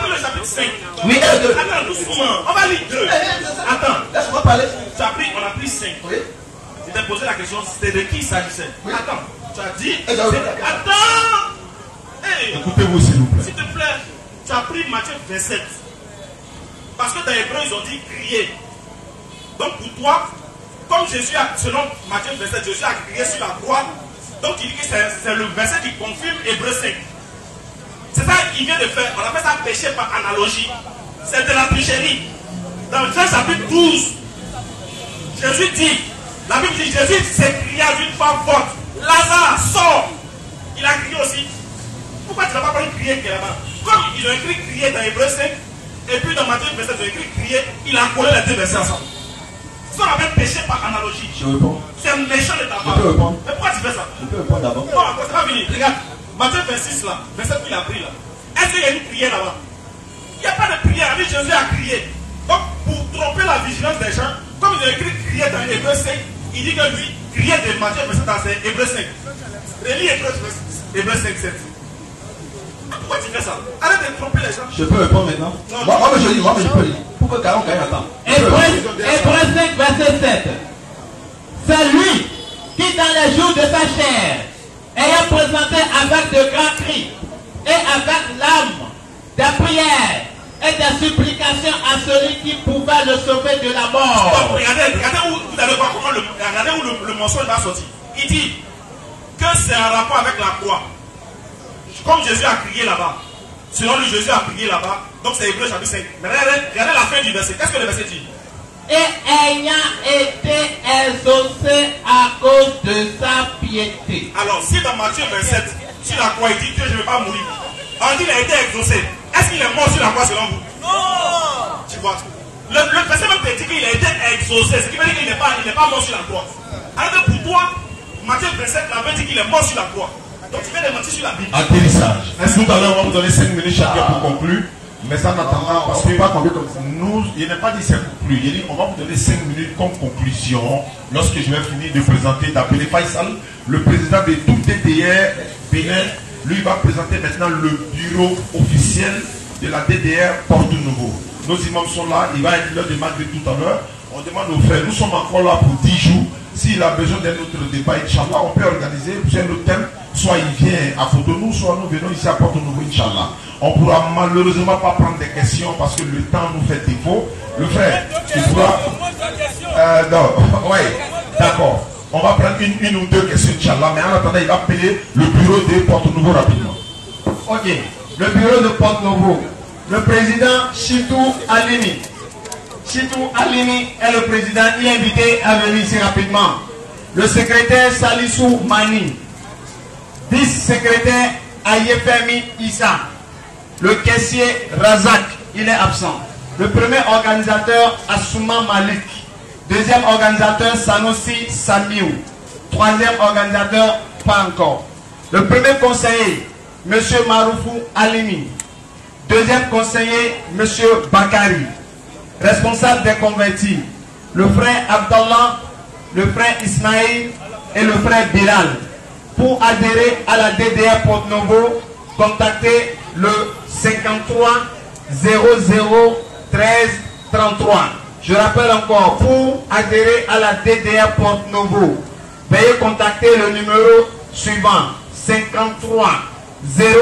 le chapitre 5. Oui, attends, doucement. On va lire 2. Attends. Laisse-moi parler. On a pris 5. Oui. Je t'ai posé la question, c'était de qui il s'agissait. Oui. Attends. Tu as dit. Attends. Écoutez-vous, s'il vous plaît. S'il te plaît, tu as pris Matthieu 27. Parce que dans Hébreux, ils ont dit crier. Donc pour toi, comme Jésus a, selon Matthieu 27, Jésus a crié sur la croix, donc il dit que c'est le verset qui confirme Hébreux 5. C'est ça qu'il vient de faire. On appelle ça péché par analogie. C'est de la tricherie. Dans Jean chapitre 12, Jésus dit, la Bible dit, Jésus s'écria d'une voix forte, Lazare, sort. Il a crié aussi. Pourquoi tu n'as pas parlé de crier qui est là-bas? Comme ils ont écrit crier dans Hébreux 5, et puis dans Matthieu 27, ils ont écrit crier, il a collé les 2 versets ensemble. Ça on appelle péché par analogie. Je réponds. C'est méchant de ta part. Je peux répondre. Mais pourquoi tu fais ça? Je peux répondre d'abord. Non, c'est pas fini. Regarde, Matthieu 26 là, verset qu'il a pris là. Est-ce qu'il y a une prière là-bas? Il n'y a pas de prière. Avec Jésus a crié. Donc, pour tromper la vigilance des gens, comme il a écrit crier dans Hébreux 5, il dit que lui, crier de Matthieu 27 dans Hébreux 5. Relis Hébreux 5, 7. Pourquoi tu fais ça? Arrête de tromper les gens. Je peux répondre maintenant? Moi, je peux lire. Pourquoi Caron gagne à temps? Hébreux 5, verset 7. C'est lui qui, dans les jours de sa chair, ayant présenté avec de grands cris et avec l'âme des prières et des supplications à celui qui pouvait le sauver de la mort. Donc, regardez où vous allez voir comment regardez où le mensonge va sortir. Il dit que c'est un rapport avec la croix. Comme Jésus a crié là-bas. Selon lui, Jésus a crié là-bas. Donc c'est Hébreux chapitre 5. Mais regardez la fin du verset. Qu'est-ce que le verset dit? Et ayant été exaucé à cause de sa piété. Alors, si dans Matthieu 27, sur la croix, il dit que je ne vais pas mourir. On dit qu'il a été exaucé. Est-ce qu'il est mort sur la croix selon vous? Non. Tu vois. Le verset même te dit qu'il a été exaucé. Ce qui veut dire qu'il n'est pas mort sur la croix. Alors que pour toi, Matthieu 27 avait dit qu'il est mort sur la croix. Donc tu viens de mentir sur la Bible. Atterrissage. Est-ce que tout à l'heure on va vous donner 5 minutes chacun pour conclure? Mais ça en attendant, parce que nous, il n'est pas dit c'est conclu. Il dit on va vous donner 5 minutes comme conclusion lorsque je vais finir de présenter, d'appeler Faisal, le président de tout DDR Bénin. Lui va présenter maintenant le bureau officiel de la DDR Porto-Novo. Nos imams sont là, il va être l'heure de Maghreb tout à l'heure. On demande aux frères, nous sommes encore là pour 10 jours. S'il a besoin d'un autre débat, Inch'Allah, on peut organiser un autre thème. Soit il vient à Cotonou, soit nous venons ici à Porto-Novo, Inch'Allah. On ne pourra malheureusement pas prendre des questions parce que le temps nous fait défaut. Le frère, tu pourras... non, oui, d'accord. On va prendre une ou deux questions, Inch'Allah. Mais en attendant, il va appeler le bureau de Porto-Novo rapidement. Ok, le bureau de Porto-Novo. Le président Chitou Alimi. Chitou Alimi est le président. Il est invité à venir ici rapidement. Le secrétaire Salissou Mani. Vice-secrétaire Ayefemi Issa. Le caissier Razak, il est absent. Le premier organisateur Assouma Malik. Deuxième organisateur Sanossi Samiou. Troisième organisateur, pas encore. Le premier conseiller, M. Maroufou Alimi. Deuxième conseiller, M. Bakari. Responsable des convertis, le frère Abdallah, le frère Ismaïl et le frère Bilal. Pour adhérer à la DDR Porto-Novo, contactez le 53 00 13 33. Je rappelle encore, pour adhérer à la DDR Porto-Novo, veuillez contacter le numéro suivant 53 00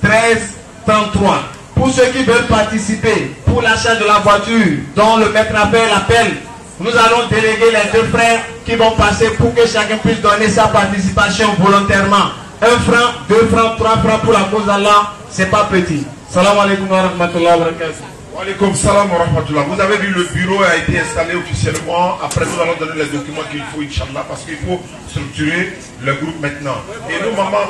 13 33. Pour ceux qui veulent participer pour l'achat de la voiture dont le maître appelle, nous allons déléguer les deux frères qui vont passer pour que chacun puisse donner sa participation volontairement. 1 franc, 2 francs, 3 francs pour la cause d'Allah, c'est pas petit. Salam alaikum wa rahmatullahi wa barakatuh. Wa alaikum salam wa rahmatullah. Vous avez vu, le bureau a été installé officiellement. Après, nous allons donner les documents qu'il faut, Inch'Allah, parce qu'il faut structurer le groupe maintenant. Et nos mamans,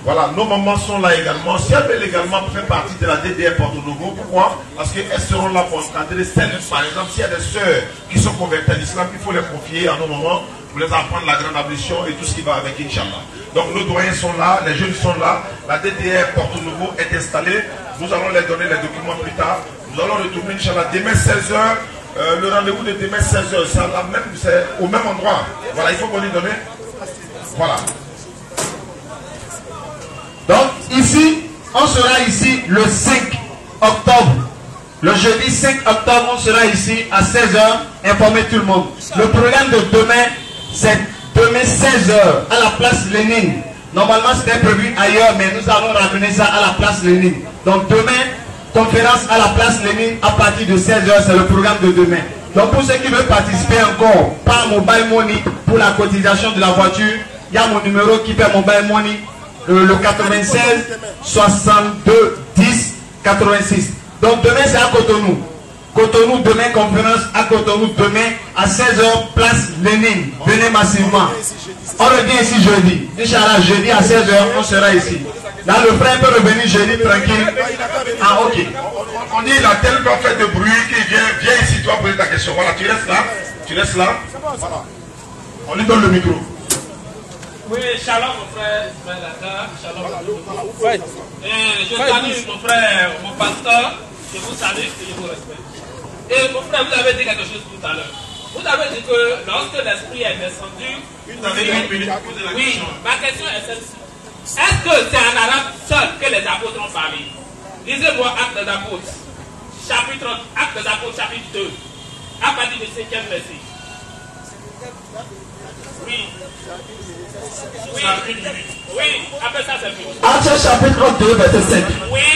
voilà, nos mamans sont là également. Si elles veulent également faire partie de la DDR Porto-Novo, pourquoi? Parce qu'elles seront là pour encadrer celles, par exemple, s'il y a des sœurs qui sont converties à l'islam, il faut les confier à nos mamans pour les apprendre la grande ablution et tout ce qui va avec, Inch'Allah. Donc nos doyens sont là, les jeunes sont là, la DDR Porto-Novo est installée. Nous allons les donner les documents plus tard. Nous allons retourner, Inch'Allah, demain 16h. Le rendez-vous de demain 16h, c'est au même endroit. Voilà, il faut qu'on y donne. Voilà. Donc ici, on sera ici le 5 octobre. Le jeudi 5 octobre, on sera ici à 16h, informer tout le monde. Le programme de demain, c'est demain 16h à la place Lénine. Normalement, c'était prévu ailleurs, mais nous allons ramener ça à la place Lénine. Donc demain, conférence à la place Lénine à partir de 16h, c'est le programme de demain. Donc pour ceux qui veulent participer encore par mobile money pour la cotisation de la voiture, il y a mon numéro qui fait mobile money, le 96 62 10 86. Donc demain c'est à Cotonou. Cotonou demain, conférence à Cotonou demain à 16h, place Lénine. Venez massivement. On revient ici jeudi. Inch'Allah, jeudi à 16h, on sera ici. Là, le frère peut revenir jeudi tranquille. Ah, ok. On dit, il a tellement fait de bruit qu'il viens ici, tu vas poser ta question. Voilà, tu restes là. Tu restes là. Voilà. On lui donne le micro. Oui, shalom mon frère, shalom. Je salue mon frère, mon pasteur, je vous salue et je vous respecte. Et mon frère, vous avez dit quelque chose tout à l'heure. Vous avez dit que lorsque l'esprit est descendu, vous avez une minute pour poser la question. Oui, ma question est celle-ci. Est-ce que c'est en arabe seul que les apôtres ont parlé? Lisez-moi Actes des Apôtres, chapitre 2, à partir du 5e verset. Oui. Oui, après ça c'est mieux. Actes chapitre 2, verset 5. Oui.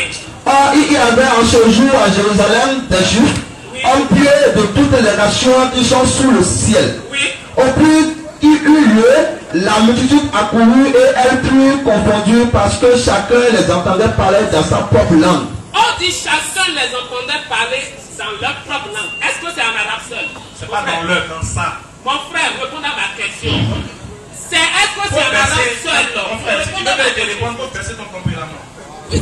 Or, il y avait en ce jour à Jérusalem des Juifs, un pied de toutes les nations qui sont sous le ciel. Oui. Au plus qu'il eut lieu, la multitude accourut et elle fut confondue parce que chacun les entendait parler dans sa propre langue. On dit chacun les entendait parler dans leur propre langue. Est-ce que c'est en arabe seul? C'est pas dans leur, dans ça. Mon frère, réponds à ma question. Est-ce que c'est en arabe seul? Mon frère, si tu veux te répondre, il faut baisser ton tempérament. Il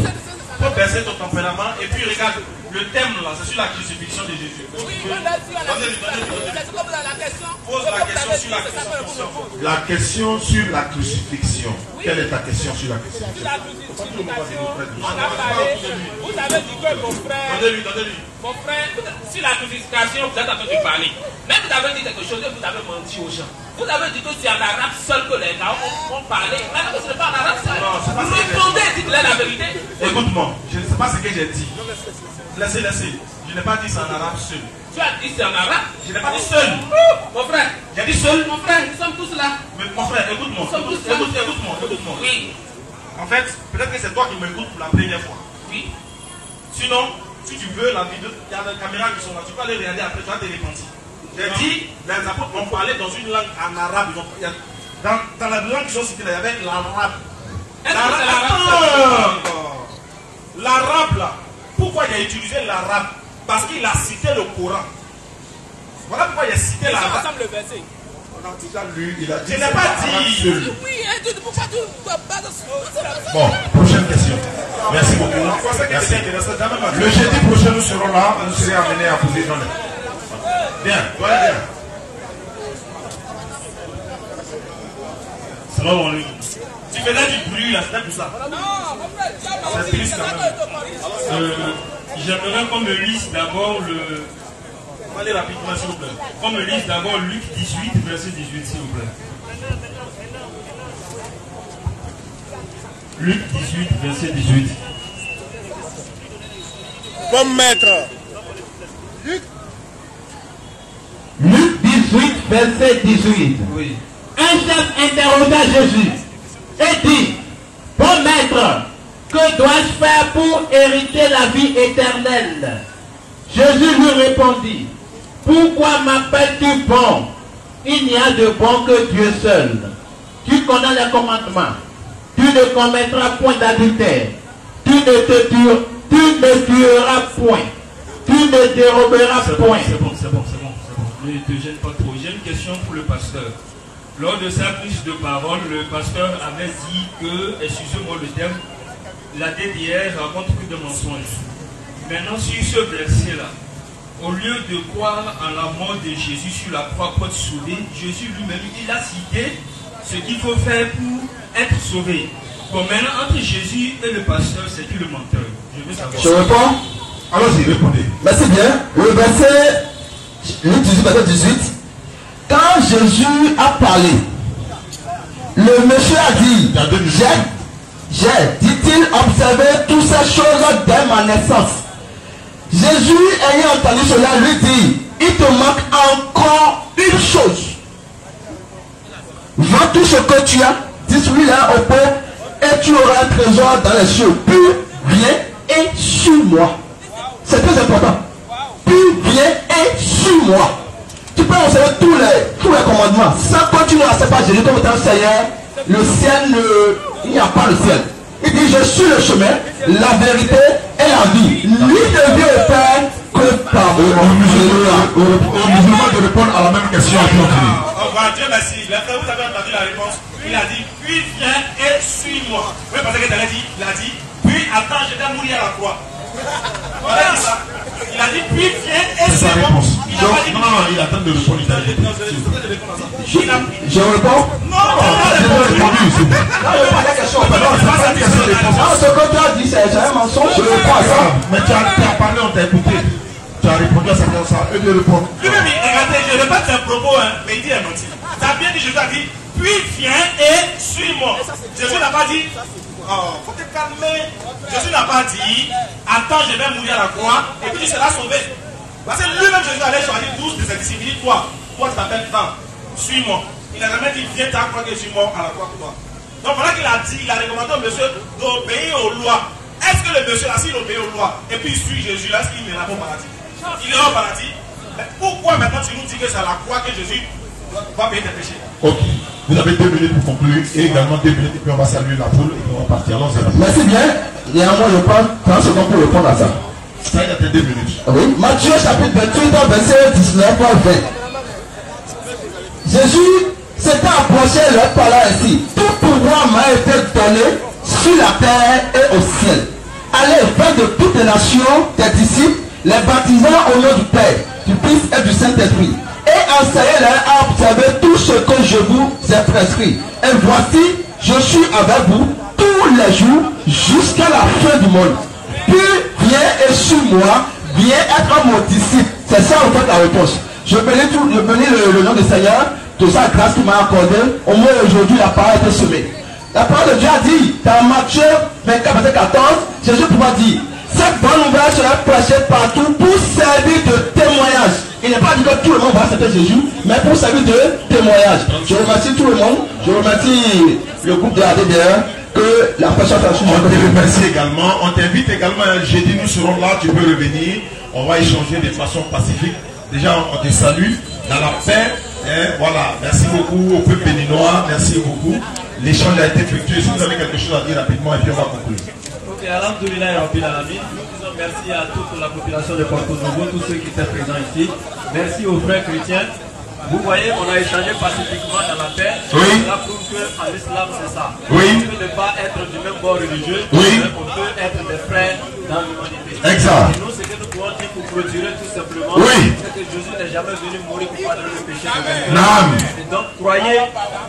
faut baisser ton tempérament et puis regarde. Le thème là, c'est sur la crucifixion de Jésus. Oui, on a dit à c'est comme la question. Pose la question sur la crucifixion. La question sur la crucifixion. Quelle est ta question sur la crucifixion? Sur la crucifixion, on a parlé. Vous avez dit que mon frère. Mon frère, sur la crucifixion, vous êtes en train de parler. Mais vous avez dit quelque chose et vous avez menti aux gens. Vous avez dit que c'est en arabe seul que les gars ont parlé. Maintenant que ce n'est pas en arabe seul. Vous répondez et dites la vérité. Écoute-moi, je ne sais pas ce que j'ai dit. Laissez. Je n'ai pas dit c'est en arabe seul. Tu as dit c'est en arabe? Je n'ai pas dit seul. Mon frère. J'ai dit seul. Mon frère, nous sommes tous là. Mais mon frère, écoute-moi. Écoute-moi. Oui. En fait, peut-être que c'est toi qui m'écoutes pour la première fois. Oui. Sinon, si tu veux la vidéo, il y a des caméras qui sont là. Tu peux aller regarder après, tu vas te repentir. J'ai dit, les apôtres ont parlé dans une langue en arabe. Dans la langue qu'ils ont citée, il y avait l'arabe. L'arabe là. Pourquoi il a utilisé l'arabe? Parce qu'il a cité le Coran. Voilà pourquoi il a cité l'arabe. Ensemble le verset. On a déjà lu, il a dit. Je n'ai pas dit. Oui, pourquoi tu ne pas de... Bon, prochaine question. Merci beaucoup. Merci. Le jeudi prochain, nous serons là. Vous serez amenés à poser dans les... Bien, voilà bien. Salam alaikum. Tu faisais du bruit là, c'était pour ça. C'est triste quand même. J'aimerais qu'on me lise d'abord le... Allez rapidement s'il vous plaît. Qu'on me lise d'abord Luc 18, verset 18 s'il vous plaît. Luc 18, verset 18. Bon maître. Luc 18, verset 18. Oui. Un chef interrogea Jésus et dit, bon maître, que dois-je faire pour hériter la vie éternelle? Jésus lui répondit, pourquoi m'appelles-tu bon? Il n'y a de bon que Dieu seul. Tu connais les commandements. Tu ne commettras point d'adultère. Tu ne tueras point. Tu ne déroberas point. C'est bon. Ne te gêne pas trop. J'ai une question pour le pasteur. Lors de sa prise de parole, le pasteur avait dit que, excusez-moi le terme, la DDR raconte plus de mensonges. Maintenant, sur ce verset-là, au lieu de croire en la mort de Jésus sur la croix pour être sauvé, Jésus lui-même, il a cité ce qu'il faut faire pour être sauvé. Bon, maintenant, entre Jésus et le pasteur, c'est qui le menteur? Je veux savoir. Je réponds. Allons-y, répondez. Merci bien. Le verset, Luc 18, verset 18. Quand Jésus a parlé, le monsieur a dit, j'ai, dit-il, observé toutes ces choses dès ma naissance. Jésus, ayant entendu cela, lui dit, il te manque encore une chose. Vends tout ce que tu as, distribue-le aux pauvres, et tu auras un trésor dans les cieux. Puis viens et suis-moi. C'est très important. Puis viens et suis-moi. Tu peux observer tous les commandements. Sans que tu ne n'acceptes pas Jésus comme ton Seigneur, le ciel il n'y a pas le ciel. Il dit, je suis le chemin, la vérité et la vie. Lui ne vient au Père que par moi. Aux musulmans de répondre à la même question. Dieu merci. Vous avez entendu la réponse. Il a dit, puis viens et suis-moi. Oui, parce que il a dit, puis attends, je vais mourir à la croix. Voilà, dit ça. Il a dit, puis viens et suis-moi. Non, il attend de répondre. Je réponds. Non, ce que tu as dit, c'est un mensonge. Je réponds à ça. Mais tu as parlé, on t'a écouté. Tu as répondu à ça comme ça. Et de répondre. Lui-même, regardez, je répète ses propos, mais il dit un menti. Tu as bien dit, Jésus a dit, puis viens et suis-moi. Jésus n'a pas dit, faut te calmer. Jésus n'a pas dit, attends, je vais mourir à la croix, et puis tu seras sauvé. Parce que lui-même, Jésus allait choisir 12 de ses disciples. Il dit, toi tu t'appelles Jean, suis-moi. Il n'a jamais dit, viens ta croix que je suis mort à la croix pour toi. Donc voilà qu'il a dit, il a recommandé au monsieur d'obéir aux lois. Est-ce que le monsieur là, s'il obéit aux lois, et puis il suit Jésus, là, est-ce qu'il ira au paradis? Il ira au paradis. Mais pourquoi maintenant tu nous dis que c'est à la croix que Jésus va payer tes péchés? Ok. Vous avez 2 minutes pour conclure et également 2 minutes et puis on va saluer la foule et puis on va partir. Allons-y. Merci bien. Néanmoins, je prends 30 secondes pour répondre à ça. Ça, il y a 2 minutes. Oui. Matthieu chapitre 28, verset 19 à 20. Jésus s'était approché et leur parla ainsi. Tout pouvoir m'a été donné sur la terre et au ciel. allez, faites de toutes les nations des disciples, les baptisant au nom du Père, du Fils et du Saint-Esprit. Et enseignez-leur à observer tout ce que je vous ai prescrit. Et voici, je suis avec vous tous les jours jusqu'à la fin du monde. Puis viens et suis-moi, viens être mon disciple. C'est ça en fait la réponse. Je bénis le nom du Seigneur, de sa grâce qu'il m'a accordée. Au moins aujourd'hui la parole a été semée. La parole de Dieu a dit, dans Matthieu 24, verset 14, Jésus pourra dire, cette bonne nouvelle sera prêchée partout pour servir de témoignage. Il n'est pas dit que tout le monde va accepter Jésus, mais pour servir de témoignage. Je remercie tout le monde. Je remercie le groupe de la DDR que la personne a suivi. On te remercie également. On t'invite également. Jeudi, nous serons là. Tu peux revenir. On va échanger de façon pacifique. Déjà, on te salue dans la paix. Voilà. Merci beaucoup au peuple béninois. Merci beaucoup. L'échange a été fructueux. Si vous avez quelque chose à dire rapidement, et puis on va conclure. Ok, alhamdoulilah, Rabbil Alamin. Nous disons merci à toute la population de Porto Novo, tous ceux qui étaient présents ici. Merci aux frères chrétiens. Vous voyez, on a échangé pacifiquement dans la paix. Oui. Cela prouve qu'en islam, c'est ça. Oui. On peut ne pas être du même bord religieux, oui. Mais on peut être des frères dans l'humanité. Exact. Et nous, ce que nous pouvons dire pour clôturer tout simplement, oui. c'est que Jésus n'est jamais venu mourir pour pardonner le péché de quelqu'un. Non. Et donc, croyez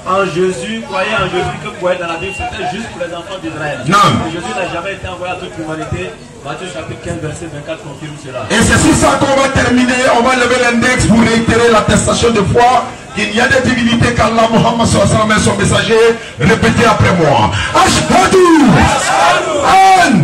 en Jésus que vous voyez dans la Bible, c'était juste pour les enfants d'Israël. Non. Jésus n'a jamais été envoyé à toute l'humanité. Matthieu chapitre 15, verset 24 confirme cela. Et c'est sur ça qu'on va terminer. On va lever l'index pour réitérer l'attestation de foi qu'il y a des divinités qu'Allah Muhammad sallallahu alayhi wa sallam, son messager, répétez après moi. Ashhadu an